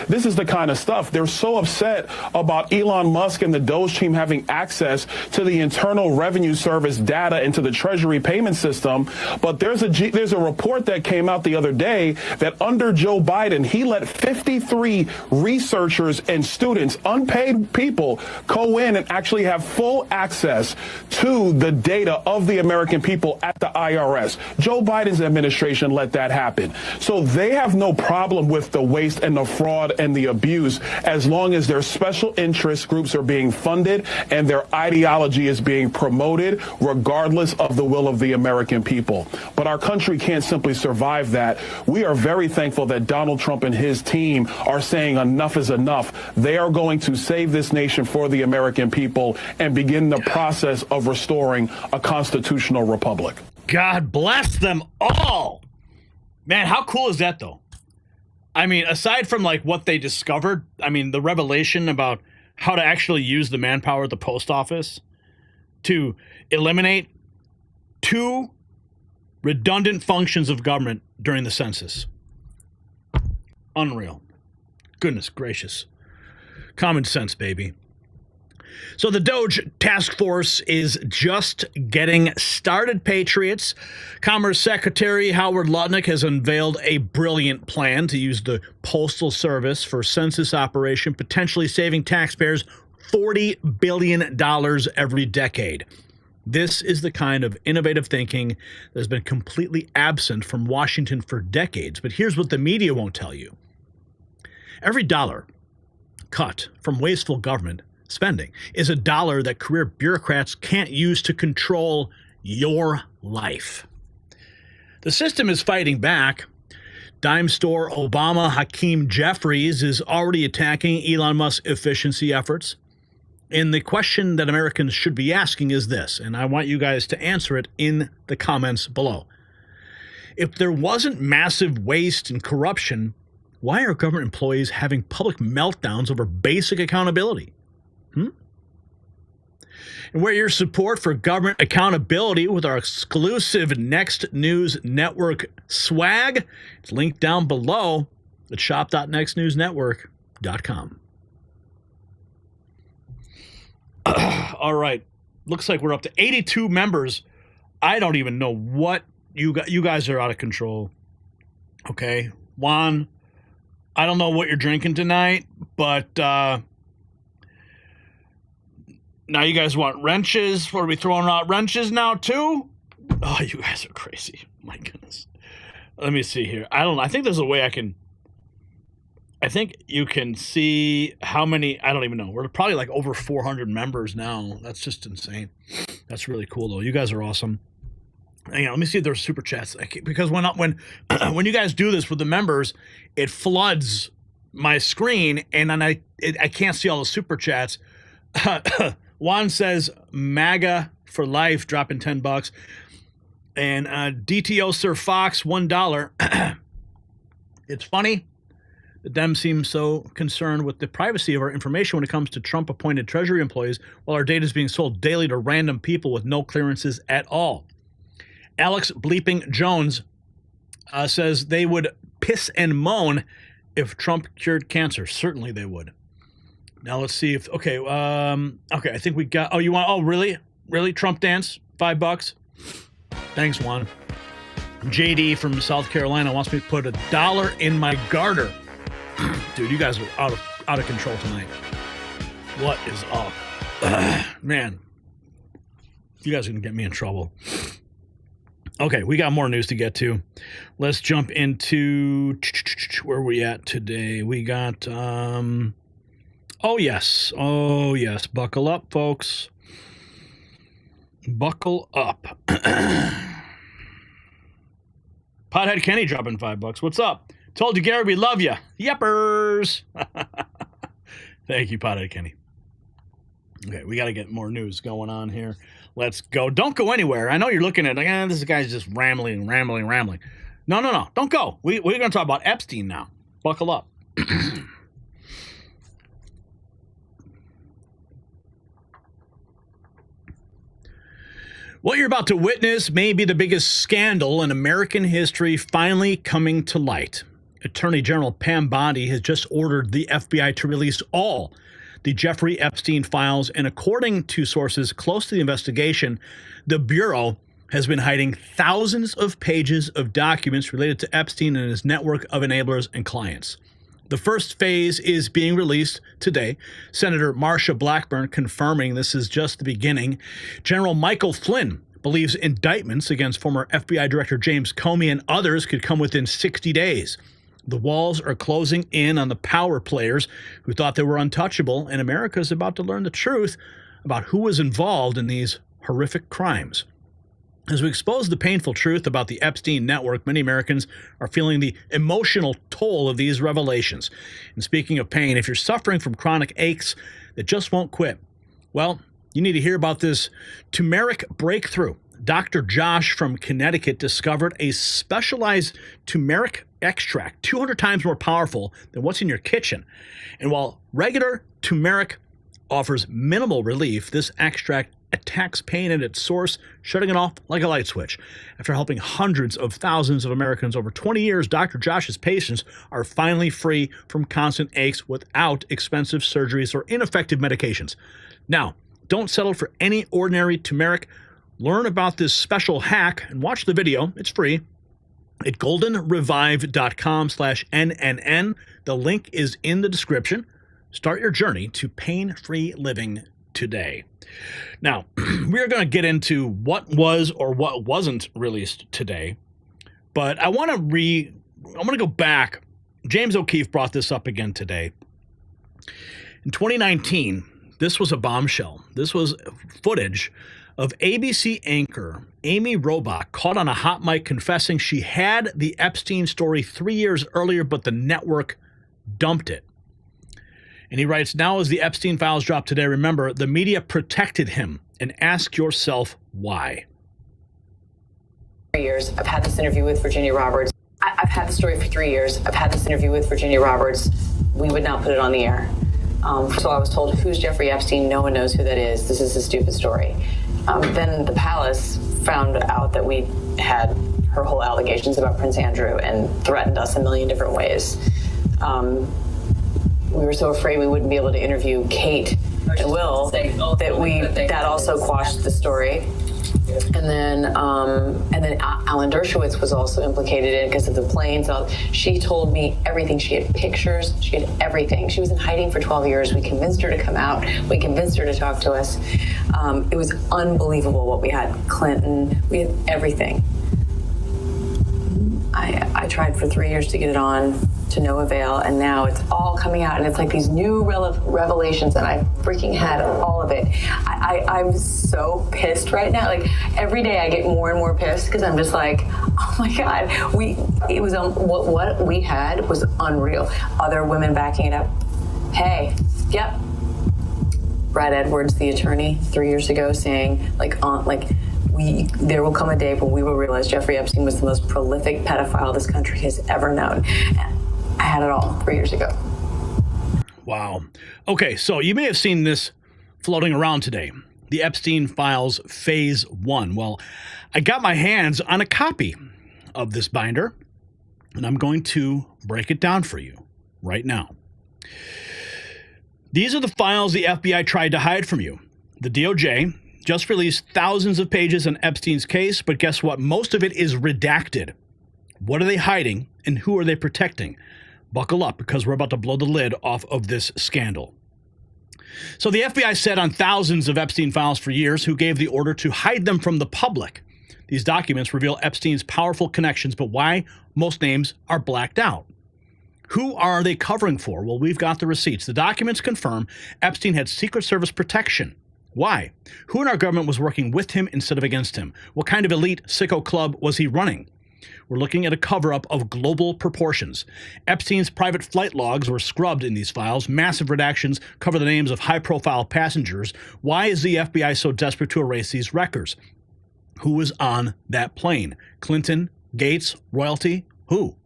This is the kind of stuff. They're so upset about Elon Musk and the DOGE team having access to the Internal Revenue Service data into the Treasury payment system. But there's a report that came out the other day that under Joe Biden, he let 53 researchers and students, unpaid people, go in and actually have full access to the data of the American people at the IRS. Joe Biden's administration let that happen. So they have no problem with the waste and the fraud and the abuse as long as their special interest groups are being funded and their ideology is being promoted regardless of the will of the American people. But our country can't simply survive that. We are very thankful that Donald Trump and his team are saying enough is enough. They are going to save this nation for the American people and begin the process of restoring a constitutional republic. God bless them all. Man, how cool is that, though? I mean, aside from like what they discovered, I mean, the revelation about how to actually use the manpower at the post office to eliminate 2 redundant functions of government during the census. Unreal. Goodness gracious. Common sense, baby. So the DOGE Task Force is just getting started, Patriots. Commerce Secretary Howard Lutnick has unveiled a brilliant plan to use the Postal Service for census operation, potentially saving taxpayers $40 billion every decade. This is the kind of innovative thinking that has been completely absent from Washington for decades. But here's what the media won't tell you. Every dollar cut from wasteful government spending is a dollar that career bureaucrats can't use to control your life. The system is fighting back. Dime store Obama Hakeem Jeffries is already attacking Elon Musk's efficiency efforts. And the question that Americans should be asking is this, and I want you guys to answer it in the comments below. If there wasn't massive waste and corruption, why are government employees having public meltdowns over basic accountability? And where your support for government accountability with our exclusive Next News Network swag, it's linked down below at shop.nextnewsnetwork.com. All right. Looks like we're up to 82 members. I don't even know what you guys are out of control. Okay. Juan, I don't know what you're drinking tonight, but now you guys want wrenches? What, are we throwing out wrenches now too? Oh, you guys are crazy. My goodness. Let me see here. I don't know. I think there's a way I think you can see how many, I don't even know. We're probably like over 400 members now. That's just insane. That's really cool though. You guys are awesome. Hang on, let me see if there's super chats. Because when you guys do this with the members, it floods my screen and then I can't see all the super chats. Juan says MAGA for life, dropping $10. And DTO Sir Fox, $1. It's funny. The Dems seem so concerned with the privacy of our information when it comes to Trump-appointed Treasury employees, while our data is being sold daily to random people with no clearances at all. Alex Bleeping Jones says they would piss and moan if Trump cured cancer. Certainly they would. Now let's see if, okay, I think we got, really? Trump dance, $5. Thanks, Juan. JD from South Carolina wants me to put $1 in my garter. Dude, you guys are out of control tonight. What is up? Man, you guys are going to get me in trouble. Okay, we got more news to get to. Let's jump into where are we at today. We got, oh yes. Buckle up, folks. Buckle up. Pothead Kenny dropping $5. What's up? Told you, Gary, we love you. Yeppers. Thank you, Pothead Kenny. Okay, we got to get more news going on here. Let's go. Don't go anywhere. I know you're looking at, this guy's just rambling. No. Don't go. We're going to talk about Epstein now. Buckle up. What you're about to witness may be the biggest scandal in American history finally coming to light. Attorney General Pam Bondi has just ordered the FBI to release all the Jeffrey Epstein files, and according to sources close to the investigation, the Bureau has been hiding thousands of pages of documents related to Epstein and his network of enablers and clients. The first phase is being released today. Senator Marsha Blackburn confirming this is just the beginning. General Michael Flynn believes indictments against former FBI Director James Comey and others could come within 60 days. The walls are closing in on the power players who thought they were untouchable, and America is about to learn the truth about who was involved in these horrific crimes. As we expose the painful truth about the Epstein network, many Americans are feeling the emotional toll of these revelations. And speaking of pain, if you're suffering from chronic aches that just won't quit, well, you need to hear about this turmeric breakthrough. Dr. Josh from Connecticut discovered a specialized turmeric extract 200 times more powerful than what's in your kitchen. And while regular turmeric offers minimal relief, this extract attacks pain at its source, shutting it off like a light switch. After helping hundreds of thousands of Americans over 20 years, Dr. Josh's patients are finally free from constant aches without expensive surgeries or ineffective medications. Now, don't settle for any ordinary turmeric. Learn about this special hack and watch the video. It's free at goldenrevive.com/NNN. The link is in the description. Start your journey to pain-free living today. Now, we're going to get into what was or what wasn't released today, but I want to go back. James O'Keefe brought this up again today. In 2019, this was a bombshell. This was footage of ABC anchor Amy Robach caught on a hot mic confessing she had the Epstein story 3 years earlier, but the network dumped it. And he writes, now as the Epstein files drop today, remember, the media protected him, and ask yourself why. 3 years. I've had this interview with Virginia Roberts. I've had the story for 3 years. I've had this interview with Virginia Roberts. We would not put it on the air. So I was told, who's Jeffrey Epstein? No one knows who that is. This is a stupid story. Then the palace found out that we had her whole allegations about Prince Andrew and threatened us a million different ways. We were so afraid we wouldn't be able to interview Kate and Will that also quashed the story. And then Alan Dershowitz was also implicated in it because of the planes. She told me everything. She had pictures. She had everything. She was in hiding for 12 years. We convinced her to come out. We convinced her to talk to us. It was unbelievable what we had. Clinton. We had everything. I tried for 3 years to get it on, to no avail, and now it's all coming out, and it's like these new revelations, and I freaking had all of it. I'm so pissed right now. Like, every day I get more and more pissed because I'm just like, oh my God, what we had was unreal. Other women backing it up. Hey, yep. Brad Edwards, the attorney, 3 years ago, saying there will come a day when we will realize Jeffrey Epstein was the most prolific pedophile this country has ever known. I had it all 3 years ago. Wow. Okay, so you may have seen this floating around today. The Epstein Files Phase 1. Well, I got my hands on a copy of this binder, and I'm going to break it down for you right now. These are the files the FBI tried to hide from you. The DOJ just released thousands of pages on Epstein's case, but guess what? Most of it is redacted. What are they hiding, and who are they protecting? Buckle up, because we're about to blow the lid off of this scandal. So the FBI sat on thousands of Epstein files for years. Who gave the order to hide them from the public? These documents reveal Epstein's powerful connections, but why most names are blacked out? Who are they covering for? Well, we've got the receipts. The documents confirm Epstein had Secret Service protection. Why? Who in our government was working with him instead of against him? What kind of elite sicko club was he running? We're looking at a cover-up of global proportions. Epstein's private flight logs were scrubbed in these files. Massive redactions cover the names of high-profile passengers. Why is the FBI so desperate to erase these records? Who was on that plane? Clinton? Gates? Royalty? Who?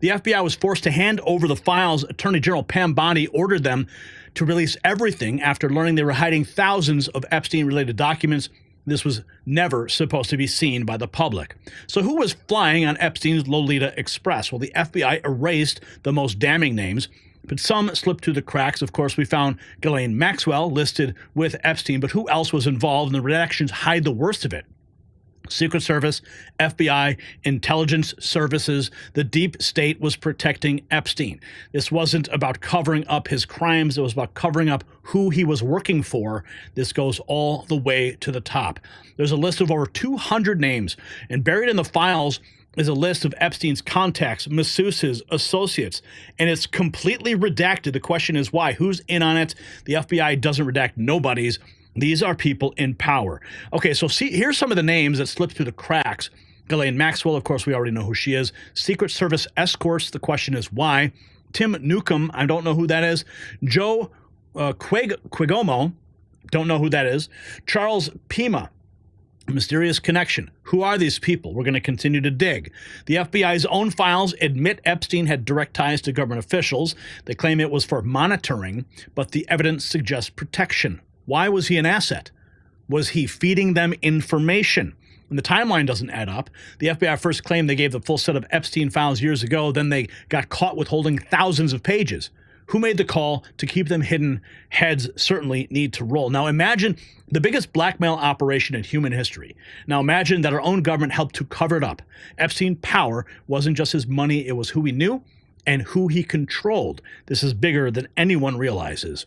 The FBI was forced to hand over the files. Attorney General Pam Bondi ordered them to release everything after learning they were hiding thousands of Epstein-related documents. This was never supposed to be seen by the public. So who was flying on Epstein's Lolita Express? Well, the FBI erased the most damning names, but some slipped through the cracks. Of course, we found Ghislaine Maxwell listed with Epstein, but who else was involved? And the redactions hide the worst of it. Secret Service, FBI, intelligence services, the deep state was protecting Epstein. This wasn't about covering up his crimes. It was about covering up who he was working for. This goes all the way to the top. There's a list of over 200 names, and buried in the files is a list of Epstein's contacts, masseuses, associates, and it's completely redacted. The question is why? Who's in on it? The FBI doesn't redact nobody's. These are people in power. Okay, so see, here's some of the names that slipped through the cracks. Ghislaine Maxwell, of course, we already know who she is. Secret Service escorts, the question is why. Tim Newcomb, I don't know who that is. Joe Quigomo, don't know who that is. Charles Pima, mysterious connection. Who are these people? We're going to continue to dig. The FBI's own files admit Epstein had direct ties to government officials. They claim it was for monitoring, but the evidence suggests protection. Why was he an asset? Was he feeding them information? And the timeline doesn't add up. The FBI first claimed they gave the full set of Epstein files years ago. Then they got caught withholding thousands of pages. Who made the call to keep them hidden? Heads certainly need to roll. Now imagine the biggest blackmail operation in human history. Now imagine that our own government helped to cover it up. Epstein's power wasn't just his money. It was who he knew and who he controlled. This is bigger than anyone realizes.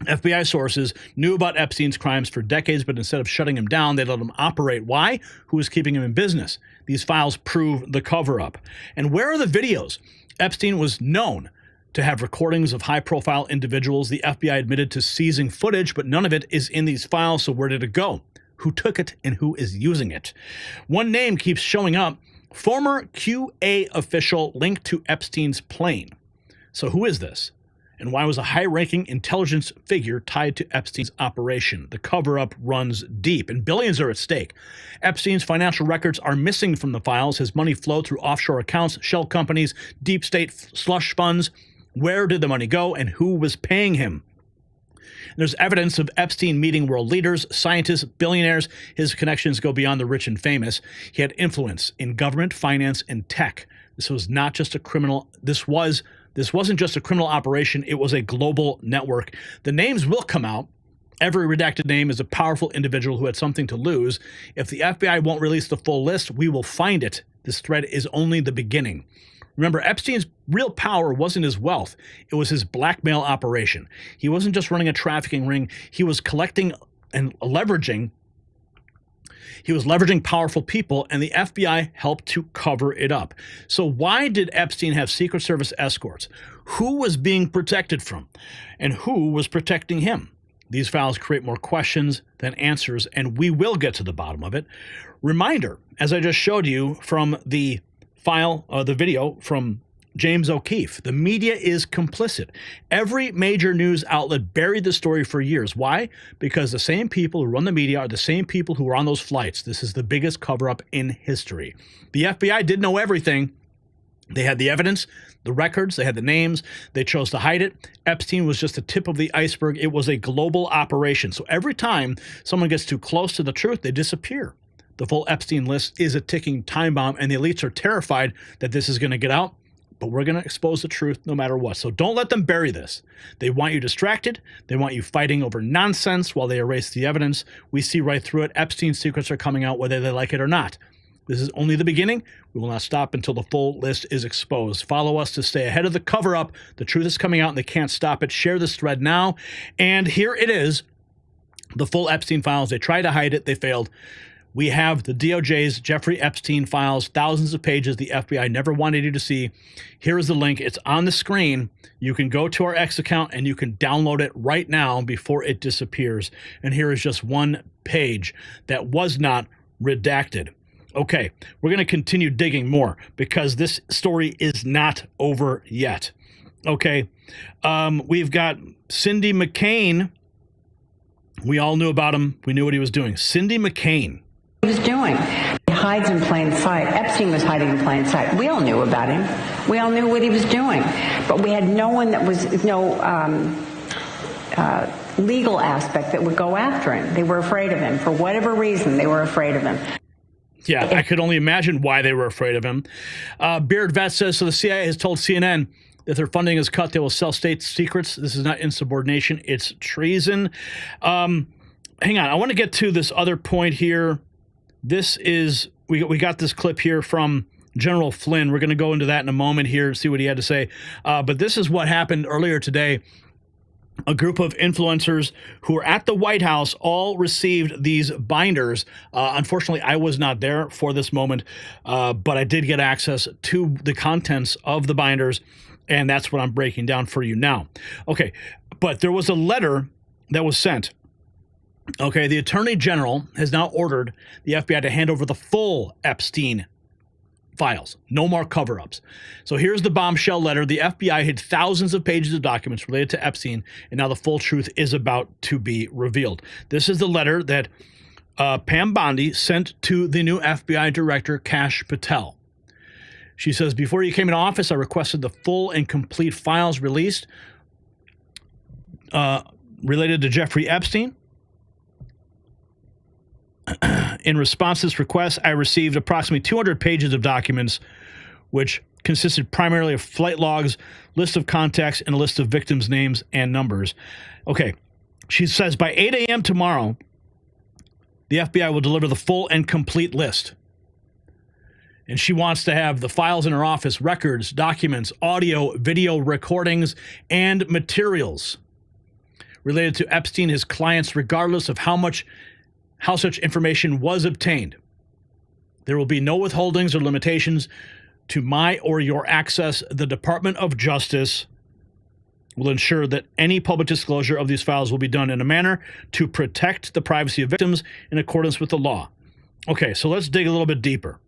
FBI sources knew about Epstein's crimes for decades, but instead of shutting him down, they let him operate. Why? Who was keeping him in business? These files prove the cover-up. And where are the videos? Epstein was known to have recordings of high-profile individuals. The FBI admitted to seizing footage, but none of it is in these files, so where did it go? Who took it and who is using it? One name keeps showing up, former QA official linked to Epstein's plane. So who is this? And why was a high-ranking intelligence figure tied to Epstein's operation? The cover-up runs deep, and billions are at stake. Epstein's financial records are missing from the files. His money flowed through offshore accounts, shell companies, deep state slush funds. Where did the money go, and who was paying him? There's evidence of Epstein meeting world leaders, scientists, billionaires. His connections go beyond the rich and famous. He had influence in government, finance, and tech. This was not just a criminal. This wasn't just a criminal operation. It was a global network. The names will come out. Every redacted name is a powerful individual who had something to lose. If the FBI won't release the full list, we will find it. This thread is only the beginning. Remember, Epstein's real power wasn't his wealth. It was his blackmail operation. He wasn't just running a trafficking ring. He was collecting and leveraging. He was leveraging powerful people, and the FBI helped to cover it up. So why did Epstein have Secret Service escorts? Who was being protected from? And who was protecting him? These files create more questions than answers, and we will get to the bottom of it. Reminder, as I just showed you from the file, the video from James O'Keefe, the media is complicit. Every major news outlet buried the story for years. Why? Because the same people who run the media are the same people who were on those flights. This is the biggest cover-up in history. The FBI did know everything. They had the evidence, the records, they had the names. They chose to hide it. Epstein was just the tip of the iceberg. It was a global operation. So every time someone gets too close to the truth, they disappear. The full Epstein list is a ticking time bomb, and the elites are terrified that this is going to get out. But we're going to expose the truth no matter what. So don't let them bury this. They want you distracted. They want you fighting over nonsense while they erase the evidence. We see right through it. Epstein's secrets are coming out whether they like it or not. This is only the beginning. We will not stop until the full list is exposed. Follow us to stay ahead of the cover-up. The truth is coming out and they can't stop it. Share this thread now. And here it is, the full Epstein files. They tried to hide it. They failed. We have the DOJ's Jeffrey Epstein files, thousands of pages the FBI never wanted you to see. Here is the link. It's on the screen. You can go to our X account and you can download it right now before it disappears. And here is just one page that was not redacted. Okay, we're going to continue digging more because this story is not over yet. Okay, we've got Cindy McCain. We all knew about him. We knew what he was doing. Cindy McCain. He was doing. He hides in plain sight. Epstein was hiding in plain sight. We all knew about him. We all knew what he was doing. But we had no one that was, legal aspect that would go after him. They were afraid of him. For whatever reason, they were afraid of him. Yeah, I could only imagine why they were afraid of him. Beard Vet says, so the CIA has told CNN that their funding is cut, they will sell state secrets. This is not insubordination, it's treason. Hang on, I want to get to this other point here. This is, we got this clip here from General Flynn. We're going to go into that in a moment here and see what he had to say. But this is what happened earlier today. A group of influencers who were at the White House all received these binders. Unfortunately, I was not there for this moment, but I did get access to the contents of the binders, and that's what I'm breaking down for you now. Okay, but there was a letter that was sent. Okay, the Attorney General has now ordered the FBI to hand over the full Epstein files. No more cover-ups. So here's the bombshell letter. The FBI hid thousands of pages of documents related to Epstein, and now the full truth is about to be revealed. This is the letter that Pam Bondi sent to the new FBI Director, Kash Patel. She says, before you came into office, I requested the full and complete files released related to Jeffrey Epstein. In response to this request, I received approximately 200 pages of documents, which consisted primarily of flight logs, list of contacts, and a list of victims' names and numbers. Okay, she says by 8 a.m. tomorrow, the FBI will deliver the full and complete list. And she wants to have the files in her office, records, documents, audio, video recordings, and materials related to Epstein and his clients, regardless of how such information was obtained. There will be no withholdings or limitations to my or your access. The Department of Justice will ensure that any public disclosure of these files will be done in a manner to protect the privacy of victims in accordance with the law. Okay, so let's dig a little bit deeper.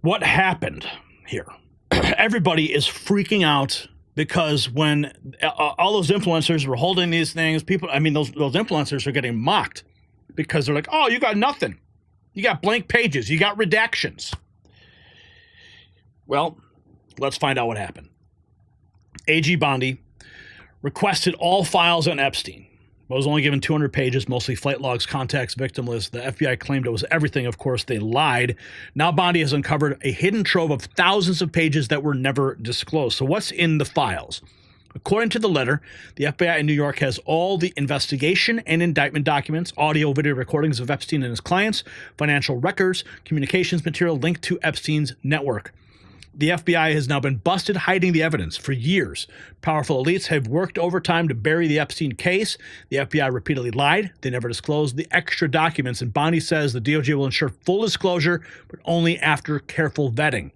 What happened here? Everybody is freaking out because when all those influencers were holding these things, those influencers are getting mocked because they're like, oh, you got nothing. You got blank pages. You got redactions. Well, let's find out what happened. AG Bondi requested all files on Epstein. I was only given 200 pages, mostly flight logs, contacts, victim lists. The FBI claimed it was everything. Of course, they lied. Now Bondi has uncovered a hidden trove of thousands of pages that were never disclosed. So what's in the files? According to the letter, the FBI in New York has all the investigation and indictment documents, audio, video recordings of Epstein and his clients, financial records, communications material linked to Epstein's network. The FBI has now been busted hiding the evidence for years. Powerful elites have worked overtime to bury the Epstein case. The FBI repeatedly lied. They never disclosed the extra documents, and Bondi says the DOJ will ensure full disclosure, but only after careful vetting.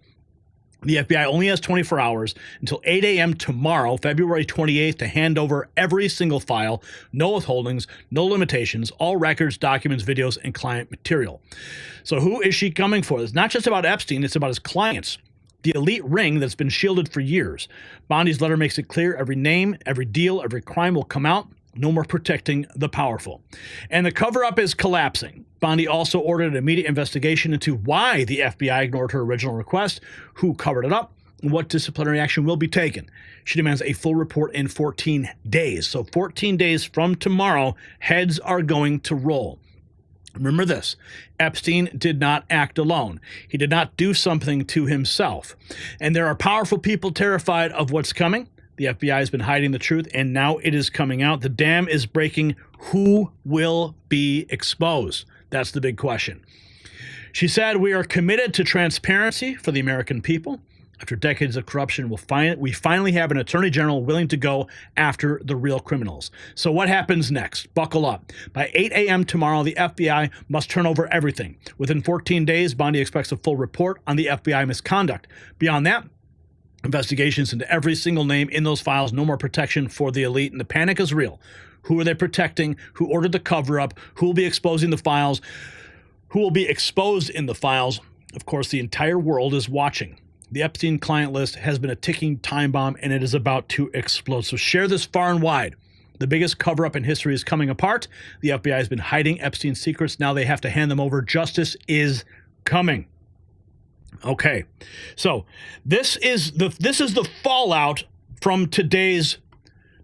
The FBI only has 24 hours until 8 a.m. tomorrow, February 28th, to hand over every single file, no withholdings, no limitations, all records, documents, videos, and client material. So who is she coming for? It's not just about Epstein, it's about his clients. The elite ring that's been shielded for years. Bondi's letter makes it clear every name, every deal, every crime will come out. No more protecting the powerful. And the cover-up is collapsing. Bondi also ordered an immediate investigation into why the FBI ignored her original request, who covered it up, and what disciplinary action will be taken. She demands a full report in 14 days. So 14 days from tomorrow, heads are going to roll. Remember this, Epstein did not act alone. He did not do something to himself. And there are powerful people terrified of what's coming. The FBI has been hiding the truth, and now it is coming out. The dam is breaking. Who will be exposed? That's the big question. She said, we are committed to transparency for the American people. After decades of corruption, we finally have an attorney general willing to go after the real criminals. So what happens next? Buckle up. By 8 a.m. tomorrow, the FBI must turn over everything. Within 14 days, Bondi expects a full report on the FBI misconduct. Beyond that, investigations into every single name in those files, no more protection for the elite, and the panic is real. Who are they protecting? Who ordered the cover-up? Who will be exposing the files? who will be exposed in the files. Of course, the entire world is watching. The Epstein client list has been a ticking time bomb, and it is about to explode. So share this far and wide. The biggest cover-up in history is coming apart. The FBI has been hiding Epstein's secrets. Now they have to hand them over. Justice is coming. Okay, so this is the fallout from today's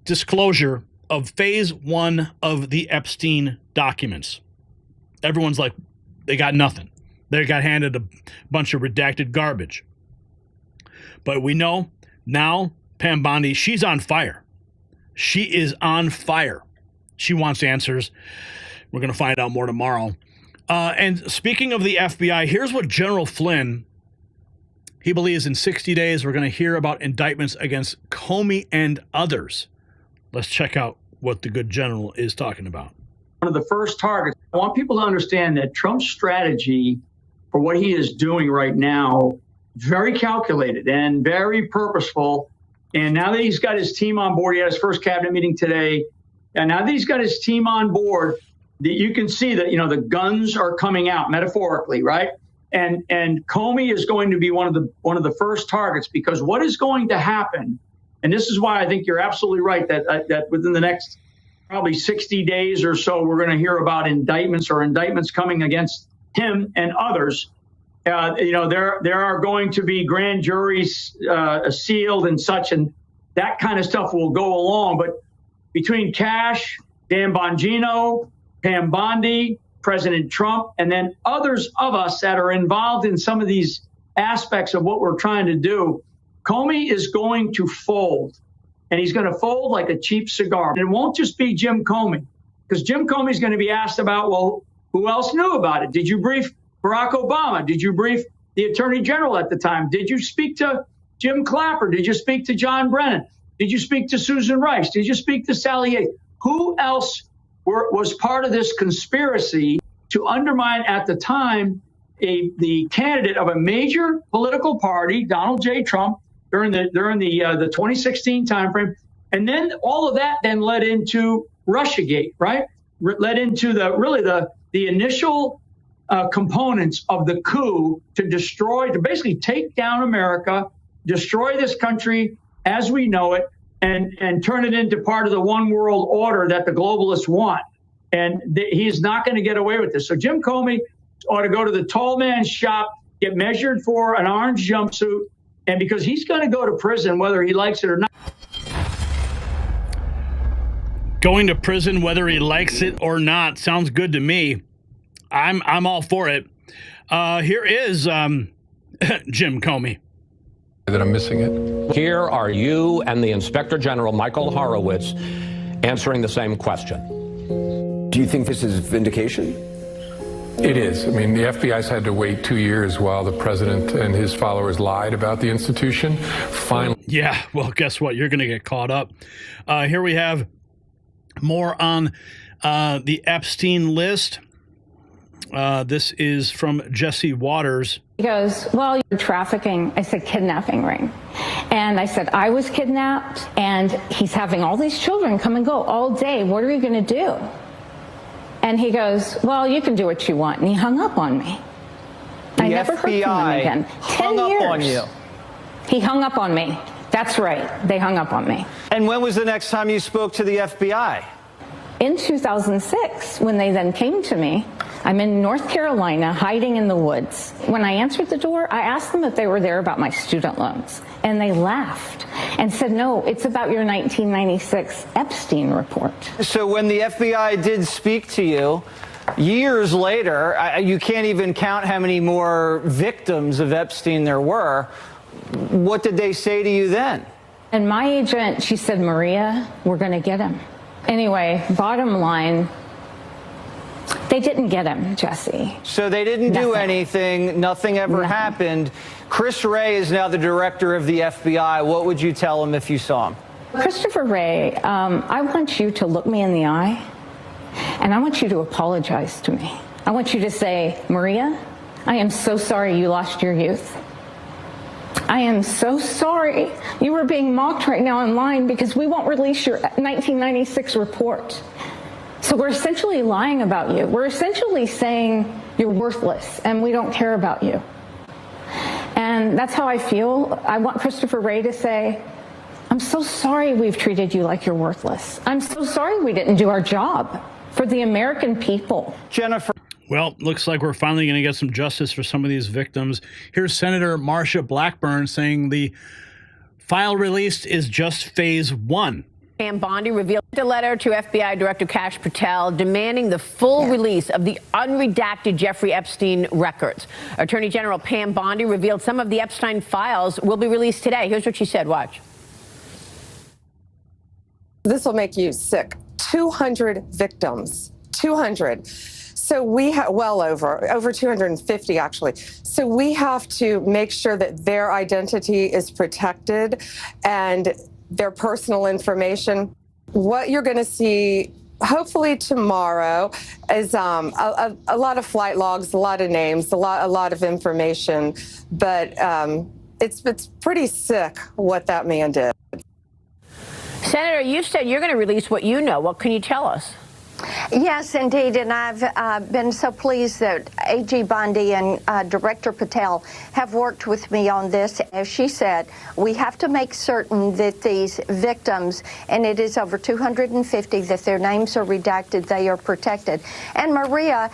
disclosure of phase 1 of the Epstein documents. Everyone's like, they got nothing. They got handed a bunch of redacted garbage. But we know now Pam Bondi, she's on fire. She is on fire. She wants answers. We're going to find out more tomorrow. And speaking of the FBI, here's what General Flynn, he believes in 60 days we're going to hear about indictments against Comey and others. Let's check out what the good general is talking about. One of the first targets. I want people to understand that Trump's strategy for what he is doing right now, very calculated and very purposeful. And now that he's got his team on board, he had his first cabinet meeting today. And now that he's got his team on board, that you can see that, you know, the guns are coming out metaphorically, right? And Comey is going to be one of the first targets, because what is going to happen, and this is why I think you're absolutely right, that within the next probably 60 days or so, we're going to hear about indictments coming against him and others. You know, there are going to be grand juries sealed and such, and that kind of stuff will go along. But between Cash, Dan Bongino, Pam Bondi, President Trump, and then others of us that are involved in some of these aspects of what we're trying to do, Comey is going to fold. And he's going to fold like a cheap cigar. And it won't just be Jim Comey, because Jim Comey is going to be asked about, well, who else knew about it? Did you brief Barack Obama? Did you brief the Attorney General at the time? Did you speak to Jim Clapper? Did you speak to John Brennan? Did you speak to Susan Rice? Did you speak to Sally Yates? Who else was part of this conspiracy to undermine, at the time, the candidate of a major political party, Donald J. Trump, during the 2016 timeframe? And then all of that then led into Russiagate, right? Led into the initial components of the coup to basically take down America, destroy this country as we know it, and turn it into part of the one world order that the globalists want. And he's not going to get away with this. So Jim Comey ought to go to the tall man's shop, get measured for an orange jumpsuit, and because he's going to go to prison whether he likes it or not. Going to prison whether he likes it or not sounds good to me. I'm all for it. Here is Jim Comey. That I'm missing it. Here are you and the Inspector General, Michael Horowitz, answering the same question. Do you think this is vindication? It is. I mean, the FBI's had to wait 2 years while the president and his followers lied about the institution. Finally. Yeah, well, guess what? You're going to get caught up. Here we have more on the Epstein list. This is from Jesse Waters. He goes, well, you're trafficking. I said, kidnapping ring. And I said, I was kidnapped, and he's having all these children come and go all day. What are you going to do? And he goes, well, you can do what you want. And he hung up on me. I never heard from him again. 10 years. Hung up on you. He hung up on me. That's right. They hung up on me. And when was the next time you spoke to the FBI? In 2006, when they then came to me, I'm in North Carolina, hiding in the woods. When I answered the door, I asked them if they were there about my student loans. And they laughed and said, no, it's about your 1996 Epstein report. So when the FBI did speak to you, years later, you can't even count how many more victims of Epstein there were. What did they say to you then? And my agent, she said, Maria, we're going to get him. Anyway, bottom line, they didn't get him, Jesse. So they didn't do anything. Nothing ever happened. Chris Wray is now the director of the FBI. What would you tell him if you saw him? Christopher Wray, I want you to look me in the eye, and I want you to apologize to me. I want you to say, Maria, I am so sorry you lost your youth. I am so sorry you were being mocked right now online because we won't release your 1996 report. So we're essentially lying about you. We're essentially saying You're worthless, and we don't care about you. And that's how I feel. I want Christopher Wray to say, I'm so sorry we've treated you like you're worthless. I'm so sorry we didn't do our job for the American people. Jennifer. Well, looks like we're finally going to get some justice for some of these victims. Here's Senator Marsha Blackburn saying the file released is just phase 1. PM Bondi revealed a letter to FBI Director Kash Patel demanding the full release of the unredacted Jeffrey Epstein records. Attorney General Pam Bondi revealed some of the Epstein files will be released today. Here's what she said. Watch. This will make you sick. 200 victims. 200. So we have well over 250 actually. So we have to make sure that their identity is protected and their personal information. What you're going to see hopefully tomorrow is a lot of flight logs, a lot of names, a lot of information, but it's pretty sick what that man did. Senator, you said you're going to release what you know. What can you tell us? Yes, indeed, and I've been so pleased that AG Bondi and Director Patel have worked with me on this. As she said, we have to make certain that these victims, and it is over 250, that their names are redacted, they are protected. And Maria,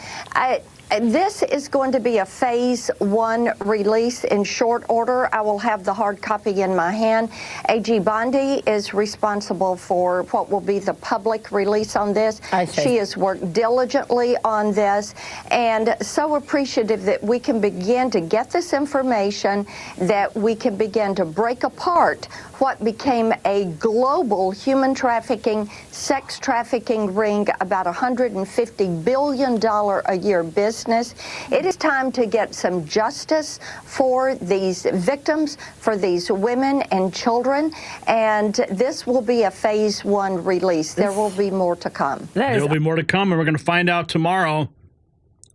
this is going to be a phase 1 release in short order. I will have the hard copy in my hand. AG Bondi is responsible for what will be the public release on this. She has worked diligently on this and so appreciative that we can begin to get this information, that we can begin to break apart what became a global human trafficking, sex trafficking ring, about $150 billion a year business. It is time to get some justice for these victims, for these women and children, and this will be a phase 1 release. There will be more to come. There will be more to come, and we're going to find out tomorrow.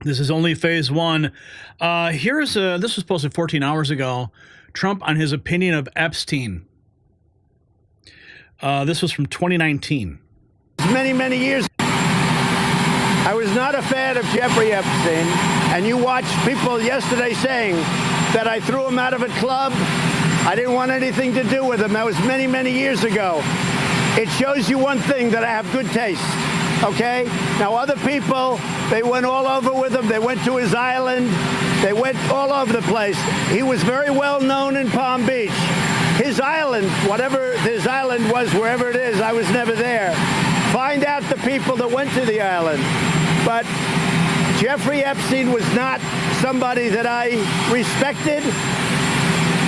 This is only phase 1. This was posted 14 hours ago. Trump on his opinion of Epstein. This was from 2019. Many years. I was not a fan of Jeffrey Epstein, and you watched people yesterday saying that I threw him out of a club. I didn't want anything to do with him. That was many years ago. It shows you one thing, that I have good taste, okay? Now, other people, they went all over with him. They went to his island. They went all over the place. He was very well known in Palm Beach. His island, whatever his island was, wherever it is, I was never there. Find out the people that went to the island. But Jeffrey Epstein was not somebody that I respected.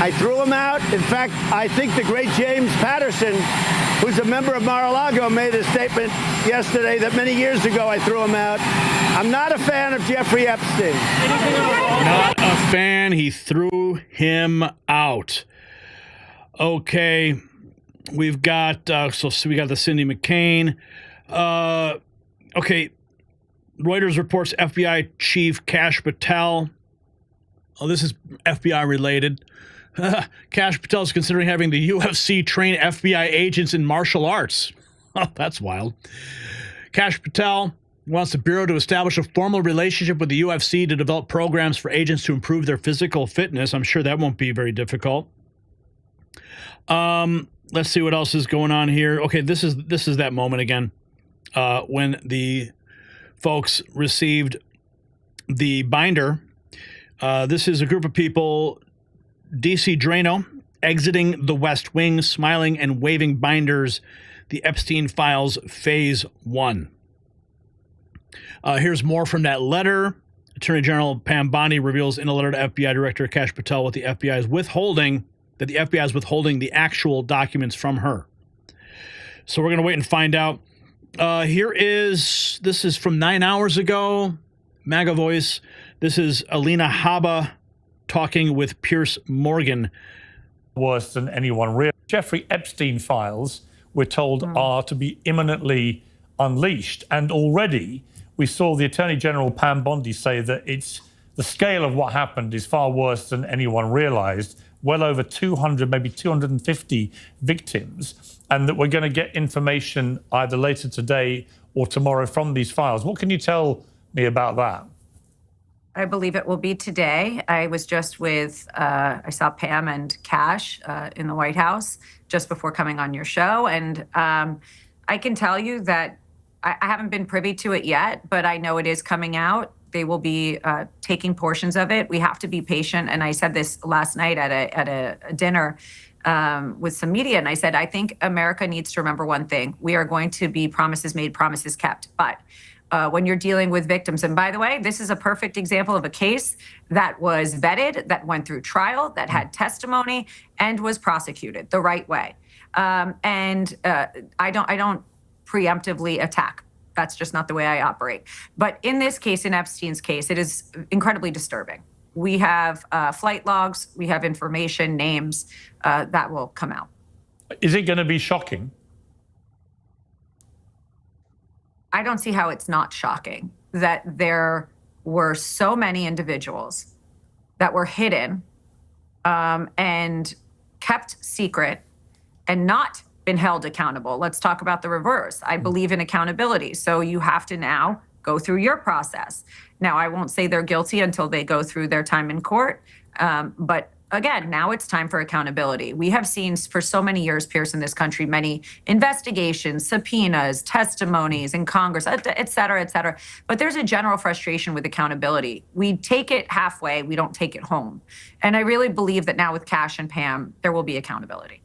I threw him out. In fact, I think the great James Patterson, who's a member of Mar-a-Lago, made a statement yesterday that many years ago I threw him out. I'm not a fan of Jeffrey Epstein. Not a fan. He threw him out. Okay, we've got we got the Cindy McCain. Okay, Reuters reports FBI Chief Kash Patel. Oh, this is FBI related. Kash Patel is considering having the UFC train FBI agents in martial arts. Oh, that's wild. Kash Patel wants the Bureau to establish a formal relationship with the UFC to develop programs for agents to improve their physical fitness. I'm sure that won't be very difficult. Let's see what else is going on here. Okay, this is that moment again when the folks received the binder. This is a group of people, DC Drano, exiting the West Wing, smiling and waving binders, the Epstein Files Phase 1. Here's more from that letter. Attorney General Pam Bondi reveals in a letter to FBI Director Kash Patel what the FBI is withholding, that the FBI is withholding the actual documents from her. So we're going to wait and find out. This is from 9 hours ago, MAGA Voice. This is Alina Habba talking with Piers Morgan. Worse than anyone realized. Jeffrey Epstein files, we're told, are to be imminently unleashed. And already we saw the Attorney General Pam Bondi say that the scale of what happened is far worse than anyone realized. Well over 200, maybe 250 victims, and that we're going to get information either later today or tomorrow from these files. What can you tell me about that? I believe it will be today. I was just with, I saw Pam and Cash in the White House just before coming on your show. And I can tell you that I haven't been privy to it yet, but I know it is coming out. They will be taking portions of it. We have to be patient. And I said this last night at a dinner with some media. And I said, I think America needs to remember one thing. We are going to be promises made, promises kept. But when you're dealing with victims, and by the way, this is a perfect example of a case that was vetted, that went through trial, that had testimony, and was prosecuted the right way. I don't preemptively attack. That's just not the way I operate. But in this case, in Epstein's case, it is incredibly disturbing. We have flight logs, we have information, names that will come out. Is it going to be shocking? I don't see how it's not shocking that there were so many individuals that were hidden and kept secret and not been held accountable. Let's talk about the reverse. I believe in accountability. So you have to now go through your process. Now, I won't say they're guilty until they go through their time in court. But again, now it's time for accountability. We have seen for so many years, Pierce, in this country, many investigations, subpoenas, testimonies in Congress, et cetera, et cetera. But there's a general frustration with accountability. We take it halfway, we don't take it home. And I really believe that now with Cash and Pam, there will be accountability.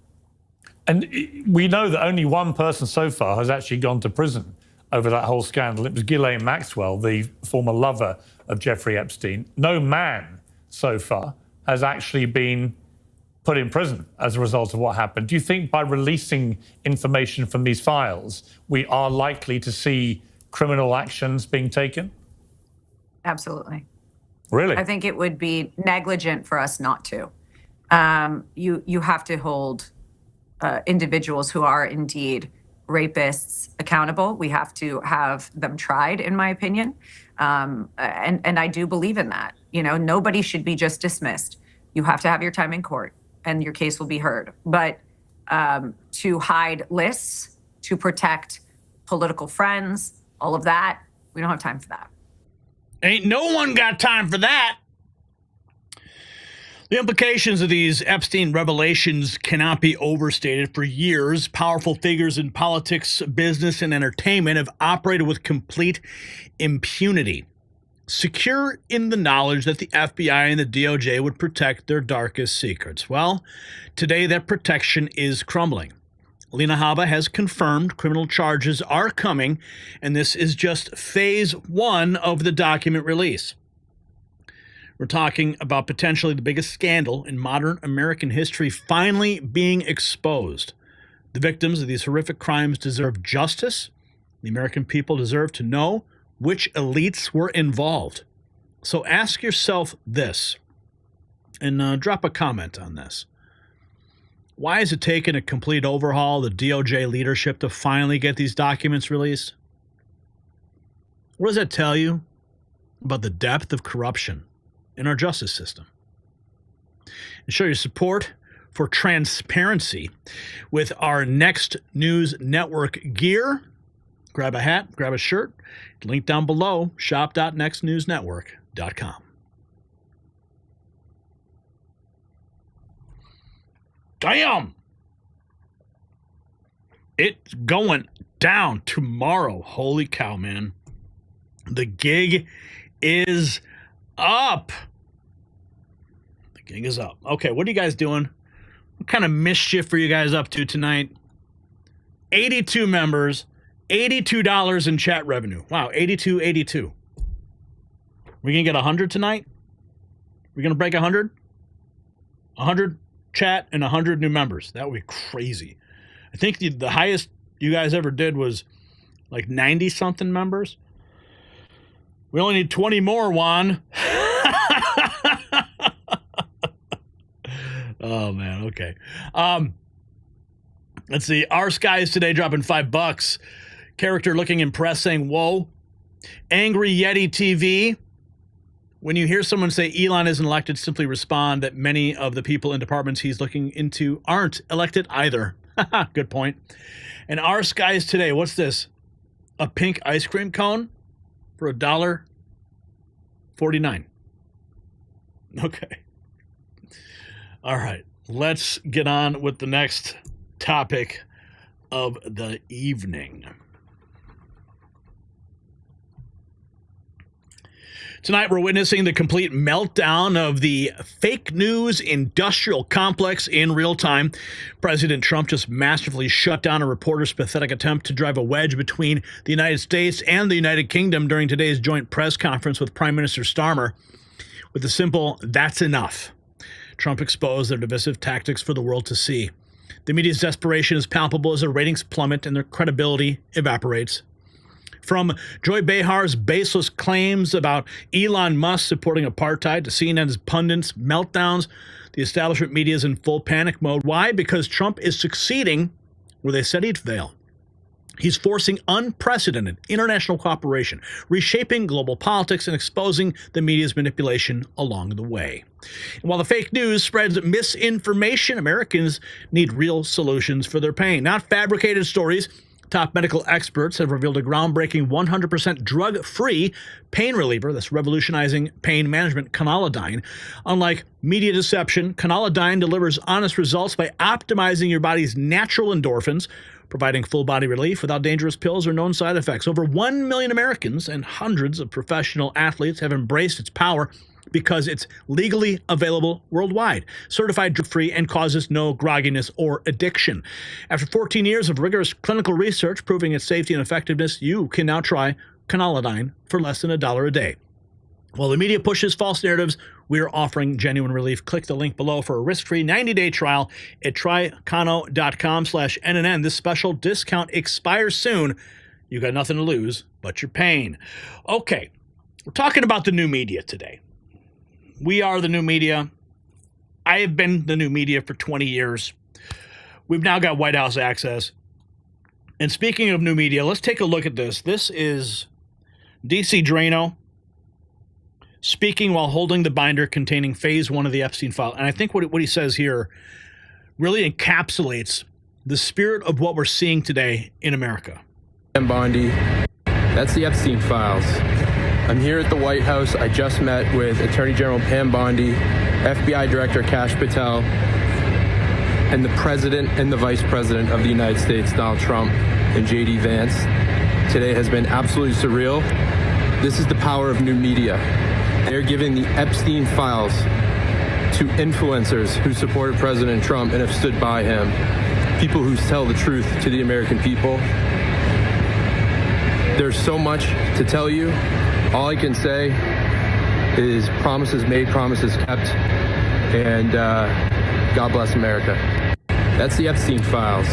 And we know that only one person so far has actually gone to prison over that whole scandal. It was Ghislaine Maxwell, the former lover of Jeffrey Epstein. No man so far has actually been put in prison as a result of what happened. Do you think by releasing information from these files, we are likely to see criminal actions being taken? Absolutely. Really? I think it would be negligent for us not to. You have to hold individuals who are indeed rapists accountable. We have to have them tried, in my opinion. And I do believe in that. You know, nobody should be just dismissed. You have to have your time in court and your case will be heard. But to hide lists, to protect political friends, all of that, we don't have time for that. Ain't no one got time for that. The implications of these Epstein revelations cannot be overstated. For years, powerful figures in politics, business, and entertainment have operated with complete impunity, secure in the knowledge that the FBI and the DOJ would protect their darkest secrets. Well, today that protection is crumbling. Alina Habba has confirmed criminal charges are coming, and this is just phase one of the document release. We're talking about potentially the biggest scandal in modern American history finally being exposed. The victims of these horrific crimes deserve justice. The American people deserve to know which elites were involved. So ask yourself this, and drop a comment on this. Why has it taken a complete overhaul of the DOJ leadership to finally get these documents released? What does that tell you about the depth of corruption in our justice system? And show your support for transparency with our Next News Network gear. Grab a hat, grab a shirt, link down below, shop.nextnewsnetwork.com. Damn! It's going down tomorrow. Holy cow, man. The gig is up. The gig is up. Okay, what are you guys doing? What kind of mischief are you guys up to tonight? 82 members, $82 in chat revenue. Wow, 82. We gonna get 100 tonight? We gonna break 100? 100 chat and 100 new members. That would be crazy. I think the highest you guys ever did was like 90 something members. We only need 20 more, Juan. Oh man, okay. Let's see. Our Skies today dropping $5. Character looking impressed saying, whoa. Angry Yeti TV. When you hear someone say Elon isn't elected, simply respond that many of the people in departments he's looking into aren't elected either. Good point. And Our Skies today, what's this? A pink ice cream cone for $1.49. Okay. All right. Let's get on with the next topic of the evening. Tonight, we're witnessing the complete meltdown of the fake news industrial complex in real time. President Trump just masterfully shut down a reporter's pathetic attempt to drive a wedge between the United States and the United Kingdom during today's joint press conference with Prime Minister Starmer with the simple, "That's enough." Trump exposed their divisive tactics for the world to see. The media's desperation is palpable as their ratings plummet and their credibility evaporates. From Joy Behar's baseless claims about Elon Musk supporting apartheid to CNN's pundits' meltdowns, the establishment media is in full panic mode. Why? Because Trump is succeeding where they said he'd fail. He's forcing unprecedented international cooperation, reshaping global politics, and exposing the media's manipulation along the way. And while the fake news spreads misinformation, Americans need real solutions for their pain, not fabricated stories. Top medical experts have revealed a groundbreaking 100% drug-free pain reliever that's revolutionizing pain management, Canalidine. Unlike media deception, Canalidine delivers honest results by optimizing your body's natural endorphins, providing full-body relief without dangerous pills or known side effects. Over 1 million Americans and hundreds of professional athletes have embraced its power because it's legally available worldwide, certified drug-free, and causes no grogginess or addiction. After 14 years of rigorous clinical research proving its safety and effectiveness, you can now try Canalidine for less than $1 a day. While the media pushes false narratives, we are offering genuine relief. Click the link below for a risk-free 90-day trial at trycano.com/NNN. This special discount expires soon. You got nothing to lose but your pain. Okay, we're talking about the new media today. We are the new media. I have been the new media for 20 years. We've now got White House access. And speaking of new media, let's take a look at this. This is DC Drano speaking while holding the binder containing phase 1 of the Epstein file. And I think what he says here really encapsulates the spirit of what we're seeing today in America. I'm Bondi. That's the Epstein files. I'm here at the White House. I just met with Attorney General Pam Bondi, FBI Director Kash Patel, and the President and the Vice President of the United States, Donald Trump, and J.D. Vance. Today has been absolutely surreal. This is the power of new media. They're giving the Epstein files to influencers who supported President Trump and have stood by him, people who tell the truth to the American people. There's so much to tell you. All I can say is promises made, promises kept, and God bless America. That's the Epstein files.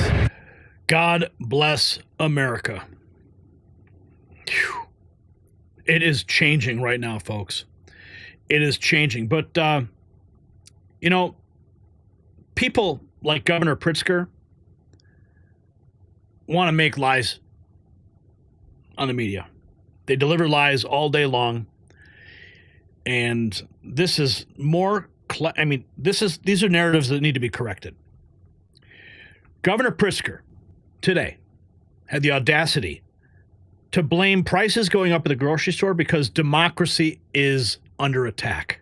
God bless America. Whew. It is changing right now, folks. It is changing. But, people like Governor Pritzker want to make lies on the media. They deliver lies all day long. And this is more, these are narratives that need to be corrected. Governor Pritzker today had the audacity to blame prices going up at the grocery store because democracy is under attack.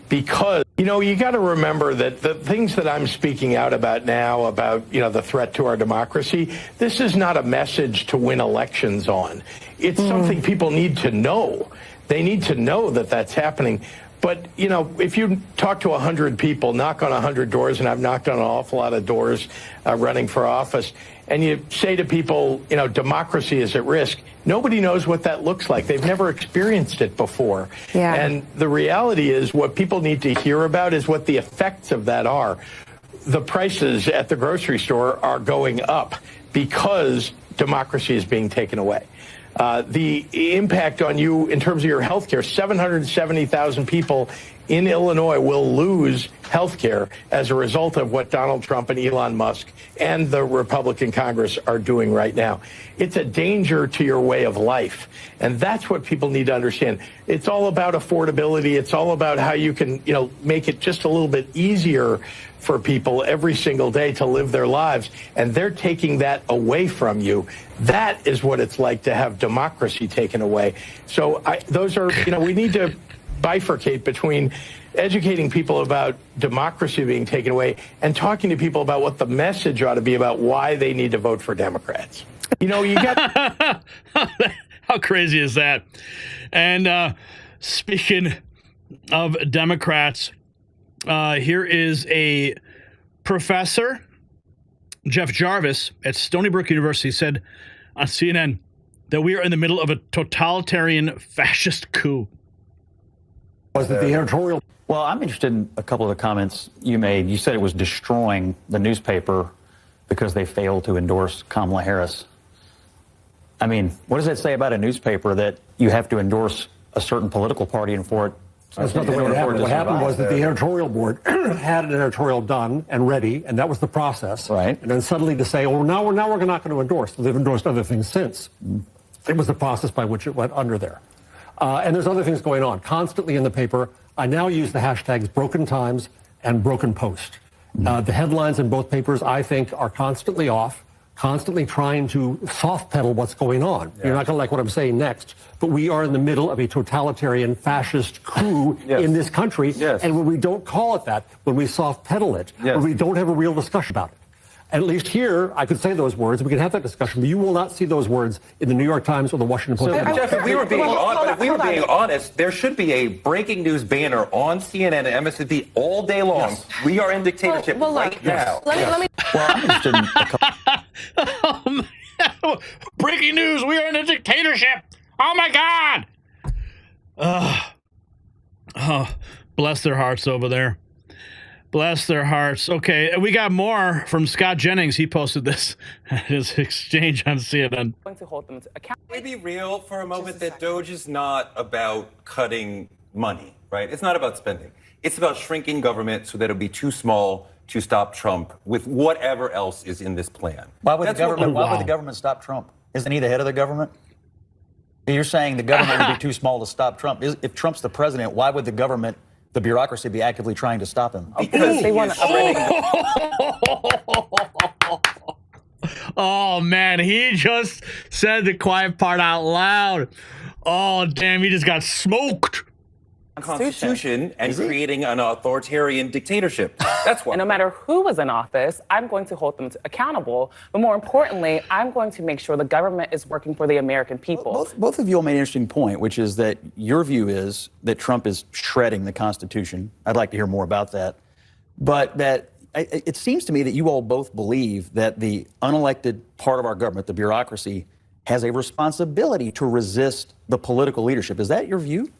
Because, you got to remember that the things that I'm speaking out about now, about, the threat to our democracy, this is not a message to win elections on. It's something people need to know. They need to know that that's happening. But, if you talk to 100 people, knock on 100 doors, and I've knocked on an awful lot of doors running for office, and you say to people, democracy is at risk, nobody knows what that looks like. They've never experienced it before. Yeah. And the reality is what people need to hear about is what the effects of that are. The prices at the grocery store are going up because democracy is being taken away. The impact on you in terms of your health care, 770,000 people in Illinois will lose health care as a result of what Donald Trump and Elon Musk and the Republican Congress are doing right now. It's a danger to your way of life. And that's what people need to understand. It's all about affordability. It's all about how you can, make it just a little bit easier for people every single day to live their lives. And they're taking that away from you. That is what it's like to have democracy taken away. So those are, we need to bifurcate between educating people about democracy being taken away and talking to people about what the message ought to be about why they need to vote for Democrats. You know, you got... How crazy is that? And speaking of Democrats, here is a professor, Jeff Jarvis at Stony Brook University, said on CNN that we are in the middle of a totalitarian fascist coup. Was it the editorial? Well, I'm interested in a couple of the comments you made. You said it was destroying the newspaper because they failed to endorse Kamala Harris. I mean, what does that say about a newspaper that you have to endorse a certain political party and for it? That's not the way it happened. What happened was that the editorial board had an editorial done and ready, and that was the process. Right. And then suddenly to say, oh, now we're not going to endorse. They've endorsed other things since. It was the process by which it went under there. And there's other things going on constantly in the paper. I now use the hashtags Broken Times and Broken Post. The headlines in both papers, I think, are constantly off, constantly trying to soft pedal what's going on. Yeah. You're not going to like what I'm saying next, but we are in the middle of a totalitarian fascist coup in this country. Yes. And when we don't call it that, when we soft pedal it, when we don't have a real discussion about it. At least here, I could say those words, we can have that discussion, but you will not see those words in the New York Times or the Washington Post. So, Jeff, if we were being honest, there should be a breaking news banner on CNN and MSNBC all day long. Yes. We are in dictatorship right now. Well, I'm interested in breaking news, we are in a dictatorship. Oh, my God. Oh, bless their hearts over there. Bless their hearts. Okay, we got more from Scott Jennings. He posted this at his exchange on CNN. Going to hold them to account. Can we be real for a moment that DOGE is not about cutting money, right? It's not about spending. It's about shrinking government so that it'll be too small to stop Trump with whatever else is in this plan. Why would the government stop Trump? Isn't he the head of the government? You're saying the government would be too small to stop Trump. If Trump's the president, why would the government, the bureaucracy, be actively trying to stop him? Because they want Oh, man, he just said the quiet part out loud. Oh, damn, he just got smoked. Constitution and creating an authoritarian dictatorship. That's why. And no matter who was in office, I'm going to hold them accountable. But more importantly, I'm going to make sure the government is working for the American people. Both of you all made an interesting point, which is that your view is that Trump is shredding the Constitution. I'd like to hear more about that. But that it seems to me that you all both believe that the unelected part of our government, the bureaucracy, has a responsibility to resist the political leadership. Is that your view?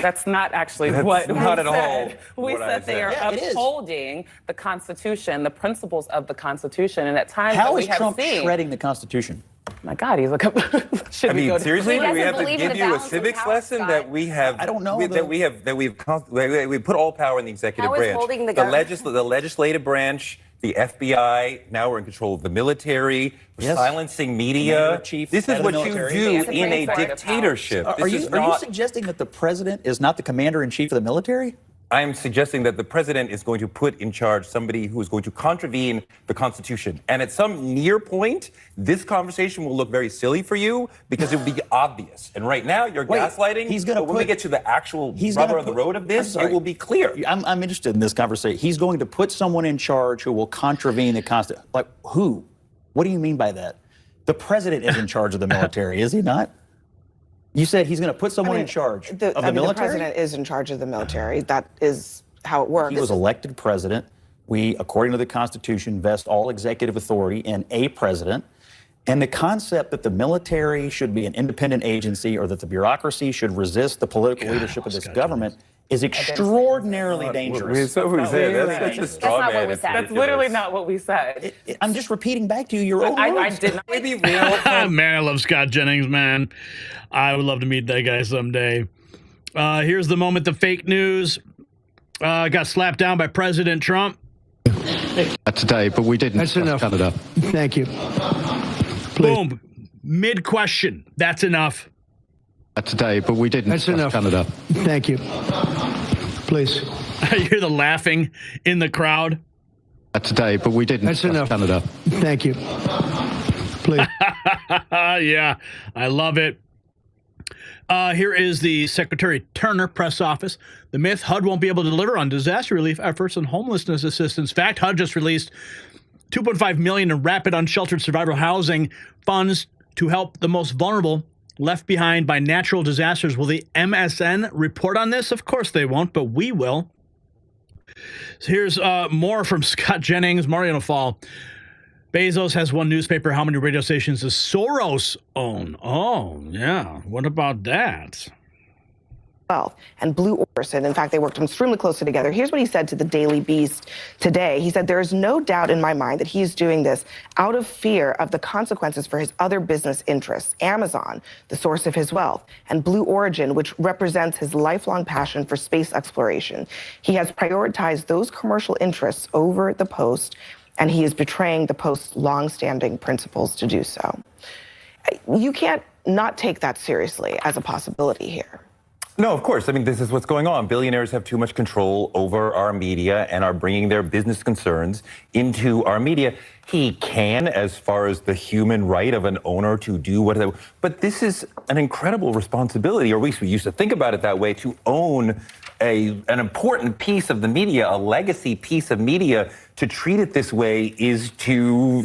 That's not actually what we not said. at all. We said they are upholding the Constitution, the principles of the Constitution, and at times how we is have Trump seen, shredding the Constitution? My God, he's like. I mean, seriously, do we have to give you a civics lesson that we have? I don't know we put all power in the executive How is branch, holding the the legislative branch, the FBI. Now we're in control of the military. We're silencing media. This is what you do in a dictatorship. Are you suggesting that the president is not the commander-in-chief of the military? I am suggesting that the president is going to put in charge somebody who is going to contravene the Constitution. And at some near point, this conversation will look very silly for you because it will be obvious. And right now, you're gaslighting. But when we get to the actual rubber of the road of this, it will be clear. I'm interested in this conversation. He's going to put someone in charge who will contravene the Constitution. Like who? What do you mean by that? The president is in charge of the military, is he not? You said he's going to put someone in charge of the military? The president is in charge of the military. That is how it works. He was elected president. We, according to the Constitution, vest all executive authority in a president. And the concept that the military should be an independent agency or that the bureaucracy should resist the political leadership of this government is extraordinarily dangerous. That's such a straw man. That's not what we said. That's literally not what we said. I'm just repeating back to you your own I words. did not. Be real. Man, I love Scott Jennings, man. I would love to meet that guy someday. Here's the moment the fake news got slapped down by President Trump. Today, but we didn't. That's enough. Canada. Thank you. Boom. Mid-question. That's enough. Today, but we didn't. That's enough. Canada. Thank you. Please. You hear the laughing in the crowd. Today, but we didn't. That's enough. Canada. Thank you. Please. Yeah, I love it. Here is the Secretary Turner press office. The myth HUD won't be able to deliver on disaster relief efforts and homelessness assistance. In fact, HUD just released $2.5 million in rapid unsheltered survival housing funds to help the most vulnerable left behind by natural disasters. Will the MSN report on this? Of course they won't, but we will. So here's more from Scott Jennings, Mariano Fall. Bezos has one newspaper. How many radio stations does Soros own? Oh, yeah. What about that? And Blue Orson. In fact, they worked extremely closely together. Here's what he said to the Daily Beast today. He said, "There is no doubt in my mind that he is doing this out of fear of the consequences for his other business interests. Amazon, the source of his wealth, and Blue Origin, which represents his lifelong passion for space exploration. He has prioritized those commercial interests over the Post, and he is betraying the Post's long-standing principles to do so." You can't not take that seriously as a possibility here. No, of course. I mean, this is what's going on. Billionaires have too much control over our media and are bringing their business concerns into our media. He can, as far as the human right of an owner to do whatever, but this is an incredible responsibility, or at least we used to think about it that way, to own an important piece of the media, a legacy piece of media. To treat it this way is to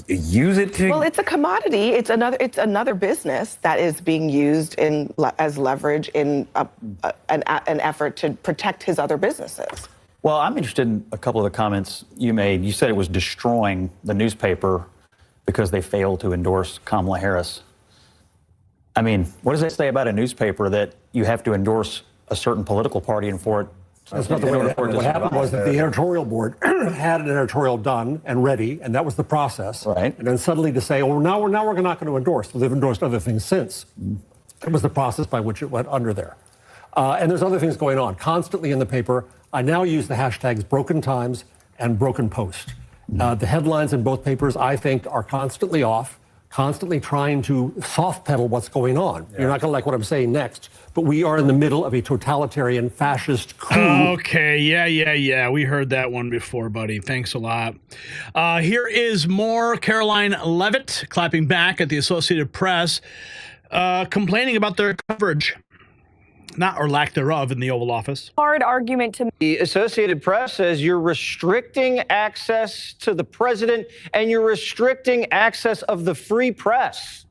use it to... Well, it's a commodity. It's another business that is being used as leverage in an effort to protect his other businesses. Well, I'm interested in a couple of the comments you made. You said it was destroying the newspaper because they failed to endorse Kamala Harris. I mean, what does that say about a newspaper that you have to endorse a certain political party and for it? That's not the way it happened. What happened was that the editorial board had an editorial done and ready, and that was the process. Right. And then suddenly to say, oh, now we're not going to endorse. Well, they've endorsed other things since. It was the process by which it went under there. And there's other things going on. Constantly in the paper, I now use the hashtags Broken Times and Broken Post. The headlines in both papers, I think, are constantly off, constantly trying to soft pedal what's going on. Yeah. You're not going to like what I'm saying next, but we are in the middle of a totalitarian fascist coup. Okay, yeah. We heard that one before, buddy. Thanks a lot. Here is more Caroline Leavitt clapping back at the Associated Press, complaining about their coverage, not or lack thereof, in the Oval Office. Hard argument to The Associated Press says you're restricting access to the president and you're restricting access of the free press.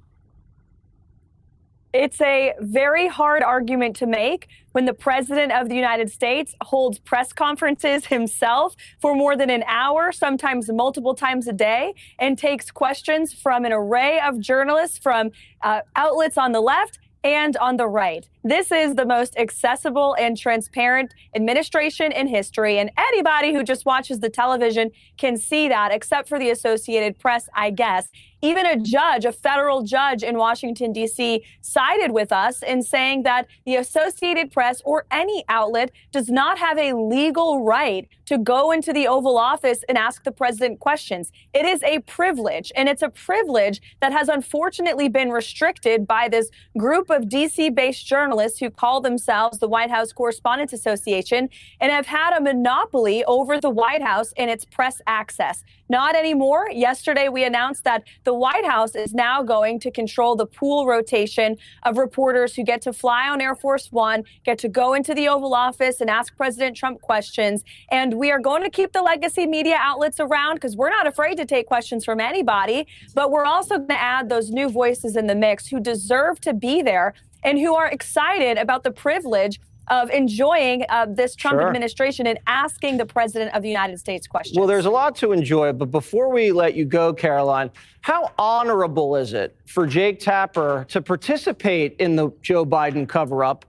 It's a very hard argument to make when the president of the United States holds press conferences himself for more than an hour, sometimes multiple times a day, and takes questions from an array of journalists from outlets on the left and on the right. This is the most accessible and transparent administration in history, and anybody who just watches the television can see that, except for the Associated Press, I guess. Even a judge, a federal judge in Washington, D.C., sided with us in saying that the Associated Press or any outlet does not have a legal right to go into the Oval Office and ask the president questions. It is a privilege, and it's a privilege that has unfortunately been restricted by this group of D.C.-based journalists who call themselves the White House Correspondents Association and have had a monopoly over the White House and its press access. Not anymore. Yesterday, we announced that the White House is now going to control the pool rotation of reporters who get to fly on Air Force One, get to go into the Oval Office and ask President Trump questions. And we are going to keep the legacy media outlets around because we're not afraid to take questions from anybody. But we're also going to add those new voices in the mix who deserve to be there and who are excited about the privilege of enjoying this Trump administration and asking the president of the United States questions. Well, there's a lot to enjoy, but before we let you go, Caroline, how honorable is it for Jake Tapper to participate in the Joe Biden cover-up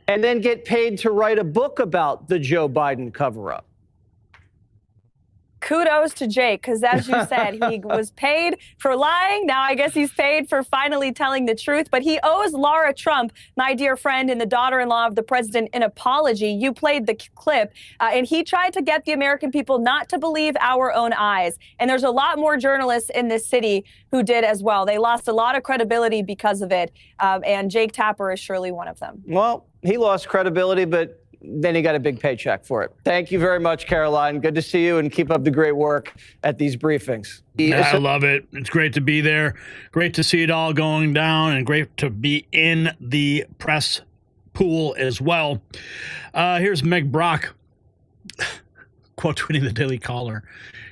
and then get paid to write a book about the Joe Biden cover-up? Kudos to Jake, because as you said, he was paid for lying. Now I guess he's paid for finally telling the truth. But he owes Laura Trump, my dear friend and the daughter-in-law of the president, an apology. You played the clip, and he tried to get the American people not to believe our own eyes. And there's a lot more journalists in this city who did as well. They lost a lot of credibility because of it, and Jake Tapper is surely one of them. Well, he lost credibility, but then he got a big paycheck for it. Thank you very much, Caroline. Good to see you, and keep up the great work at these briefings. I love it. It's great to be there. Great to see it all going down, and great to be in the press pool as well. Here's Meg Brock quote tweeting the Daily Caller.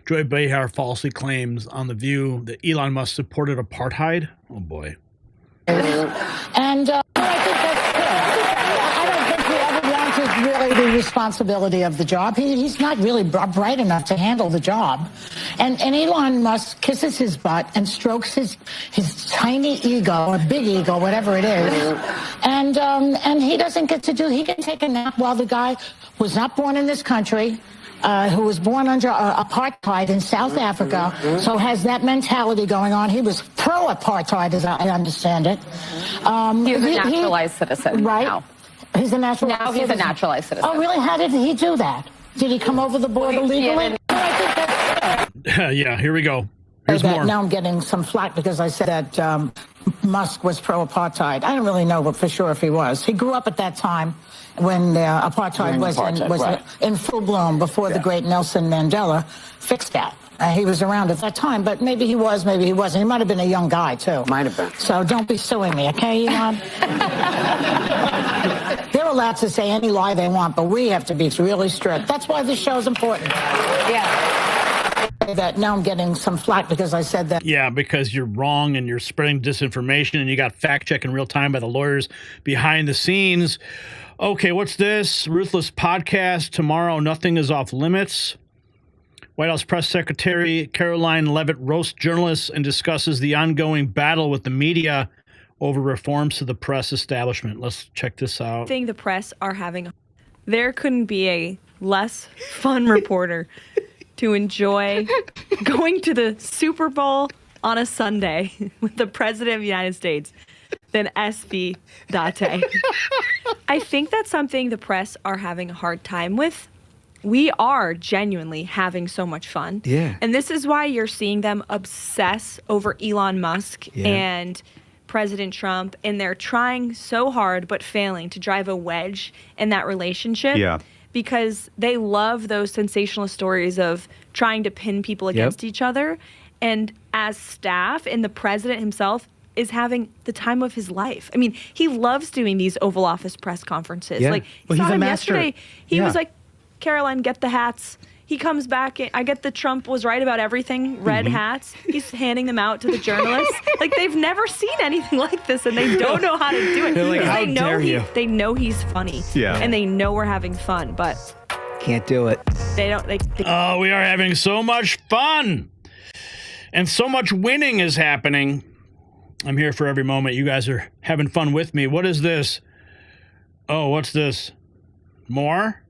Joy Behar falsely claims on The View that Elon Musk supported apartheid. Oh, boy. And I think that's good. I don't think he ever wanted really the responsibility of the job. He's not really bright enough to handle the job. And Elon Musk kisses his butt and strokes his tiny ego, or big ego, whatever it is. And he doesn't get to he can take a nap while the guy was not born in this country, who was born under apartheid in South Africa, so has that mentality going on. He was pro-apartheid, as I understand it. He's a naturalized citizen. Right. Now. He's a naturalized Now he's citizen. a naturalized citizen. Oh, really? How did he do that? Did he come over the border legally? Yeah, here we go. Here's more. Now I'm getting some flack because I said that Musk was pro-apartheid. I don't really know for sure if he was. He grew up at that time when apartheid was in full bloom before the great Nelson Mandela fixed that. He was around at that time, but maybe he was, maybe he wasn't. He might have been a young guy, too. Might have been. So don't be suing me, okay, Elon? They're allowed to say any lie they want, but we have to be really strict. That's why this show's important. Yeah. That now I'm getting some flack because I said that. Yeah, because you're wrong and you're spreading disinformation, and you got fact check in real time by the lawyers behind the scenes. Okay, what's this? Ruthless podcast tomorrow. Nothing is off limits. White House Press Secretary Caroline Leavitt roasts journalists and discusses the ongoing battle with the media over reforms to the press establishment. Let's check this out. I think the press are having. There couldn't be a less fun reporter to enjoy going to the Super Bowl on a Sunday with the President of the United States than SB Date. I think that's something the press are having a hard time with. We are genuinely having so much fun. Yeah. And this is why you're seeing them obsess over Elon Musk and President Trump. And they're trying so hard but failing to drive a wedge in that relationship. Yeah. Because they love those sensational stories of trying to pin people against each other. And as staff and the president himself is having the time of his life. I mean, he loves doing these Oval Office press conferences. Yeah. Like, Well, he's saw a him master. yesterday. He Yeah. was like, Caroline, get the hats. He comes back. I get the Trump was right about everything. Red hats. He's handing them out to the journalists. Like, they've never seen anything like this, and they don't know how to do it. They're like, Because how dare you? They know he's funny. Yeah. And they know we're having fun, but Can't do it. they don't. Oh, we are having so much fun. And so much winning is happening. I'm here for every moment. You guys are having fun with me. What is this? Oh, what's this? More?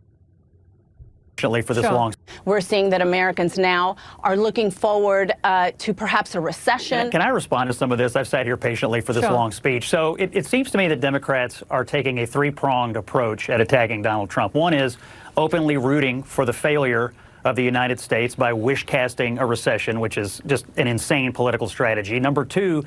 For this long. We're seeing that Americans now are looking forward to perhaps a recession. Can I respond to some of this? I've sat here patiently for this long speech. So it seems to me that Democrats are taking a three-pronged approach at attacking Donald Trump. One is openly rooting for the failure of the United States by wish-casting a recession, which is just an insane political strategy. Number two,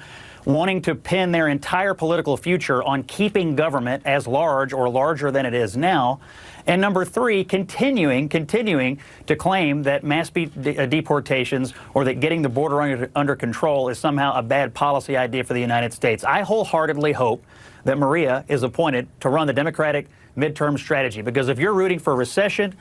wanting to pin their entire political future on keeping government as large or larger than it is now. And number three, continuing to claim that mass deportations or that getting the border under control is somehow a bad policy idea for the United States. I wholeheartedly hope that Maria is appointed to run the Democratic midterm strategy, because if you're rooting for recession,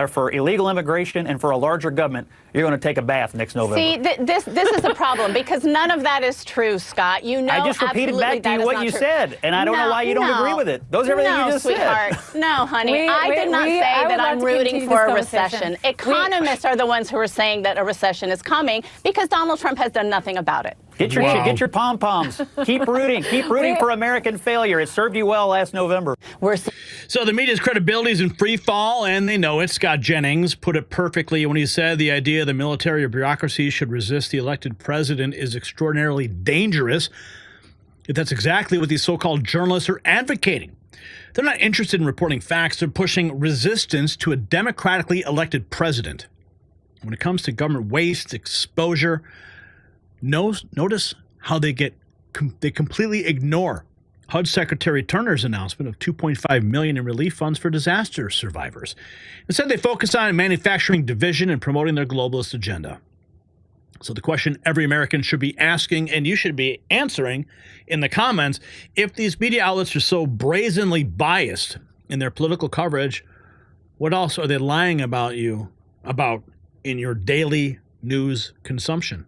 for illegal immigration, and for a larger government, you're going to take a bath next November. See, this is the problem, because none of that is true, Scott. You know, I just repeated back to you what you said, and I don't know why you don't agree with it. Those are everything you just sweetheart. said. No, honey, I did not say that I'm rooting for a recession. Economists are the ones who are saying that a recession is coming because Donald Trump has done nothing about it. Get your pom-poms. Keep rooting for American failure. It served you well last November. So the media's credibility is in free fall, and they know it. Scott Jennings put it perfectly when he said the idea the military or bureaucracy should resist the elected president is extraordinarily dangerous. If that's exactly what these so-called journalists are advocating. They're not interested in reporting facts. They're pushing resistance to a democratically elected president. When it comes to government waste, exposure, notice how they completely ignore HUD Secretary Turner's announcement of $2.5 million in relief funds for disaster survivors. Instead, they focus on manufacturing division and promoting their globalist agenda. So the question every American should be asking, and you should be answering in the comments, if these media outlets are so brazenly biased in their political coverage, what else are they lying about you about in your daily news consumption?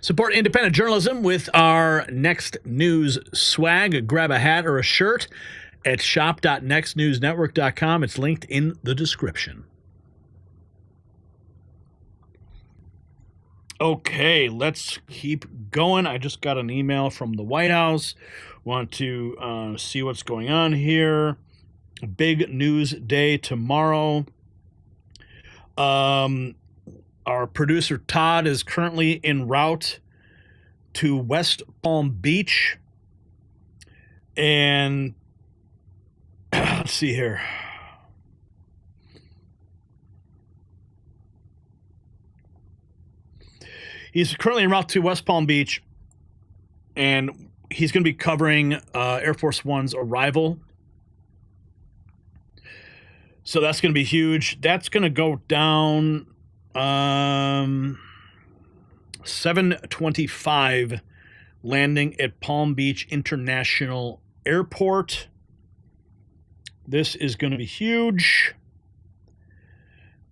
Support independent journalism with our Next News swag. Grab a hat or a shirt at shop.nextnewsnetwork.com. It's linked in the description. Okay, let's keep going. I just got an email from the White House. Want to see what's going on here. Big news day tomorrow. Our producer Todd is currently en route to West Palm Beach. And let's see here. He's currently en route to West Palm Beach, and he's going to be covering Air Force One's arrival. So that's going to be huge. That's going to go down 7:25, landing at Palm Beach International Airport. This is going to be huge.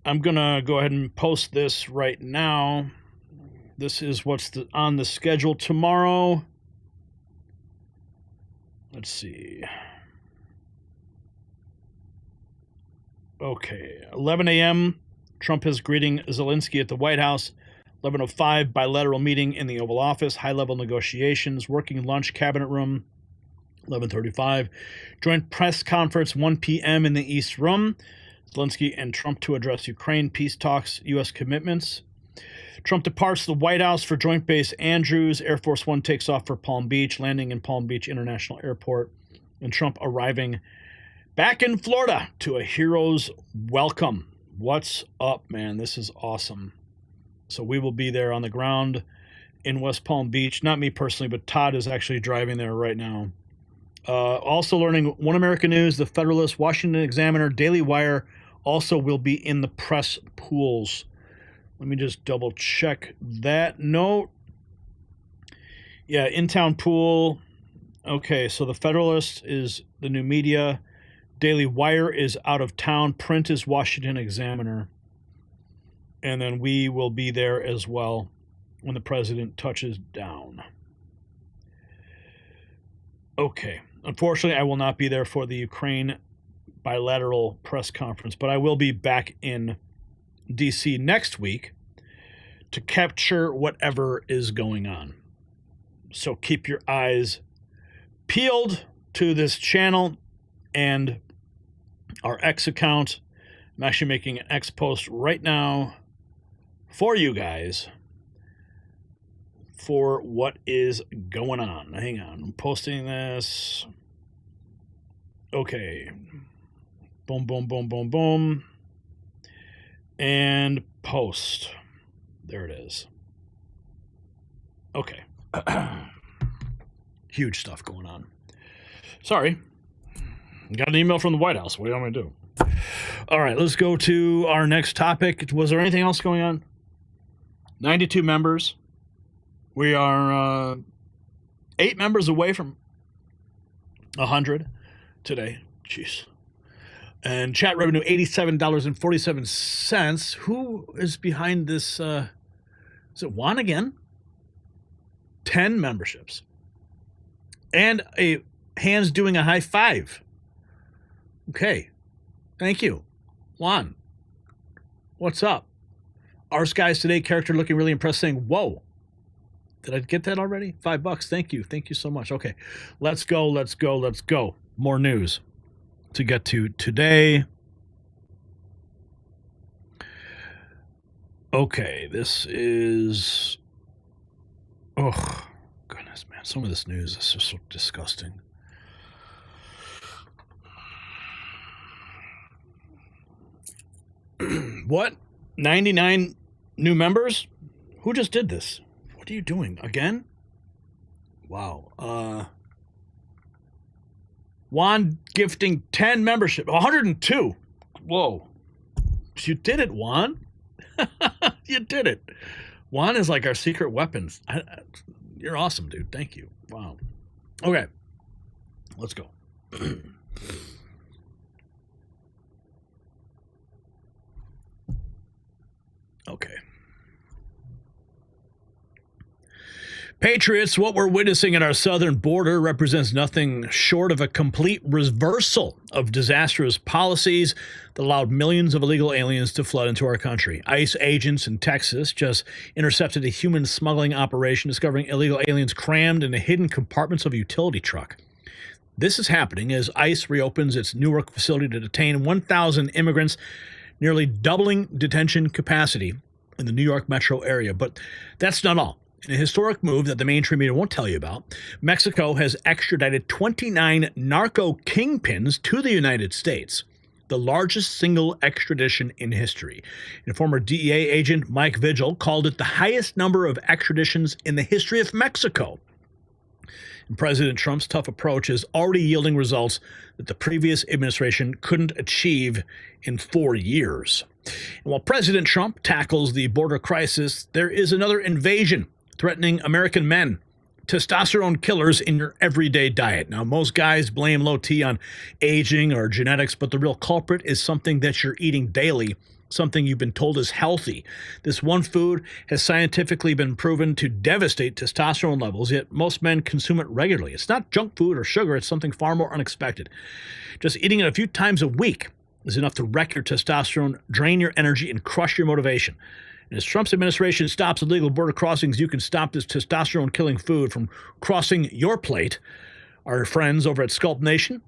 I'm going to go ahead and post this right now. This is what's on the schedule tomorrow. Let's see. Okay, 11 a.m., Trump is greeting Zelensky at the White House. 11:05, bilateral meeting in the Oval Office, high-level negotiations, working lunch, cabinet room. 11:35, joint press conference, 1 p.m. in the East Room. Zelensky and Trump to address Ukraine, peace talks, U.S. commitments. Trump departs the White House for Joint Base Andrews. Air Force One takes off for Palm Beach, landing in Palm Beach International Airport. And Trump arriving back in Florida to a hero's welcome. What's up, man? This is awesome. So we will be there on the ground in West Palm Beach. Not me personally, but Todd is actually driving there right now. Also learning One American News, The Federalist, Washington Examiner, Daily Wire also will be in the press pools. Let me just double check that note. Yeah, in-town pool. Okay, so The Federalist is the new media. Daily Wire is out of town. Print is Washington Examiner. And then we will be there as well when the president touches down. Okay. Unfortunately, I will not be there for the Ukraine bilateral press conference, but I will be back in D.C. next week to capture whatever is going on. So keep your eyes peeled to this channel and our X account. I'm actually making an X post right now for you guys for what is going on. Hang on, I'm posting this. Okay. Boom, boom, boom, boom, boom. And post. There it is. Okay. Huge stuff going on. Sorry. Got an email from the White House. What do you want me to do? All right, let's go to our next topic. Was there anything else going on? 92 members. We are 8 members away from 100 today. Jeez. And chat revenue, $87.47. Who is behind this? Is it Juan again? 10 memberships. And a hands doing a high five. Okay. Thank you. Juan. What's up? Our guys today, character looking really impressed, saying, whoa. Did I get that already? $5. Thank you. Thank you so much. Okay. Let's go. Let's go. Let's go. More news to get to today. Okay, this is, oh goodness, man, some of this news is just so disgusting. What? 99 new members? Who just did this? What are you doing again? Wow. Juan gifting 10 membership. 102. Whoa. You did it, Juan. You did it. Juan is like our secret weapons. You're awesome, dude. Thank you. Wow. Okay. Let's go. Okay. Patriots, what we're witnessing at our southern border represents nothing short of a complete reversal of disastrous policies that allowed millions of illegal aliens to flood into our country. ICE agents in Texas just intercepted a human smuggling operation, discovering illegal aliens crammed in the hidden compartments of a utility truck. This is happening as ICE reopens its Newark facility to detain 1,000 immigrants, nearly doubling detention capacity in the New York metro area. But that's not all. In a historic move that the mainstream media won't tell you about, Mexico has extradited 29 narco kingpins to the United States, the largest single extradition in history. And former DEA agent Mike Vigil called it the highest number of extraditions in the history of Mexico. And President Trump's tough approach is already yielding results that the previous administration couldn't achieve in 4 years. And while President Trump tackles the border crisis, there is another invasion threatening American men, testosterone killers in your everyday diet. Now, most guys blame low T on aging or genetics, but the real culprit is something that you're eating daily, something you've been told is healthy. This one food has scientifically been proven to devastate testosterone levels, yet most men consume it regularly. It's not junk food or sugar, it's something far more unexpected. Just eating it a few times a week is enough to wreck your testosterone, drain your energy, and crush your motivation. And as Trump's administration stops illegal border crossings, you can stop this testosterone-killing food from crossing your plate. Our friends over at Sculpt Nation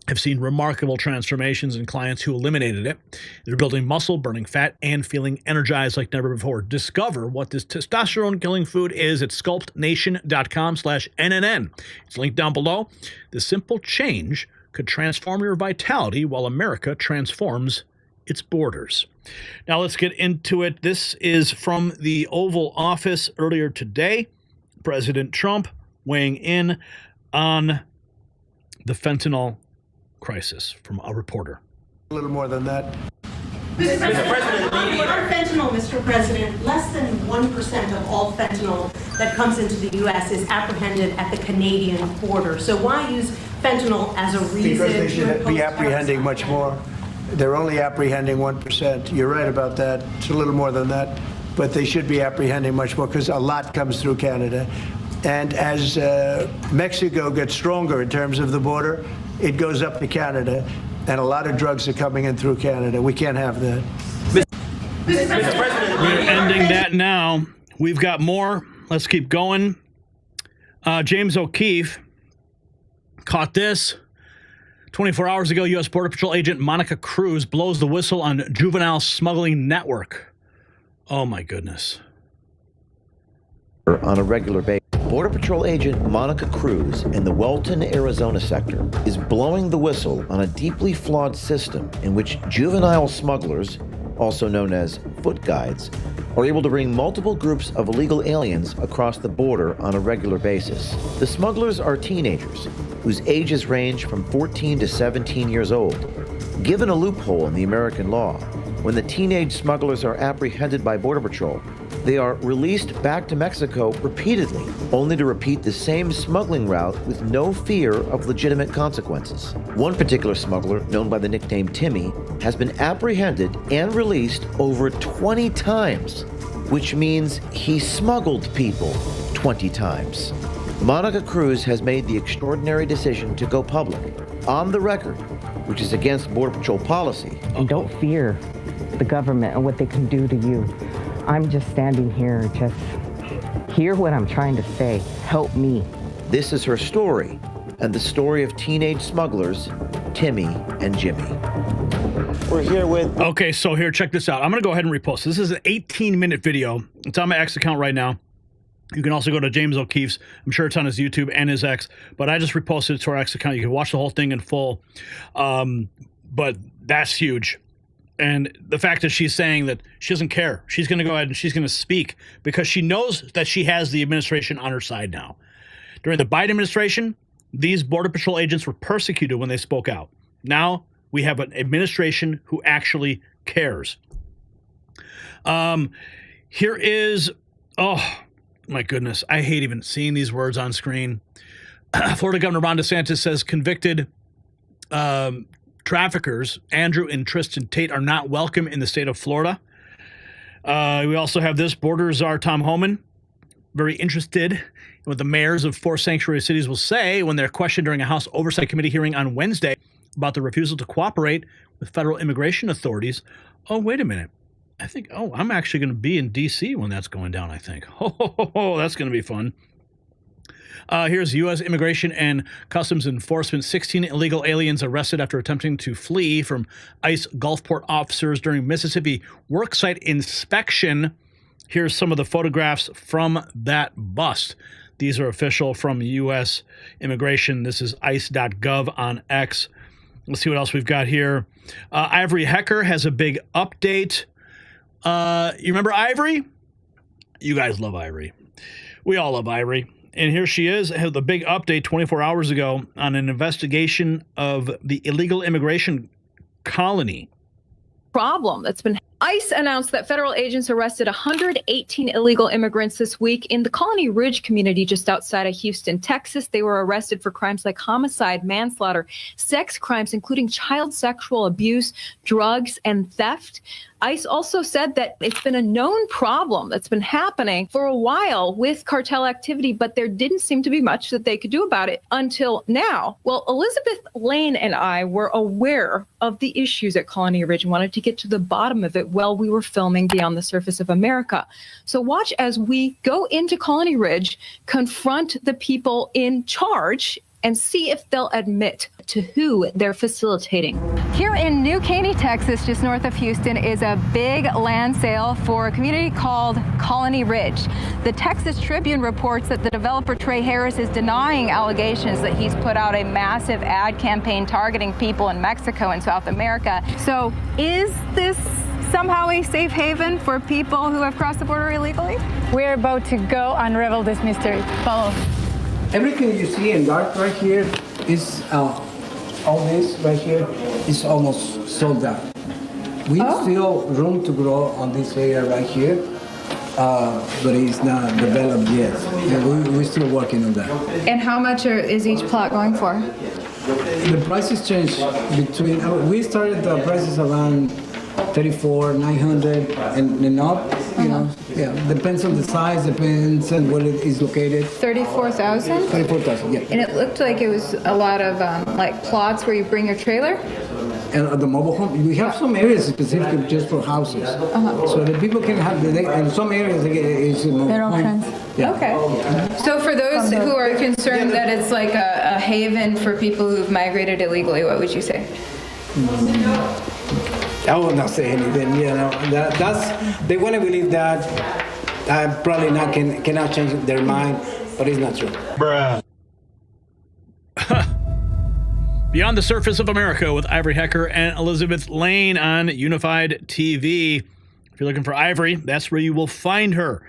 have seen remarkable transformations in clients who eliminated it. They're building muscle, burning fat, and feeling energized like never before. Discover what this testosterone-killing food is at sculptnation.com/NNN. It's linked down below. This simple change could transform your vitality while America transforms its borders. Now let's get into it. This is from the Oval Office earlier today. President Trump weighing in on the fentanyl crisis from a reporter. A little more than that. Mr. President, our fentanyl, Mr. President, less than 1% of all fentanyl that comes into the U.S. is apprehended at the Canadian border. So why use fentanyl as a reason? Because they should be apprehending much more. They're only apprehending 1%. You're right about that. It's a little more than that. But they should be apprehending much more because a lot comes through Canada. And as Mexico gets stronger in terms of the border, it goes up to Canada. And a lot of drugs are coming in through Canada. We can't have that. Mr. President, we're ending that now. We've got more. Let's keep going. James O'Keefe caught this. 24 hours ago, U.S. Border Patrol agent Monica Cruz blows the whistle on juvenile smuggling network. Oh, my goodness. On a regular basis, Border Patrol agent Monica Cruz in the Welton, Arizona sector is blowing the whistle on a deeply flawed system in which juvenile smugglers, also known as foot guides, are able to bring multiple groups of illegal aliens across the border on a regular basis. The smugglers are teenagers whose ages range from 14 to 17 years old. Given a loophole in the American law, when the teenage smugglers are apprehended by Border Patrol, they are released back to Mexico repeatedly, only to repeat the same smuggling route with no fear of legitimate consequences. One particular smuggler, known by the nickname Timmy, has been apprehended and released over 20 times, which means he smuggled people 20 times. Monica Cruz has made the extraordinary decision to go public, on the record, which is against Border Patrol policy. And don't fear the government and what they can do to you. I'm just standing here, just hear what I'm trying to say. Help me. This is her story, and the story of teenage smugglers, Timmy and Jimmy. We're here with... Okay, so here, check this out. I'm going to go ahead and repost. This is an 18-minute video. It's on my X account right now. You can also go to James O'Keefe's. I'm sure it's on his YouTube and his X, but I just reposted it to our X account. You can watch the whole thing in full. But that's huge. And the fact that she's saying that she doesn't care. She's going to go ahead and she's going to speak because she knows that she has the administration on her side now. During the Biden administration, These Border Patrol agents were persecuted when they spoke out. Now we have an administration who actually cares. Here is, oh my goodness, I hate even seeing these words on screen. Florida Governor Ron DeSantis says convicted traffickers, Andrew and Tristan Tate, are not welcome in the state of Florida. We also have this, border czar Tom Homan, very interested in what the mayors of 4 sanctuary cities will say when they're questioned during a House Oversight Committee hearing on Wednesday about the refusal to cooperate with federal immigration authorities. Oh, wait a minute. I think, I'm actually going to be in D.C. when that's going down, I think. Oh, that's going to be fun. Here's U.S. Immigration and Customs Enforcement. 16 illegal aliens arrested after attempting to flee from ICE Gulfport officers during Mississippi worksite inspection. Here's some of the photographs from that bust. These are official from U.S. Immigration. This is ice.gov on X. Let's see what else we've got here. Ivory Hecker has a big update. You remember Ivory? You guys love Ivory. We all love Ivory. And here she is, had the big update 24 hours ago on an investigation of the illegal immigration colony. Problem that's been ICE announced that federal agents arrested 118 illegal immigrants this week in the Colony Ridge community just outside of Houston, Texas. They were arrested for crimes like homicide, manslaughter, sex crimes, including child sexual abuse, drugs, and theft. ICE also said that it's been a known problem that's been happening for a while with cartel activity, but there didn't seem to be much that they could do about it until now. Well, Elizabeth Lane and I were aware of the issues at Colony Ridge and wanted to get to the bottom of it while we were filming Beyond the Surface of America. So watch as we go into Colony Ridge, confront the people in charge, and see if they'll admit to who they're facilitating. Here in New Caney, Texas, just north of Houston, is a big land sale for a community called Colony Ridge. The Texas Tribune reports that the developer Trey Harris is denying allegations that he's put out a massive ad campaign targeting people in Mexico and South America. So is this somehow a safe haven for people who have crossed the border illegally? We're about to go unravel this mystery. Follow. Everything you see in dark right here is, all this right here is almost sold out. We still room to grow on this area right here, but it's not developed yet. We're still working on that. And how much is each plot going for? The prices change between, we started the prices around 34,900 and up, you know, depends on the size, depends on where it is located. 34,000? 34,000, yeah. And it looked like it was a lot of like plots where you bring your trailer? And the mobile home, we have some areas specifically just for houses. So that people can have, in some areas it's a mobile home. Yeah. Okay. So for those who are concerned that it's like a haven for people who've migrated illegally, what would you say? I will not say anything. You know, that's they want to believe that. I probably cannot change their mind, but it's not true. Bruh. Beyond the Surface of America with Ivory Hecker and Elizabeth Lane on Unified TV. If you're looking for Ivory, that's where you will find her.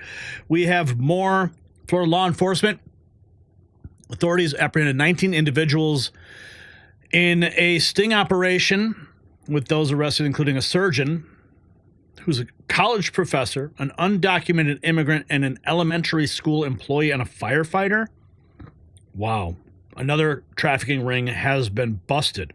We have more Florida law enforcement. Authorities apprehended 19 individuals in a sting operation, with those arrested including a surgeon who's a college professor, an undocumented immigrant, and an elementary school employee and a firefighter. Wow. Another trafficking ring has been busted.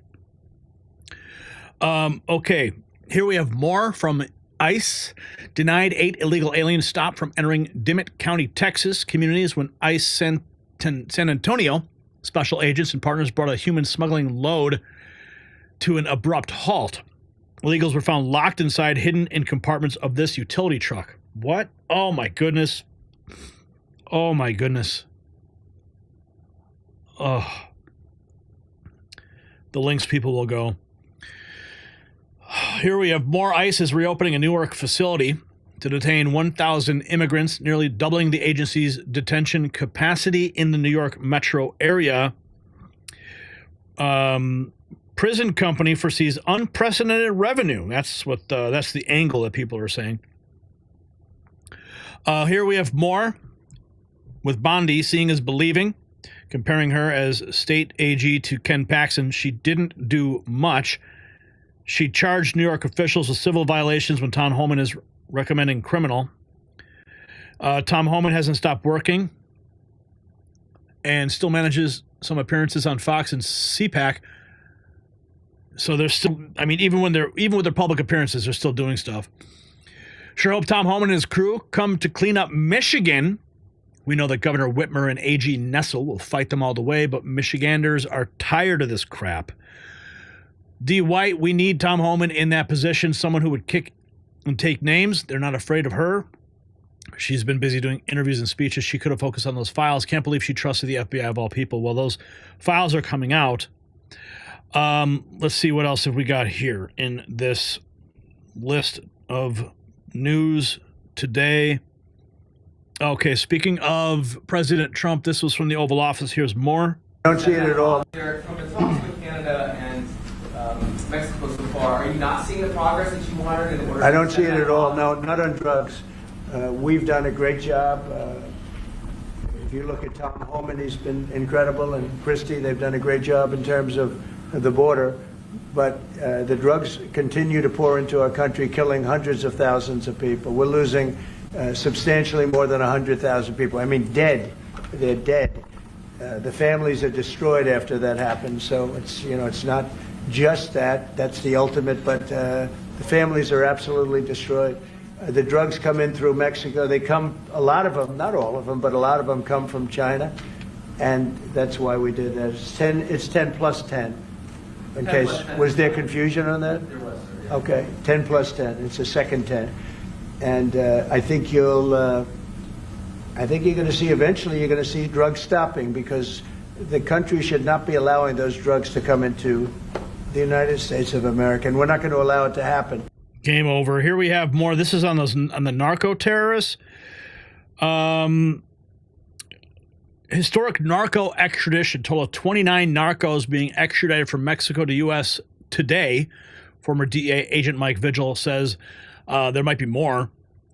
Okay, here we have more from ICE. Denied 8 illegal aliens stopped from entering Dimmitt County, Texas communities when ICE San Antonio special agents and partners brought a human smuggling load to an abrupt halt. Illegals were found locked inside, hidden in compartments of this utility truck. What? Oh my goodness. Oh my goodness. Oh. The links people will go. Here we have more. ICE is reopening a Newark facility to detain 1,000 immigrants, nearly doubling the agency's detention capacity in the New York metro area. Prison company foresees unprecedented revenue. That's what that's the angle that people are saying. Here we have more with Bondi. Seeing is believing comparing her as state AG to Ken Paxton. She didn't do much. She charged New York officials with civil violations when Tom Homan is recommending criminal. Tom Homan hasn't stopped working and still manages some appearances on Fox and CPAC. So they're still, I mean, even with their public appearances, they're still doing stuff. Sure hope Tom Homan and his crew come to clean up Michigan. We know that Governor Whitmer and AG Nessel will fight them all the way, but Michiganders are tired of this crap. D. White, we need Tom Homan in that position, someone who would kick and take names. They're not afraid of her. She's been busy doing interviews and speeches. She could have focused on those files. Can't believe she trusted the FBI of all people. Well, those files are coming out. Let's see what else have we got here in this list of news today. Okay, speaking of President Trump, this was from the Oval Office. Here's more. Don't see it at all. From the talks with Canada and Mexico so far, are you not seeing the progress that you wanted in order? I don't see it at all. No, not on drugs. We've done a great job. If you look at Tom Homan, he's been incredible, and Christie, they've done a great job in terms of the border. But the drugs continue to pour into our country, killing hundreds of thousands of people. We're losing substantially more than 100,000 people. I mean, dead. They're dead. The families are destroyed after that happens. So it's, you know, it's not just that. That's the ultimate. But the families are absolutely destroyed. The drugs come in through Mexico. They come, a lot of them, not all of them, but a lot of them come from China. And that's why we did that. It's 10 plus 10. In 10 case, 10. Was there confusion on that? There was, sir, yeah. Okay, 10 plus 10. It's a second 10. And I think you'll, I think you're going to see eventually, you're going to see drugs stopping, because the country should not be allowing those drugs to come into the United States of America. And we're not going to allow it to happen. Game over. Here we have more. This is on the narco terrorists. Historic narco extradition. Total of 29 narcos being extradited from Mexico to U.S. today. Former DEA agent Mike Vigil says there might be more.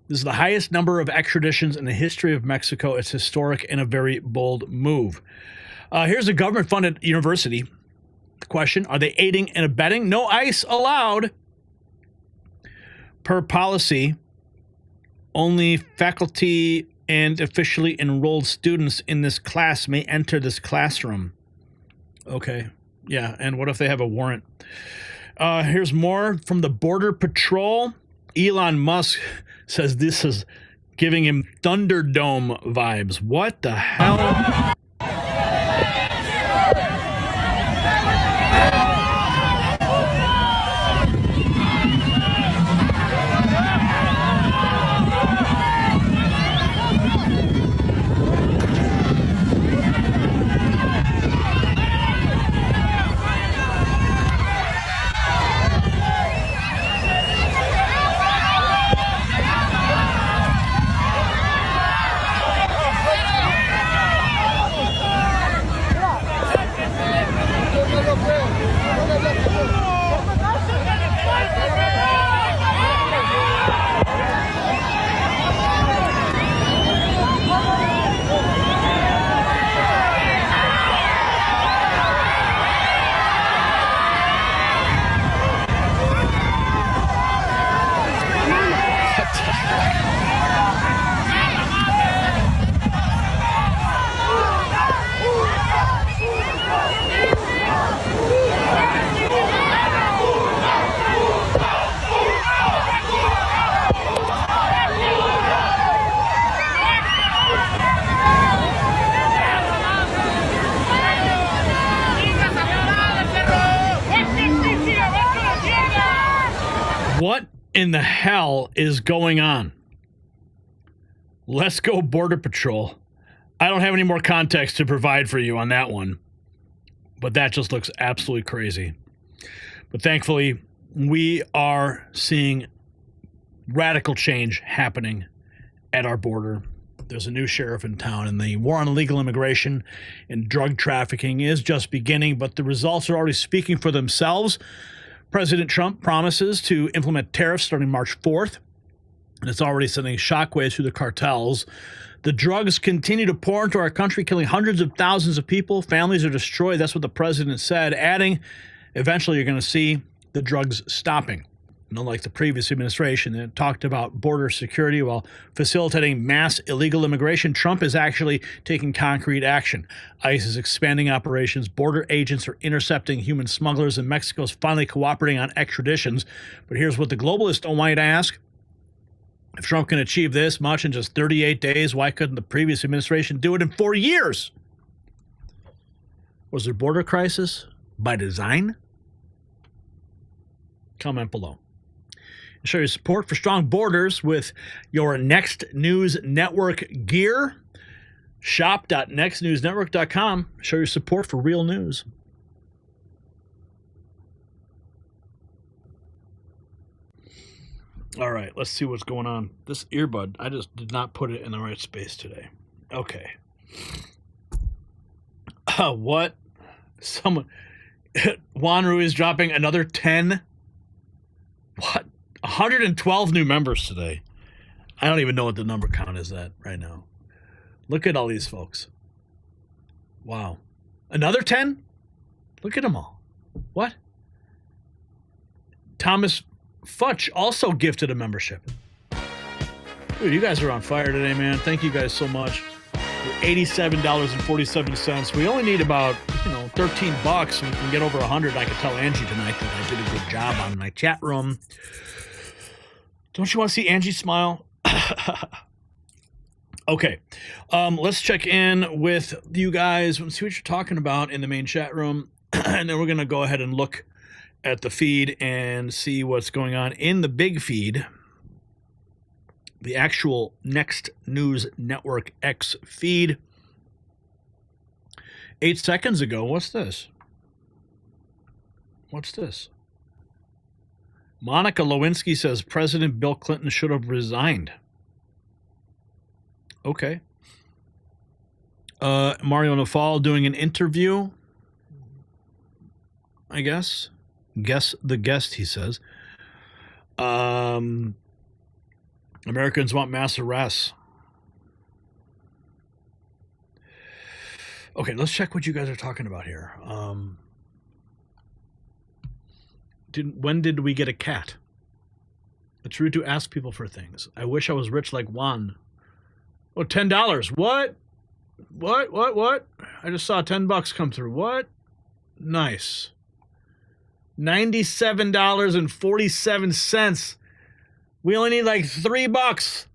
This is the highest number of extraditions in the history of Mexico. It's historic and a very bold move. Here's a government-funded university. Question: are they aiding and abetting? No ICE allowed. Per policy, only faculty and officially enrolled students in this class may enter this classroom. Okay, yeah, and what if they have a warrant? Here's more from the Border Patrol. Elon Musk says this is giving him Thunderdome vibes. What the hell? What in the hell is going on? Let's go Border Patrol. I don't have any more context to provide for you on that one, but that just looks absolutely crazy. But thankfully, we are seeing radical change happening at our border. There's a new sheriff in town, and the war on illegal immigration and drug trafficking is just beginning, but the results are already speaking for themselves. President Trump promises to implement tariffs starting March 4th, and it's already sending shockwaves through the cartels. The drugs continue to pour into our country, killing hundreds of thousands of people. Families are destroyed. That's what the president said, adding, eventually you're going to see the drugs stopping. Unlike the previous administration that talked about border security while facilitating mass illegal immigration, Trump is actually taking concrete action. ICE is expanding operations. Border agents are intercepting human smugglers, and Mexico is finally cooperating on extraditions. But here's what the globalists don't want you to ask. If Trump can achieve this much in just 38 days, why couldn't the previous administration do it in 4 years? Was there border crisis by design? Comment below. Show your support for strong borders with your Next News Network gear. Shop.nextnewsnetwork.com. Show your support for real news. All right, let's see what's going on. This earbud, I just did not put it in the right space today. Okay. What? Someone... Juan Ruiz dropping another 10? What? 112 new members today. I don't even know what the number count is at right now. Look at all these folks. Wow. Another 10? Look at them all. What? Thomas Futch also gifted a membership. Dude, you guys are on fire today, man. Thank you guys so much. $87.47. We only need about, $13. We can get over 100. I could tell Angie tonight that I did a good job on my chat room. Don't you want to see Angie smile? Okay. Let's check in with you guys and see what you're talking about in the main chat room. And then we're going to go ahead and look at the feed and see what's going on in the big feed. The actual Next News Network X feed. 8 seconds ago, what's this? What's this? Monica Lewinsky says President Bill Clinton should have resigned. Okay. Mario Nafal doing an interview, I guess. Guess the guest, he says. Americans want mass arrests. Okay, let's check what you guys are talking about here. When did we get a cat? It's rude to ask people for things. I wish I was rich like Juan. Oh, $10. What? What? I just saw $10 come through. What? Nice. $97.47. We only need like $3.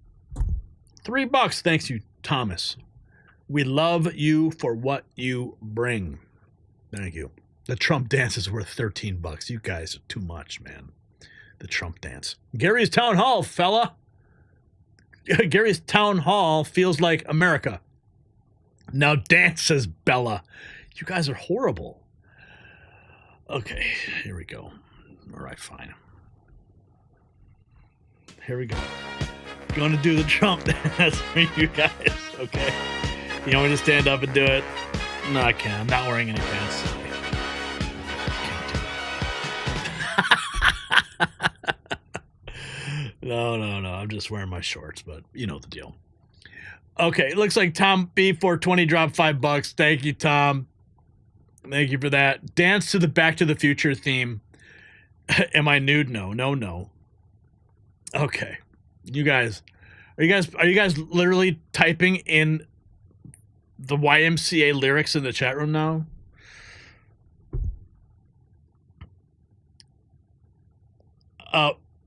$3. Thanks you, Thomas. We love you for what you bring. Thank you. The Trump dance is worth $13. You guys are too much, man. The Trump dance. Gary's town hall, fella. Gary's town hall feels like America. Now dance, says Bella. You guys are horrible. Okay, here we go. All right, fine. Here we go. Going to do the Trump dance for you guys, okay? You want me to stand up and do it? No, I can't. I'm not wearing any pants today. No. I'm just wearing my shorts, but you know the deal. Okay, it looks like Tom B420 dropped $5. Thank you, Tom. Thank you for that. Dance to the Back to the Future theme. Am I nude? No. Okay. You guys, are you guys literally typing in the YMCA lyrics in the chat room now?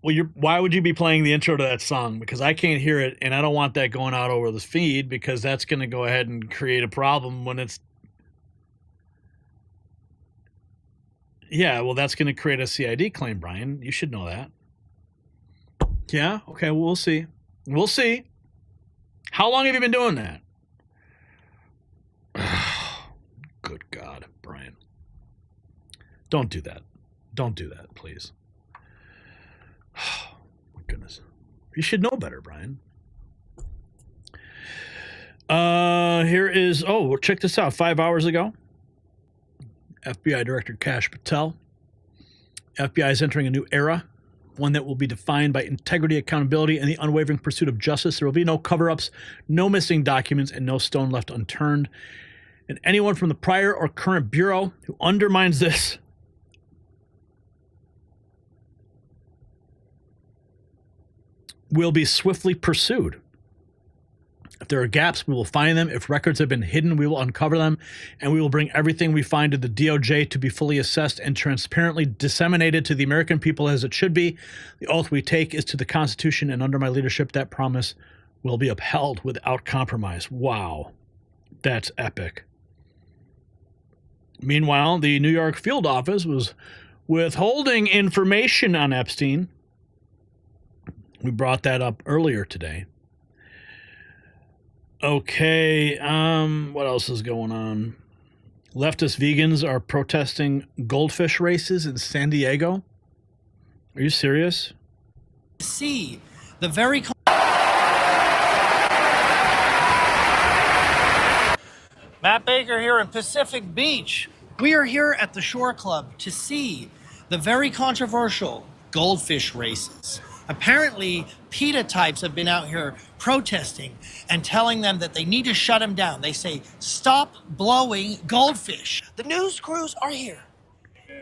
Well, why would you be playing the intro to that song? Because I can't hear it, and I don't want that going out over the feed because that's going to go ahead and create a problem when it's... Yeah, well, that's going to create a CID claim, Brian. You should know that. Yeah? Okay, well, we'll see. We'll see. How long have you been doing that? Good God, Brian. Don't do that. Don't do that, please. Oh, my goodness. You should know better, Brian. Here is... Oh, check this out. 5 hours ago, FBI Director Kash Patel. FBI is entering a new era one that will be defined by integrity, accountability, and the unwavering pursuit of justice. There will be no cover-ups, no missing documents, and no stone left unturned. And anyone from the prior or current Bureau who undermines this will be swiftly pursued. If there are gaps, we will find them. If records have been hidden, we will uncover them, and we will bring everything we find to the DOJ to be fully assessed and transparently disseminated to the American people as it should be. The oath we take is to the Constitution, and under my leadership, that promise will be upheld without compromise. Wow, that's epic. Meanwhile, the New York field office was withholding information on Epstein. We brought that up earlier today. Okay, what else is going on? Leftist vegans are protesting goldfish races in San Diego. Are you serious? See the very Matt Baker here in Pacific Beach. We are here at the Shore Club to see the very controversial goldfish races. Apparently, PETA types have been out here protesting and telling them that they need to shut them down. They say, stop blowing goldfish. The news crews are here,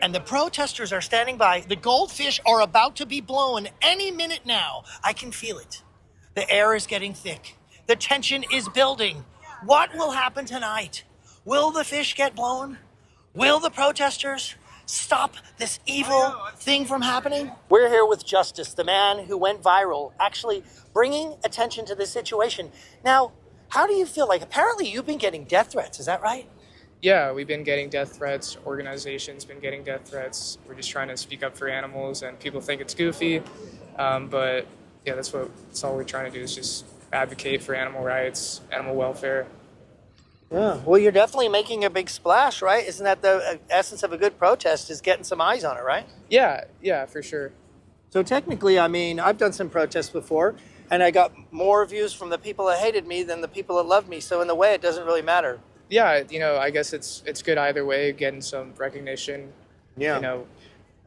and the protesters are standing by. The goldfish are about to be blown any minute now. I can feel it. The air is getting thick. The tension is building. What will happen tonight? Will the fish get blown? Will the protesters stop this evil thing from happening? We're here with Justice, the man who went viral, actually bringing attention to this situation. Now, how do you feel? Like, apparently you've been getting death threats, is that right? Yeah, we've been getting death threats. Organizations been getting death threats. We're just trying to speak up for animals, and people think it's goofy. But yeah, that's all we're trying to do is just advocate for animal rights, animal welfare. Yeah, well, you're definitely making a big splash, right? Isn't that the essence of a good protest, is getting some eyes on it, right? Yeah, for sure. So technically, I mean, I've done some protests before, and I got more views from the people that hated me than the people that loved me. So in a way, it doesn't really matter. Yeah, I guess it's good either way, getting some recognition. Yeah.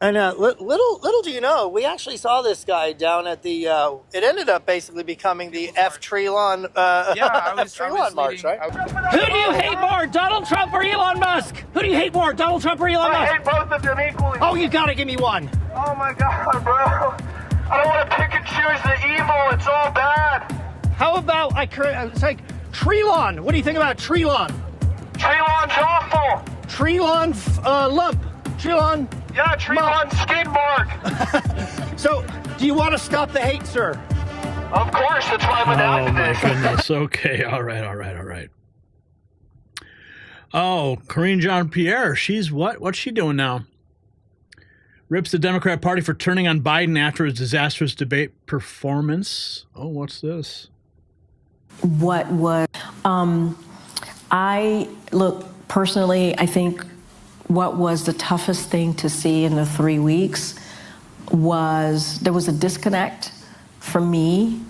And little do you know, we actually saw this guy down at the. It ended up basically becoming the Treelon march, right? Who do you hate more, Donald Trump or Elon Musk? Who do you hate more, Donald Trump or Elon Musk? I hate both of them equally. Oh, you gotta give me one. Oh my God, bro! I don't want to pick and choose the evil. It's all bad. How about it's like Treelon? What do you think about Treelon? Treelon's awful. Treelon lump. Treelon. Yeah, Treelon skid mark. So, do you want to stop the hate, sir? Of course, that's why I'm an activist. Oh, my goodness. Okay, all right. Oh, Karine Jean-Pierre, she's what? What's she doing now? Rips the Democrat Party for turning on Biden after his disastrous debate performance. Oh, what's this? What was... personally, I think what was the toughest thing to see in the 3 weeks was there was a disconnect for me.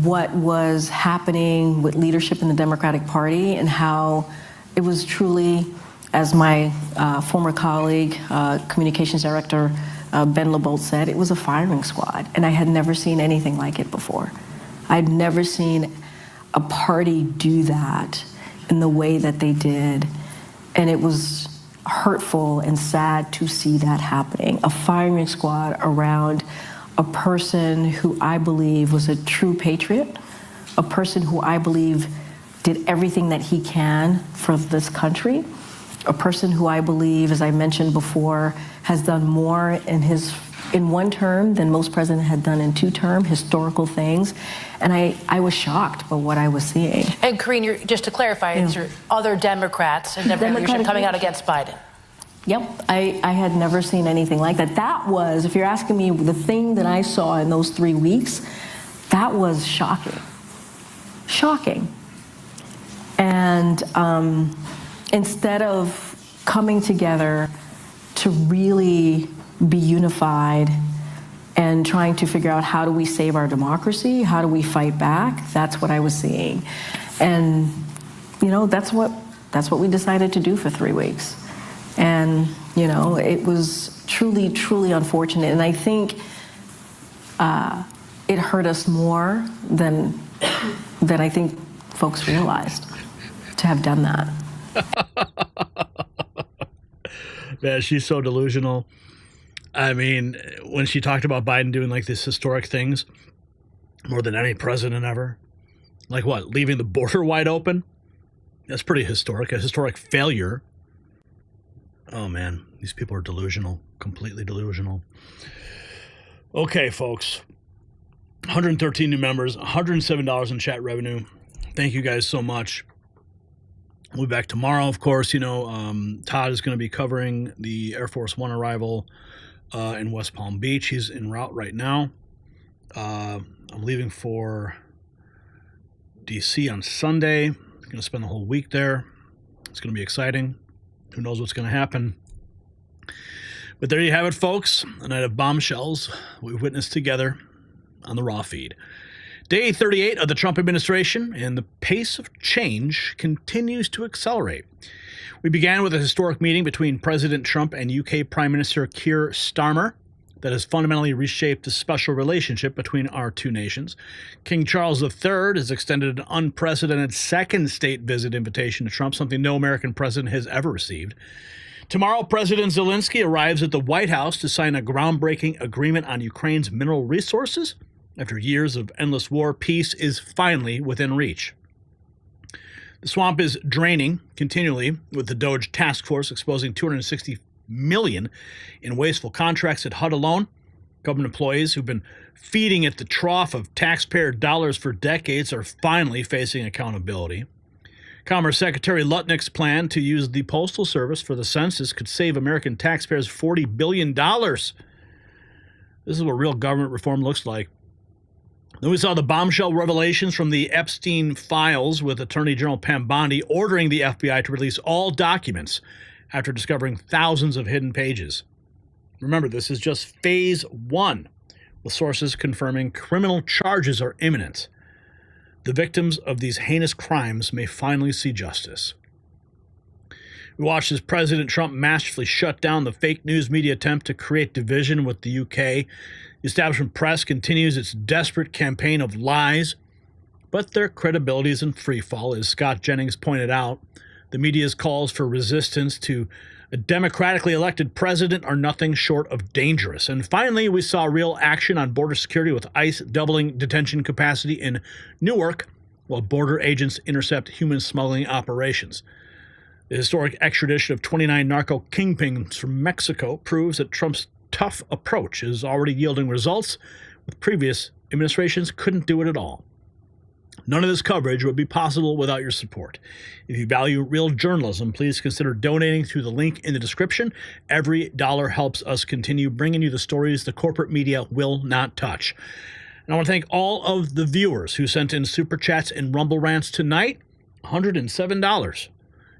What was happening with leadership in the Democratic Party and how it was truly, as my former colleague, communications director Ben LeBolt said, it was a firing squad. And I had never seen anything like it before. I'd never seen a party do that in the way that they did. And it was hurtful and sad to see that happening. A firing squad around a person who I believe was a true patriot, a person who I believe did everything that he can for this country, a person who I believe, as I mentioned before, has done more in one term than most presidents had done in 2 terms, historical things. And I was shocked by what I was seeing. And Karine, just to clarify, it's your other Democrats and Democratic leadership coming out against Biden. Yep, I had never seen anything like that. That was, if you're asking me, the thing that I saw in those 3 weeks, that was shocking. Shocking. And instead of coming together to really be unified and trying to figure out how do we save our democracy, how do we fight back, that's what I was seeing. And, that's what we decided to do for 3 weeks. And, you know, it was truly, truly unfortunate. And I think it hurt us more than I think folks realized to have done that. Man, she's so delusional. I mean, when she talked about Biden doing like these historic things, more than any president ever, like what, leaving the border wide open? That's pretty historic, a historic failure. Oh man, these people are delusional, completely delusional. Okay, folks, 113 new members, $107 in chat revenue. Thank you guys so much. We'll be back tomorrow, of course. You know, Todd is going to be covering the Air Force One arrival in West Palm Beach. He's en route right now. I'm leaving for D.C. on Sunday. I'm going to spend the whole week there. It's going to be exciting. Who knows what's going to happen? But there you have it, folks. A night of bombshells we've witnessed together on the Raw feed. Day 38 of the Trump administration, and the pace of change continues to accelerate. We began with a historic meeting between President Trump and UK Prime Minister Keir Starmer that has fundamentally reshaped the special relationship between our two nations. King Charles III has extended an unprecedented second state visit invitation to Trump, something no American president has ever received. Tomorrow, President Zelensky arrives at the White House to sign a groundbreaking agreement on Ukraine's mineral resources. After years of endless war, peace is finally within reach. The swamp is draining continually, with the DOGE Task Force exposing $260 million in wasteful contracts at HUD alone. Government employees who've been feeding at the trough of taxpayer dollars for decades are finally facing accountability. Commerce Secretary Lutnick's plan to use the Postal Service for the census could save American taxpayers $40 billion. This is what real government reform looks like. Then we saw the bombshell revelations from the Epstein files, with Attorney General Pam Bondi ordering the FBI to release all documents after discovering thousands of hidden pages. Remember, this is just phase one, with sources confirming criminal charges are imminent. The victims of these heinous crimes may finally see justice. We watched as President Trump masterfully shut down the fake news media attempt to create division with the UK. The establishment press continues its desperate campaign of lies, but their credibility is in free fall, as Scott Jennings pointed out. The media's calls for resistance to a democratically elected president are nothing short of dangerous. And finally, we saw real action on border security, with ICE doubling detention capacity in Newark, while border agents intercept human smuggling operations. The historic extradition of 29 narco kingpins from Mexico proves that Trump's tough approach is already yielding results, with previous administrations couldn't do it at all. None of this coverage would be possible without your support. If you value real journalism, please consider donating through the link in the description. Every dollar helps us continue bringing you the stories the corporate media will not touch. And I want to thank all of the viewers who sent in super chats and rumble rants tonight. $107.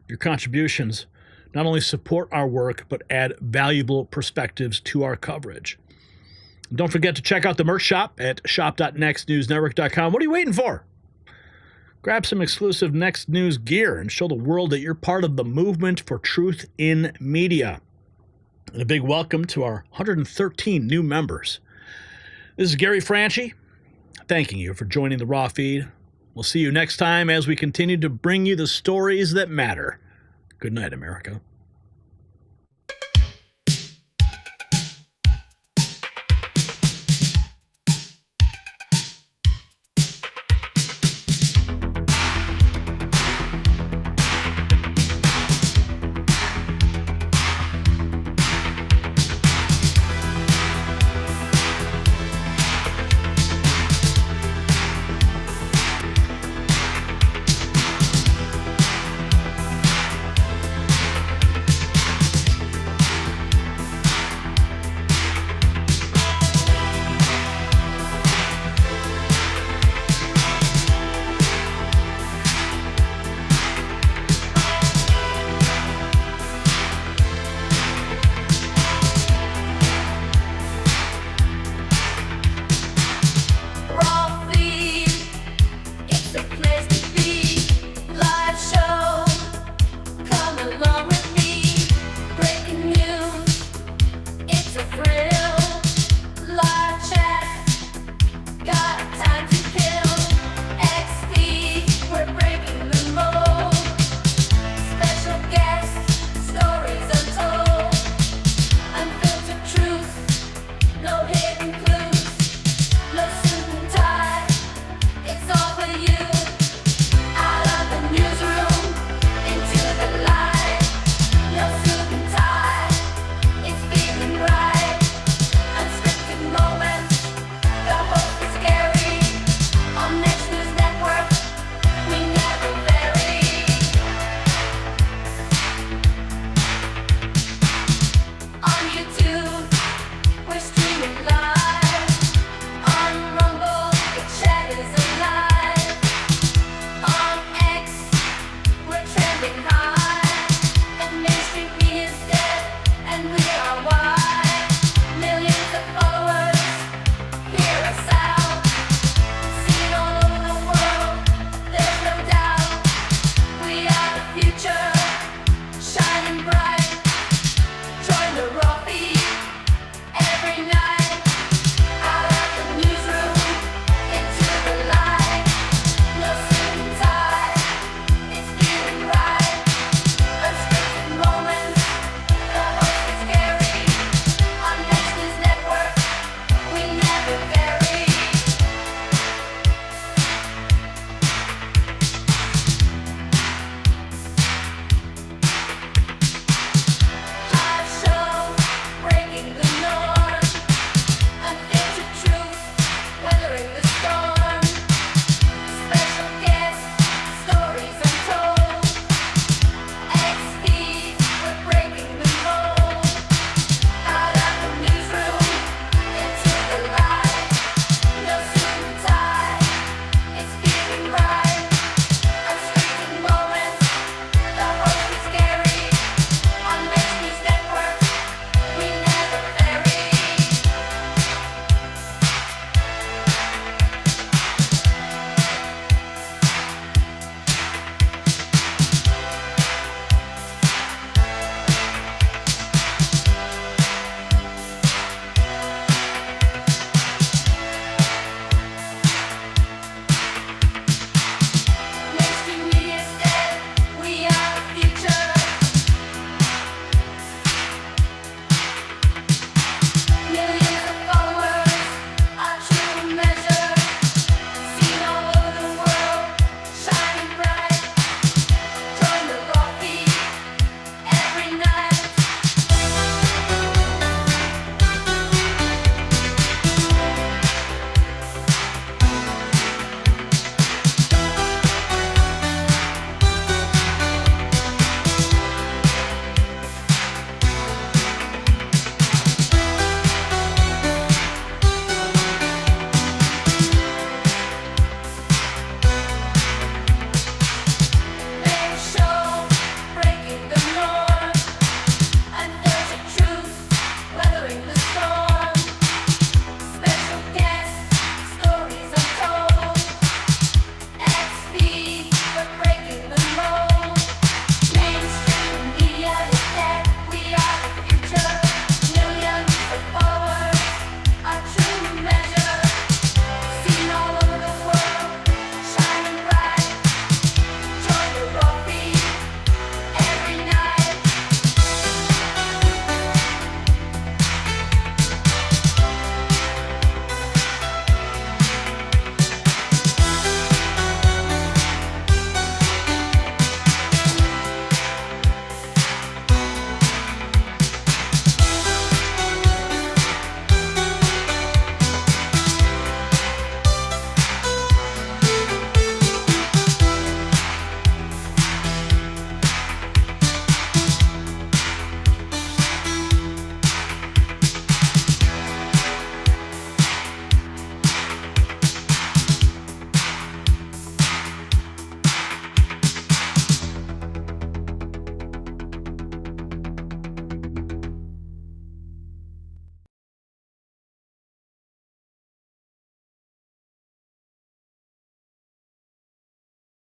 Your contributions not only support our work, but add valuable perspectives to our coverage. And don't forget to check out the merch shop at shop.nextnewsnetwork.com. What are you waiting for? Grab some exclusive Next News gear and show the world that you're part of the movement for truth in media. And a big welcome to our 113 new members. This is Gary Franchi, thanking you for joining the Raw feed. We'll see you next time as we continue to bring you the stories that matter. Good night, America.